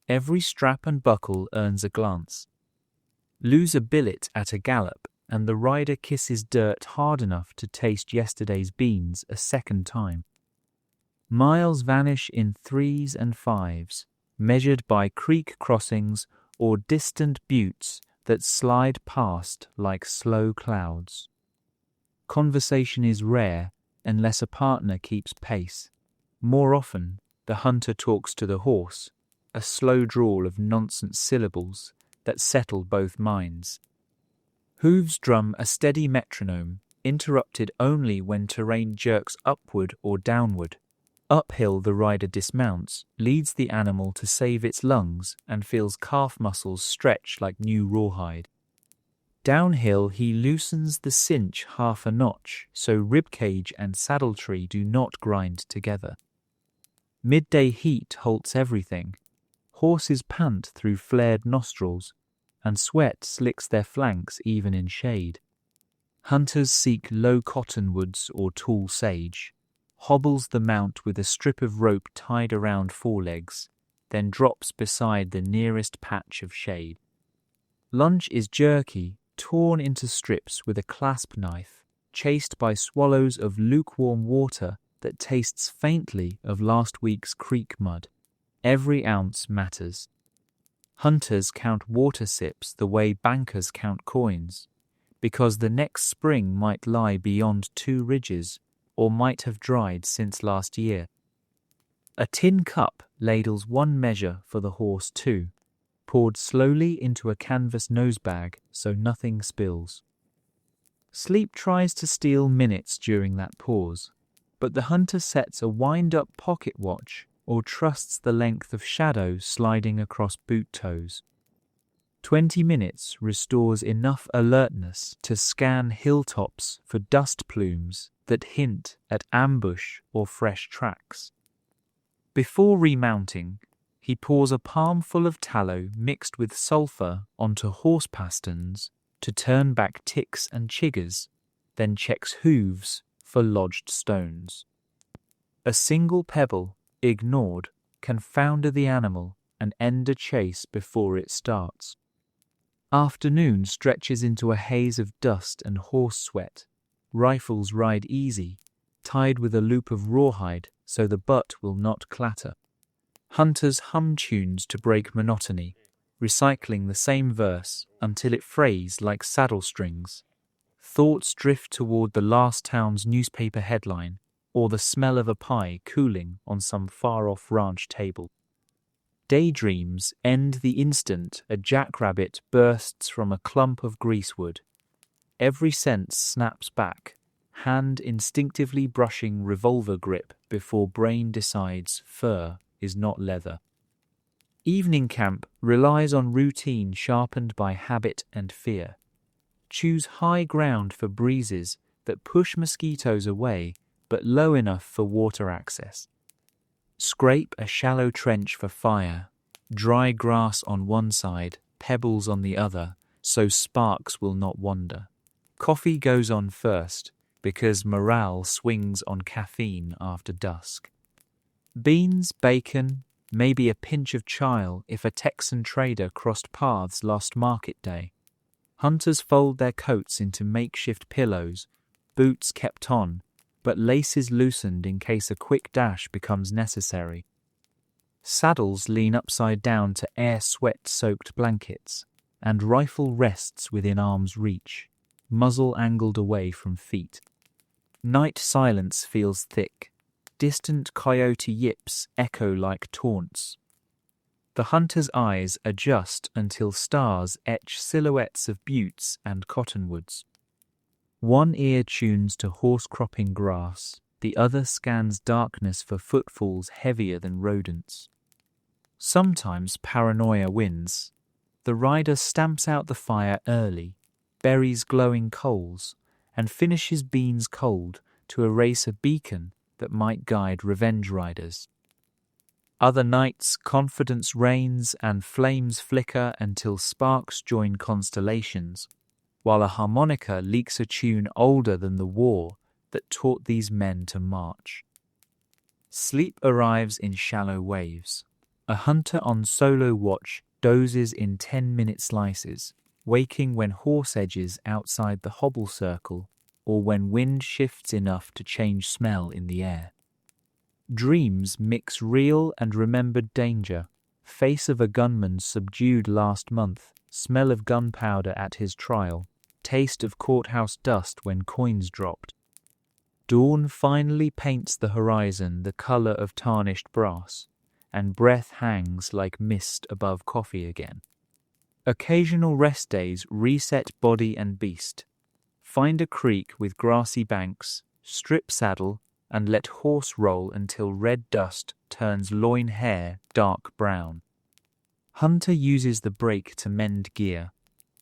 Every strap and buckle earns a glance. Lose a billet at a gallop, and the rider kisses dirt hard enough to taste yesterday's beans a second time. Miles vanish in 3s and 5s, measured by creek crossings or distant buttes that slide past like slow clouds. Conversation is rare unless a partner keeps pace. More often, the hunter talks to the horse, a slow drawl of nonsense syllables that settle both minds. Hooves drum a steady metronome, interrupted only when terrain jerks upward or downward. Uphill the rider dismounts, leads the animal to save its lungs, and feels calf muscles stretch like new rawhide. Downhill he loosens the cinch half a notch so ribcage and saddletree do not grind together. Midday heat halts everything. Horses pant through flared nostrils, and sweat slicks their flanks even in shade. Hunters seek low cottonwoods or tall sage, hobbles the mount with a strip of rope tied around forelegs, then drops beside the nearest patch of shade. Lunch is jerky, torn into strips with a clasp knife, chased by swallows of lukewarm water that tastes faintly of last week's creek mud. Every ounce matters. Hunters count water sips the way bankers count coins, because the next spring might lie beyond 2 ridges or might have dried since last year. A tin cup ladles 1 measure for the horse too, poured slowly into a canvas nosebag so nothing spills. Sleep tries to steal minutes during that pause, but the hunter sets a wind-up pocket watch or trusts the length of shadow sliding across boot toes. 20 minutes restores enough alertness to scan hilltops for dust plumes that hint at ambush or fresh tracks. Before remounting, he pours a palmful of tallow mixed with sulphur onto horse pasterns to turn back ticks and chiggers, then checks hooves for lodged stones. A single pebble, ignored, can founder the animal and end a chase before it starts. Afternoon stretches into a haze of dust and horse sweat. Rifles ride easy, tied with a loop of rawhide so the butt will not clatter. Hunters hum tunes to break monotony, recycling the same verse until it frays like saddle strings. Thoughts drift toward the last town's newspaper headline or the smell of a pie cooling on some far-off ranch table. Daydreams end the instant a jackrabbit bursts from a clump of greasewood. Every sense snaps back, hand instinctively brushing revolver grip before brain decides fur is not leather. Evening camp relies on routine sharpened by habit and fear. Choose high ground for breezes that push mosquitoes away but low enough for water access. Scrape a shallow trench for fire, dry grass on one side, pebbles on the other, so sparks will not wander. Coffee goes on first, because morale swings on caffeine after dusk. Beans, bacon, maybe a pinch of chile if a Texan trader crossed paths last market day. Hunters fold their coats into makeshift pillows, boots kept on, but laces loosened in case a quick dash becomes necessary. Saddles lean upside down to air sweat-soaked blankets, and rifle rests within arm's reach, muzzle angled away from feet. Night silence feels thick. Distant coyote yips echo like taunts. The hunter's eyes adjust until stars etch silhouettes of buttes and cottonwoods. One ear tunes to horse-cropping grass, the other scans darkness for footfalls heavier than rodents. Sometimes paranoia wins. The rider stamps out the fire early, buries glowing coals, and finishes beans cold to erase a beacon that might guide revenge riders. Other nights, confidence reigns and flames flicker until sparks join constellations, while a harmonica leaks a tune older than the war that taught these men to march. Sleep arrives in shallow waves. A hunter on solo watch dozes in 10-minute slices, waking when horse edges outside the hobble circle or when wind shifts enough to change smell in the air. Dreams mix real and remembered danger, face of a gunman subdued last month, smell of gunpowder at his trial, taste of courthouse dust when coins dropped. Dawn finally paints the horizon the color of tarnished brass, and breath hangs like mist above coffee again. Occasional rest days reset body and beast. Find a creek with grassy banks, strip saddle, and let horse roll until red dust turns loin hair dark brown. Hunter uses the brake to mend gear,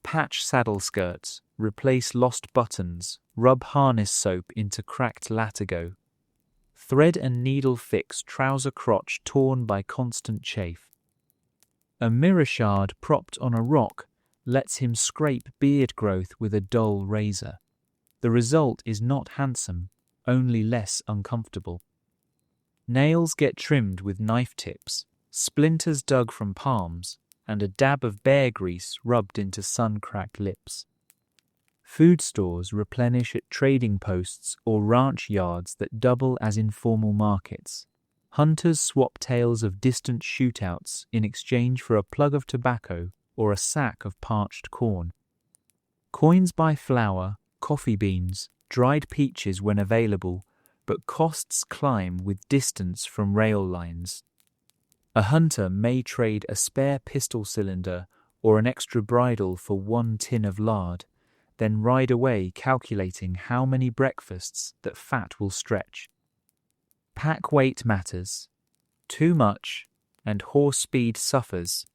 patch saddle skirts, replace lost buttons, rub harness soap into cracked latigo. Thread and needle fix trouser crotch torn by constant chafe. A mirror shard propped on a rock lets him scrape beard growth with a dull razor. The result is not handsome, only less uncomfortable. Nails get trimmed with knife tips, splinters dug from palms, and a dab of bear grease rubbed into sun-cracked lips. Food stores replenish at trading posts or ranch yards that double as informal markets. Hunters swap tales of distant shootouts in exchange for a plug of tobacco or a sack of parched corn. Coins buy flour, coffee beans, dried peaches when available, but costs climb with distance from rail lines. A hunter may trade a spare pistol cylinder or an extra bridle for 1 tin of lard, then ride away calculating how many breakfasts that fat will stretch. Pack weight matters. Too much, and horse speed suffers.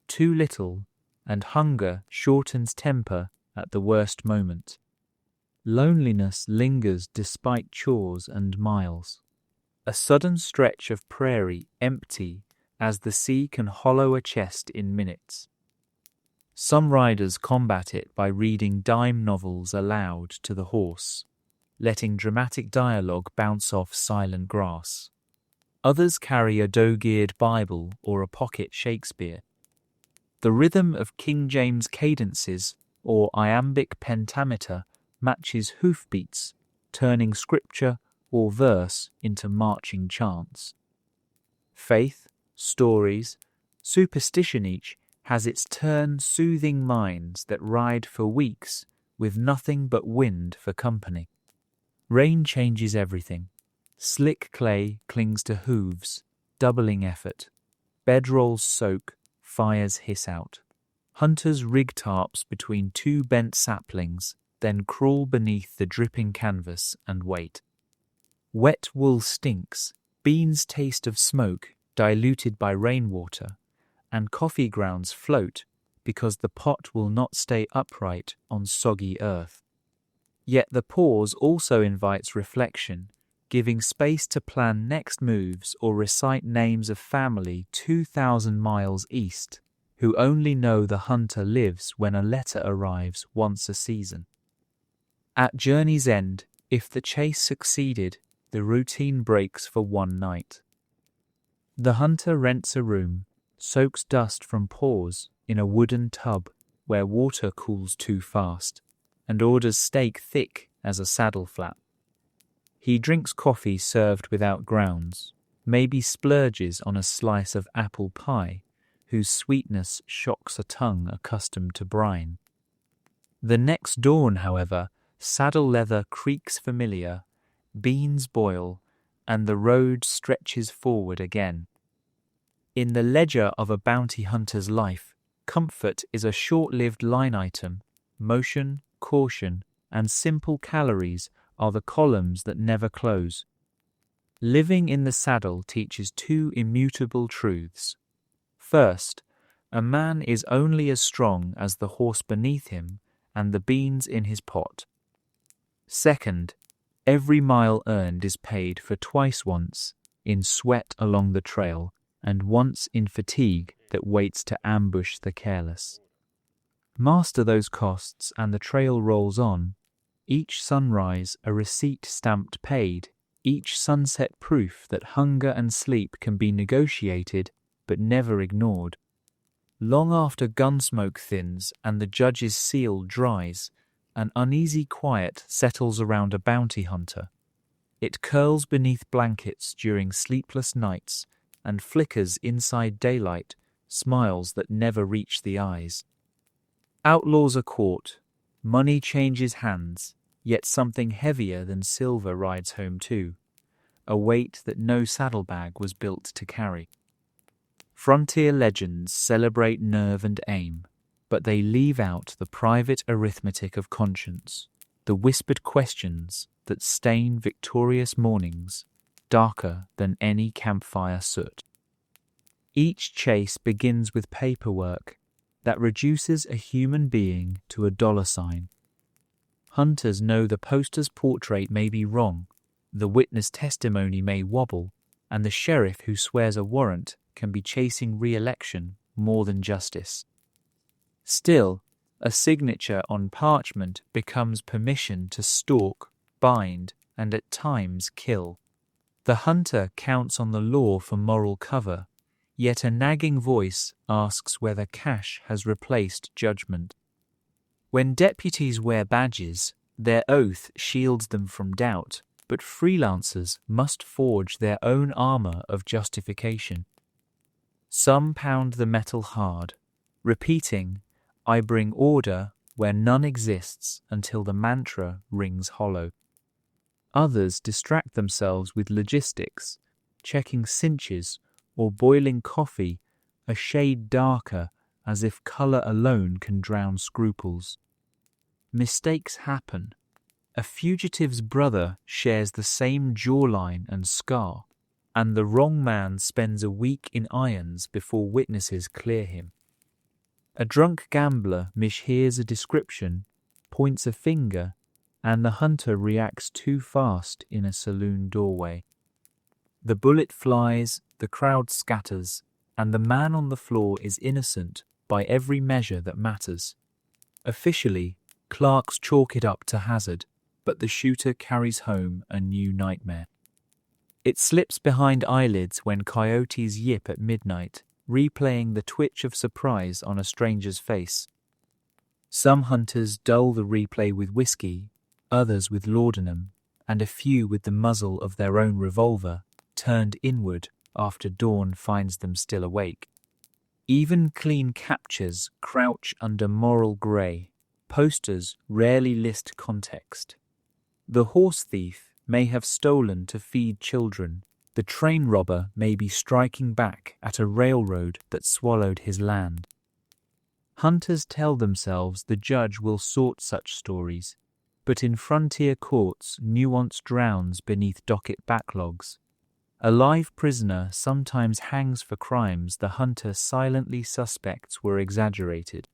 Too little, and hunger shortens temper at the worst moment. Loneliness lingers despite chores and miles. A sudden stretch of prairie empty as the sea can hollow a chest in minutes. Some riders combat it by reading dime novels aloud to the horse, letting dramatic dialogue bounce off silent grass. Others carry a dog-eared Bible or a pocket Shakespeare. The rhythm of King James cadences or iambic pentameter matches hoofbeats, turning scripture or verse into marching chants. Faith, stories, superstition each has its turn soothing minds that ride for weeks with nothing but wind for company. Rain changes everything. Slick clay clings to hooves, doubling effort. Bedrolls soak, fires hiss out. Hunters rig tarps between 2 bent saplings, then crawl beneath the dripping canvas and wait. Wet wool stinks, beans taste of smoke diluted by rainwater, and coffee grounds float because the pot will not stay upright on soggy earth. Yet the pause also invites reflection, giving space to plan next moves or recite names of family 2,000 miles east, who only know the hunter lives when a letter arrives once a season. At journey's end, if the chase succeeded, the routine breaks for one night. The hunter rents a room, soaks dust from paws in a wooden tub where water cools too fast, and orders steak thick as a saddle flap. He drinks coffee served without grounds, maybe splurges on a slice of apple pie, whose sweetness shocks a tongue accustomed to brine. The next dawn, however, saddle leather creaks familiar, beans boil, and the road stretches forward again. In the ledger of a bounty hunter's life, comfort is a short-lived line item. Motion, caution, and simple calories are the columns that never close. Living in the saddle teaches 2 immutable truths. First, a man is only as strong as the horse beneath him and the beans in his pot. Second, every mile earned is paid for twice once, in sweat along the trail, and once in fatigue that waits to ambush the careless. Master those costs and the trail rolls on, each sunrise a receipt stamped paid, each sunset proof that hunger and sleep can be negotiated but never ignored. Long after gunsmoke thins and the judge's seal dries, an uneasy quiet settles around a bounty hunter. It curls beneath blankets during sleepless nights and flickers inside daylight, smiles that never reach the eyes. Outlaws are caught, money changes hands, yet something heavier than silver rides home too, a weight that no saddlebag was built to carry. Frontier legends celebrate nerve and aim, but they leave out the private arithmetic of conscience, the whispered questions that stain victorious mornings darker than any campfire soot. Each chase begins with paperwork that reduces a human being to a dollar sign. Hunters know the poster's portrait may be wrong, the witness testimony may wobble, and the sheriff who swears a warrant can be chasing re-election more than justice. Still, a signature on parchment becomes permission to stalk, bind, and at times kill. The hunter counts on the law for moral cover, yet a nagging voice asks whether cash has replaced judgment. When deputies wear badges, their oath shields them from doubt, but freelancers must forge their own armor of justification. Some pound the metal hard, repeating, "I bring order where none exists," until the mantra rings hollow. Others distract themselves with logistics, checking cinches or boiling coffee a shade darker, as if color alone can drown scruples. Mistakes happen. A fugitive's brother shares the same jawline and scar, and the wrong man spends a week in irons before witnesses clear him. A drunk gambler mishears a description, points a finger, and the hunter reacts too fast in a saloon doorway. The bullet flies, the crowd scatters, and the man on the floor is innocent by every measure that matters. Officially, clerks chalk it up to hazard, but the shooter carries home a new nightmare. It slips behind eyelids when coyotes yip at midnight, replaying the twitch of surprise on a stranger's face. Some hunters dull the replay with whiskey, others with laudanum, and a few with the muzzle of their own revolver, turned inward after dawn finds them still awake. Even clean captures crouch under moral grey. Posters rarely list context. The horse thief may have stolen to feed children. The train robber may be striking back at a railroad that swallowed his land. Hunters tell themselves the judge will sort such stories, but in frontier courts nuance drowns beneath docket backlogs. A live prisoner sometimes hangs for crimes the hunter silently suspects were exaggerated.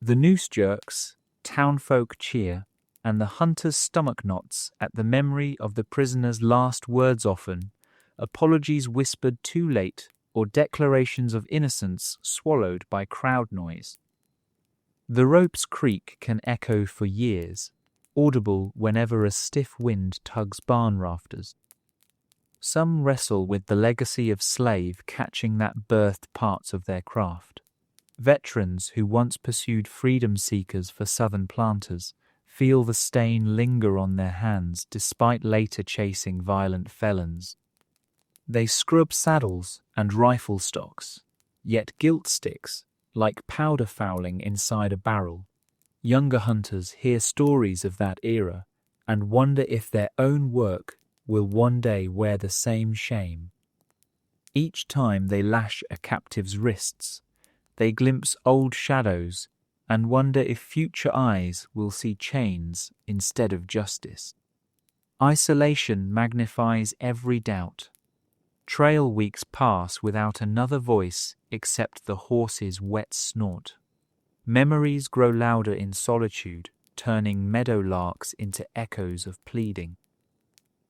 The noose jerks, townfolk cheer, and the hunter's stomach knots at the memory of the prisoner's last words often, apologies whispered too late, or declarations of innocence swallowed by crowd noise. The rope's creak can echo for years, audible whenever a stiff wind tugs barn rafters. Some wrestle with the legacy of slave catching that birthed parts of their craft. Veterans who once pursued freedom seekers for southern planters feel the stain linger on their hands despite later chasing violent felons. They scrub saddles and rifle stocks, yet guilt sticks like powder fouling inside a barrel. Younger hunters hear stories of that era and wonder if their own work will one day wear the same shame. Each time they lash a captive's wrists, they glimpse old shadows and wonder if future eyes will see chains instead of justice. Isolation magnifies every doubt. Trail weeks pass without another voice except the horse's wet snort. Memories grow louder in solitude, turning meadowlarks into echoes of pleading.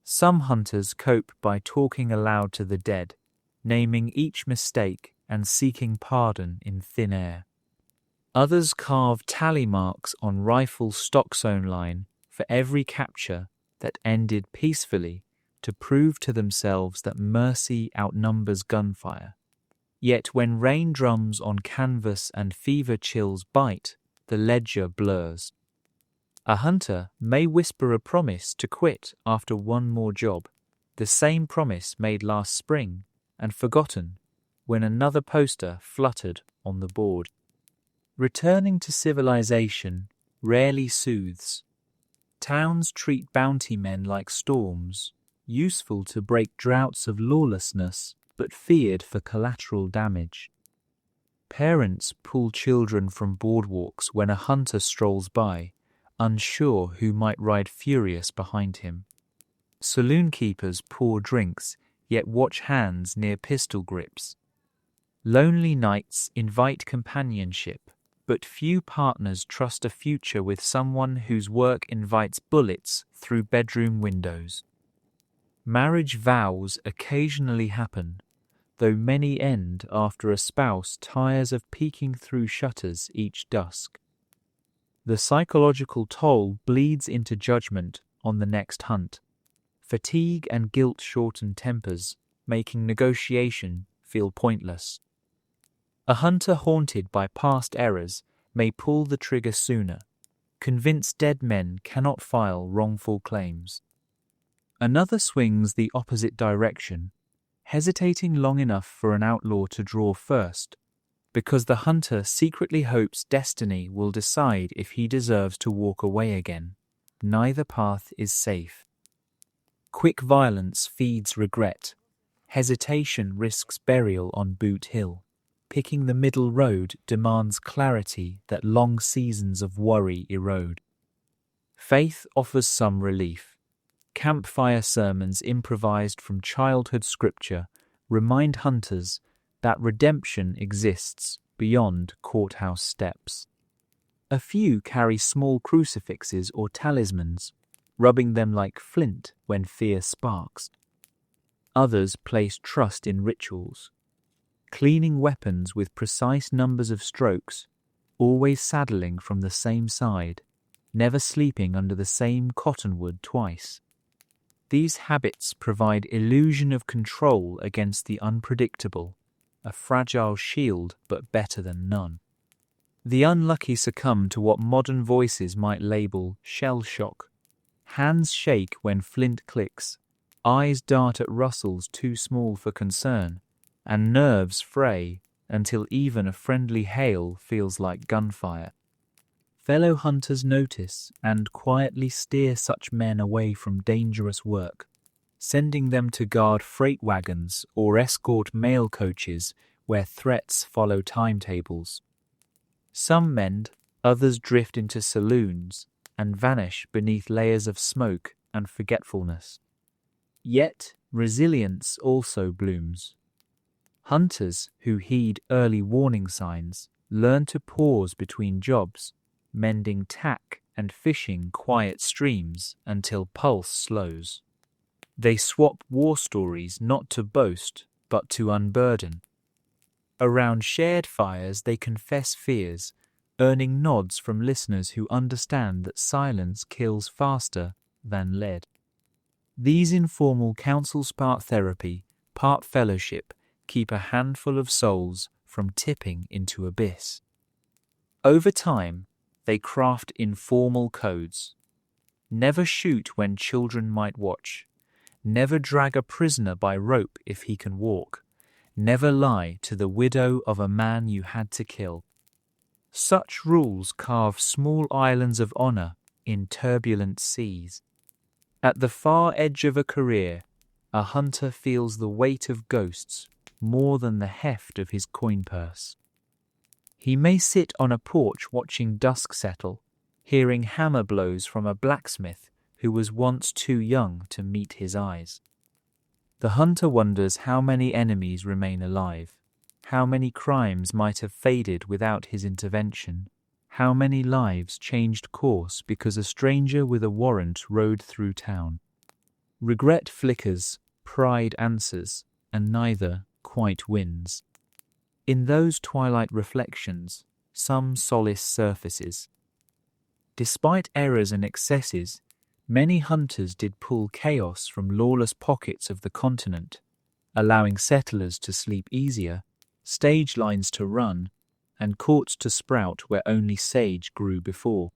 Some hunters cope by talking aloud to the dead, naming each mistake and seeking pardon in thin air. Others carve tally marks on rifle stock zone line for every capture that ended peacefully to prove to themselves that mercy outnumbers gunfire. Yet when rain drums on canvas and fever chills bite, the ledger blurs. A hunter may whisper a promise to quit after one more job, the same promise made last spring and forgotten when another poster fluttered on the board. Returning to civilization rarely soothes. Towns treat bounty men like storms, useful to break droughts of lawlessness, but feared for collateral damage. Parents pull children from boardwalks when a hunter strolls by, unsure who might ride furious behind him. Saloon keepers pour drinks, yet watch hands near pistol grips. Lonely nights invite companionship, but few partners trust a future with someone whose work invites bullets through bedroom windows. Marriage vows occasionally happen, though many end after a spouse tires of peeking through shutters each dusk. The psychological toll bleeds into judgment on the next hunt. Fatigue and guilt shorten tempers, making negotiation feel pointless. A hunter haunted by past errors may pull the trigger sooner, convinced dead men cannot file wrongful claims. Another swings the opposite direction, hesitating long enough for an outlaw to draw first, because the hunter secretly hopes destiny will decide if he deserves to walk away again. Neither path is safe. Quick violence feeds regret. Hesitation risks burial on Boot Hill. Picking the middle road demands clarity that long seasons of worry erode. Faith offers some relief. Campfire sermons improvised from childhood scripture remind hunters that redemption exists beyond courthouse steps. A few carry small crucifixes or talismans, rubbing them like flint when fear sparks. Others place trust in rituals, cleaning weapons with precise numbers of strokes, always saddling from the same side, never sleeping under the same cottonwood twice. These habits provide illusion of control against the unpredictable, a fragile shield but better than none. The unlucky succumb to what modern voices might label shell shock. Hands shake when flint clicks, eyes dart at rustles too small for concern, and nerves fray until even a friendly hail feels like gunfire. Fellow hunters notice and quietly steer such men away from dangerous work, sending them to guard freight wagons or escort mail coaches where threats follow timetables. Some mend, others drift into saloons and vanish beneath layers of smoke and forgetfulness. Yet resilience also blooms. Hunters who heed early warning signs learn to pause between jobs, mending tack and fishing quiet streams until pulse slows. They swap war stories not to boast, but to unburden. Around shared fires they confess fears, earning nods from listeners who understand that silence kills faster than lead. These informal counsels, part therapy, part fellowship, keep a handful of souls from tipping into abyss. Over time, they craft informal codes. Never shoot when children might watch. Never drag a prisoner by rope if he can walk. Never lie to the widow of a man you had to kill. Such rules carve small islands of honor in turbulent seas. At the far edge of a career, a hunter feels the weight of ghosts more than the heft of his coin purse. He may sit on a porch watching dusk settle, hearing hammer blows from a blacksmith who was once too young to meet his eyes. The hunter wonders how many enemies remain alive, how many crimes might have faded without his intervention, how many lives changed course because a stranger with a warrant rode through town. Regret flickers, pride answers, and neither quite wins. In those twilight reflections, some solace surfaces. Despite errors and excesses, many hunters did pull chaos from lawless pockets of the continent, allowing settlers to sleep easier, stage lines to run, and courts to sprout where only sage grew before.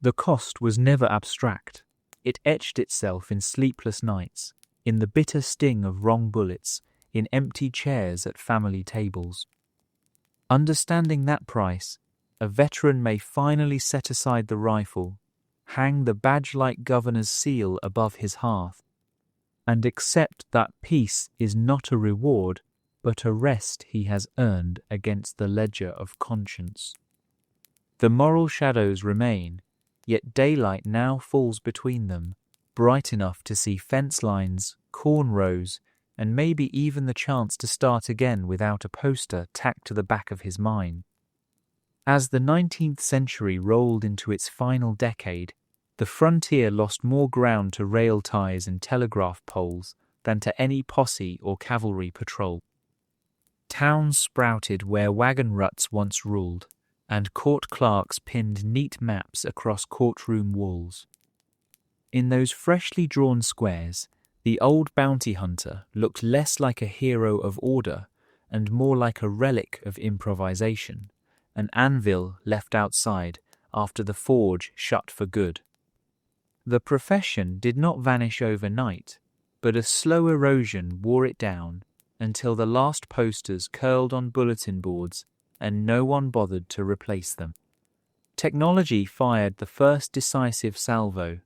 The cost was never abstract. It etched itself in sleepless nights, in the bitter sting of wrong bullets, in empty chairs at family tables. Understanding that price, a veteran may finally set aside the rifle, hang the badge-like governor's seal above his hearth, and accept that peace is not a reward, but a rest he has earned against the ledger of conscience. The moral shadows remain, yet daylight now falls between them, bright enough to see fence lines, corn rows, and maybe even the chance to start again without a poster tacked to the back of his mind. As the 19th century rolled into its final decade, the frontier lost more ground to rail ties and telegraph poles than to any posse or cavalry patrol. Towns sprouted where wagon ruts once ruled, and court clerks pinned neat maps across courtroom walls. In those freshly drawn squares, the old bounty hunter looked less like a hero of order and more like a relic of improvisation, an anvil left outside after the forge shut for good. The profession did not vanish overnight, but a slow erosion wore it down until the last posters curled on bulletin boards and no one bothered to replace them. Technology fired the first decisive salvo.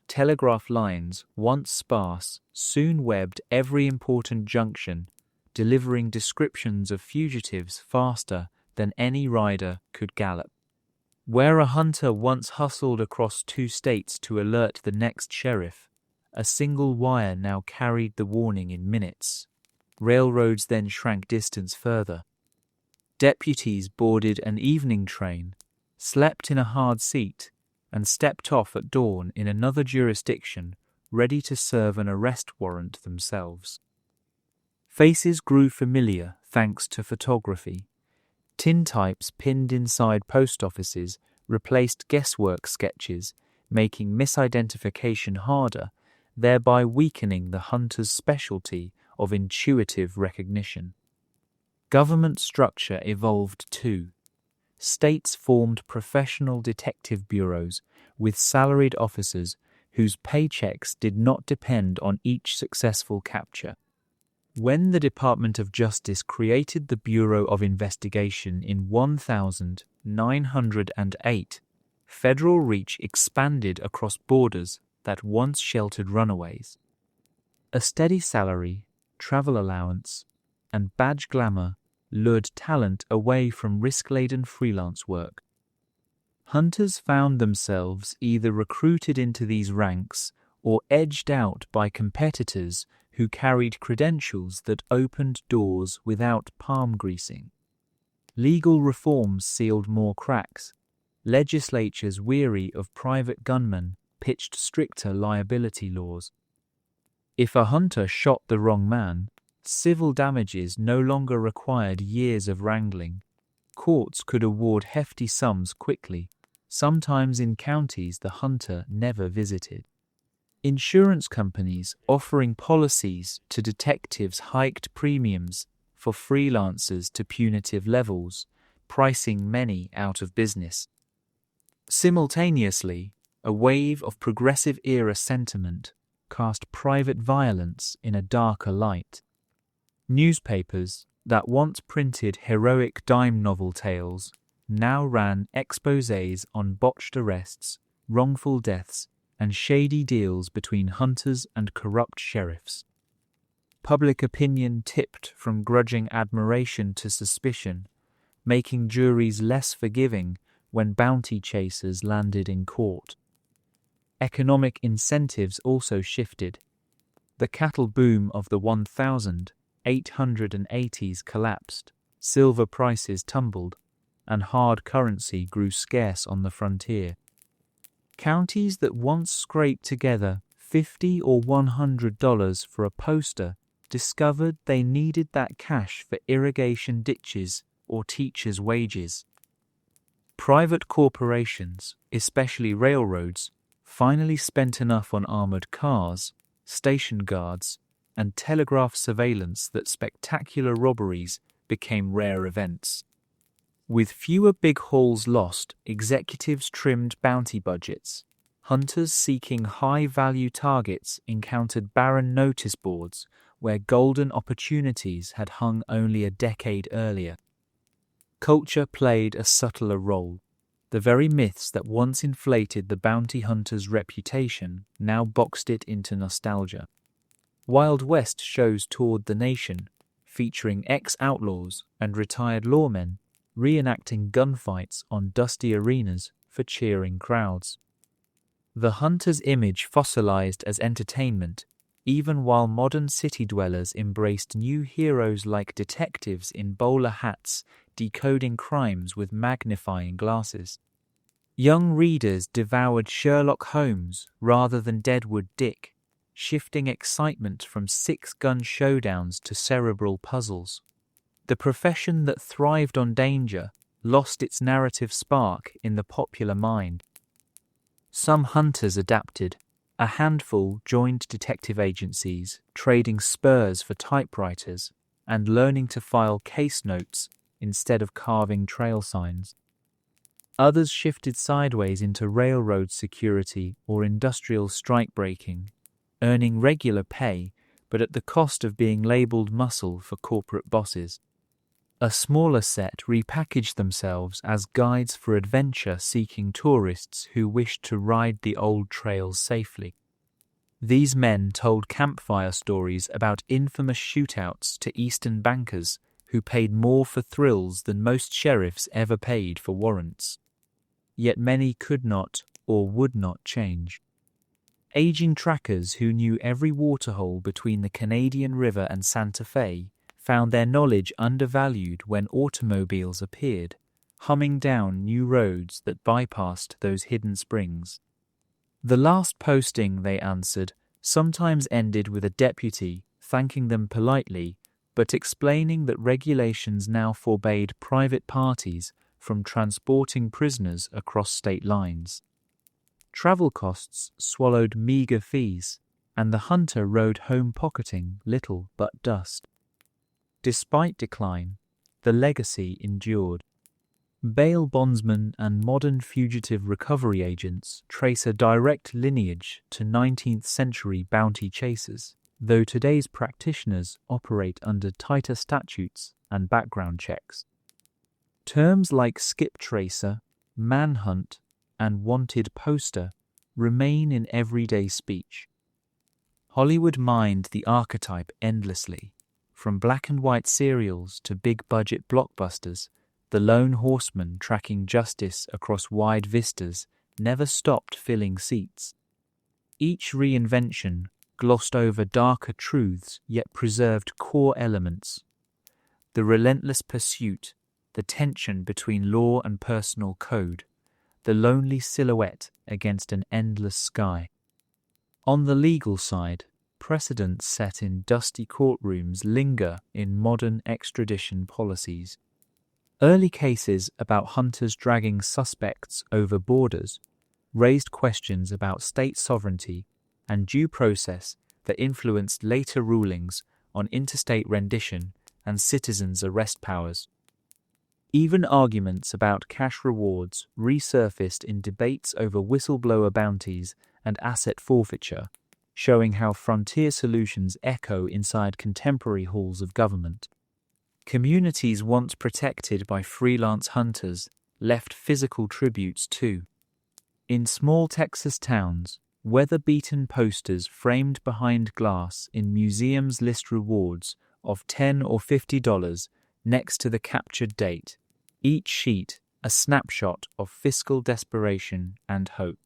Telegraph lines, once sparse, soon webbed every important junction, delivering descriptions of fugitives faster than any rider could gallop. Where a hunter once hustled across 2 states to alert the next sheriff, a single wire now carried the warning in minutes. Railroads then shrank distance further. Deputies boarded an evening train, slept in a hard seat, and stepped off at dawn in another jurisdiction, ready to serve an arrest warrant themselves. Faces grew familiar thanks to photography. Tintypes pinned inside post offices replaced guesswork sketches, making misidentification harder, thereby weakening the hunter's specialty of intuitive recognition. Government structure evolved too. States formed professional detective bureaus with salaried officers whose paychecks did not depend on each successful capture. When the Department of Justice created the Bureau of Investigation in 1908, federal reach expanded across borders that once sheltered runaways. A steady salary, travel allowance, and badge glamour lured talent away from risk-laden freelance work. Hunters found themselves either recruited into these ranks or edged out by competitors who carried credentials that opened doors without palm greasing. Legal reforms sealed more cracks. Legislatures weary of private gunmen pitched stricter liability laws. If a hunter shot the wrong man, civil damages no longer required years of wrangling. Courts could award hefty sums quickly, sometimes in counties the hunter never visited. Insurance companies offering policies to detectives hiked premiums for freelancers to punitive levels, pricing many out of business. Simultaneously, a wave of progressive-era sentiment cast private violence in a darker light. Newspapers that once printed heroic dime novel tales now ran exposés on botched arrests, wrongful deaths, and shady deals between hunters and corrupt sheriffs. Public opinion tipped from grudging admiration to suspicion, making juries less forgiving when bounty chasers landed in court. Economic incentives also shifted. The cattle boom of the 1880s collapsed, silver prices tumbled, and hard currency grew scarce on the frontier. Counties that once scraped together $50 or $100 for a poster discovered they needed that cash for irrigation ditches or teachers' wages. Private corporations, especially railroads, finally spent enough on armored cars, station guards, and telegraph surveillance that spectacular robberies became rare events. With fewer big hauls lost, executives trimmed bounty budgets. Hunters seeking high-value targets encountered barren notice boards where golden opportunities had hung only a decade earlier. Culture played a subtler role. The very myths that once inflated the bounty hunter's reputation now boxed it into nostalgia. Wild West shows toured the nation, featuring ex-outlaws and retired lawmen reenacting gunfights on dusty arenas for cheering crowds. The hunter's image fossilized as entertainment, even while modern city dwellers embraced new heroes like detectives in bowler hats decoding crimes with magnifying glasses. Young readers devoured Sherlock Holmes rather than Deadwood Dick, shifting excitement from six-gun showdowns to cerebral puzzles. The profession that thrived on danger lost its narrative spark in the popular mind. Some hunters adapted. A handful joined detective agencies, trading spurs for typewriters and learning to file case notes instead of carving trail signs. Others shifted sideways into railroad security or industrial strike-breaking, earning regular pay but at the cost of being labeled muscle for corporate bosses. A smaller set repackaged themselves as guides for adventure-seeking tourists who wished to ride the old trails safely. These men told campfire stories about infamous shootouts to Eastern bankers who paid more for thrills than most sheriffs ever paid for warrants. Yet many could not or would not change. Aging trackers who knew every waterhole between the Canadian River and Santa Fe found their knowledge undervalued when automobiles appeared, humming down new roads that bypassed those hidden springs. The last posting, they answered, sometimes ended with a deputy thanking them politely, but explaining that regulations now forbade private parties from transporting prisoners across state lines. Travel costs swallowed meagre fees, and the hunter rode home pocketing little but dust. Despite decline, the legacy endured. Bail bondsmen and modern fugitive recovery agents trace a direct lineage to 19th century bounty chasers, though today's practitioners operate under tighter statutes and background checks. Terms like skip tracer, manhunt, and wanted poster remain in everyday speech. Hollywood mined the archetype endlessly. From black and white serials to big-budget blockbusters, the lone horseman tracking justice across wide vistas never stopped filling seats. Each reinvention glossed over darker truths yet preserved core elements. The relentless pursuit, the tension between law and personal code, the lonely silhouette against an endless sky. On the legal side, precedents set in dusty courtrooms linger in modern extradition policies. Early cases about hunters dragging suspects over borders raised questions about state sovereignty and due process that influenced later rulings on interstate rendition and citizens' arrest powers. Even arguments about cash rewards resurfaced in debates over whistleblower bounties and asset forfeiture, showing how frontier solutions echo inside contemporary halls of government. Communities once protected by freelance hunters left physical tributes too. In small Texas towns, weather-beaten posters framed behind glass in museums list rewards of $10 or $50 next to the captured date, each sheet a snapshot of fiscal desperation and hope.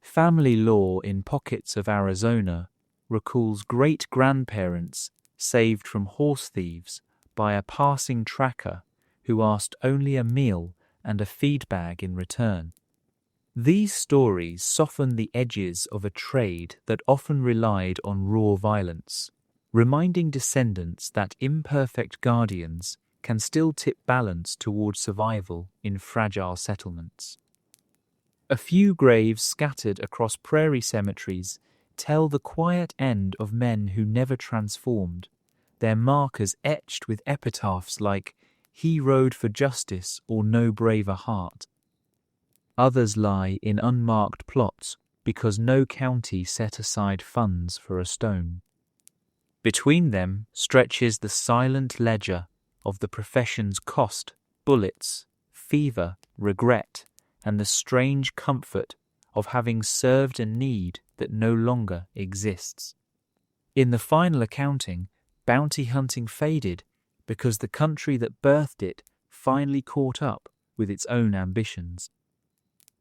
Family law in pockets of Arizona recalls great-grandparents saved from horse thieves by a passing tracker who asked only a meal and a feed bag in return. These stories soften the edges of a trade that often relied on raw violence, reminding descendants that imperfect guardians can still tip balance toward survival in fragile settlements. A few graves scattered across prairie cemeteries tell the quiet end of men who never transformed, their markers etched with epitaphs like "He rode for justice" or "No braver heart." Others lie in unmarked plots because no county set aside funds for a stone. Between them stretches the silent ledger of the profession's cost, bullets, fever, regret, and the strange comfort of having served a need that no longer exists. In the final accounting, bounty hunting faded because the country that birthed it finally caught up with its own ambitions.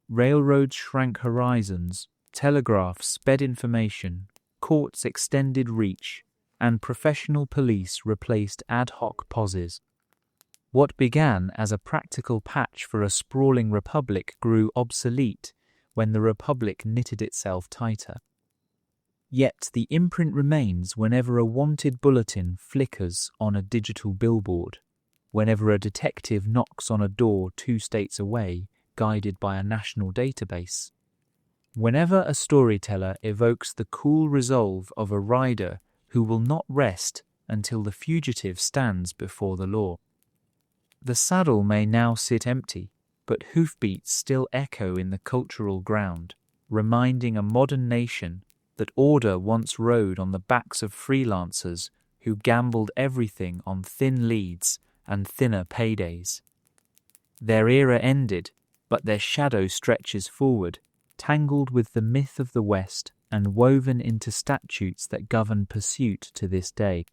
Railroads shrank horizons, telegraphs sped information, courts extended reach, and professional police replaced ad hoc poses. What began as a practical patch for a sprawling republic grew obsolete when the republic knitted itself tighter. Yet the imprint remains whenever a wanted bulletin flickers on a digital billboard, whenever a detective knocks on a door 2 states away, guided by a national database. Whenever a storyteller evokes the cool resolve of a rider who will not rest until the fugitive stands before the law. The saddle may now sit empty, but hoofbeats still echo in the cultural ground, reminding a modern nation that order once rode on the backs of freelancers who gambled everything on thin leads and thinner paydays. Their era ended, but their shadow stretches forward, tangled with the myth of the West and woven into statutes that govern pursuit to this day.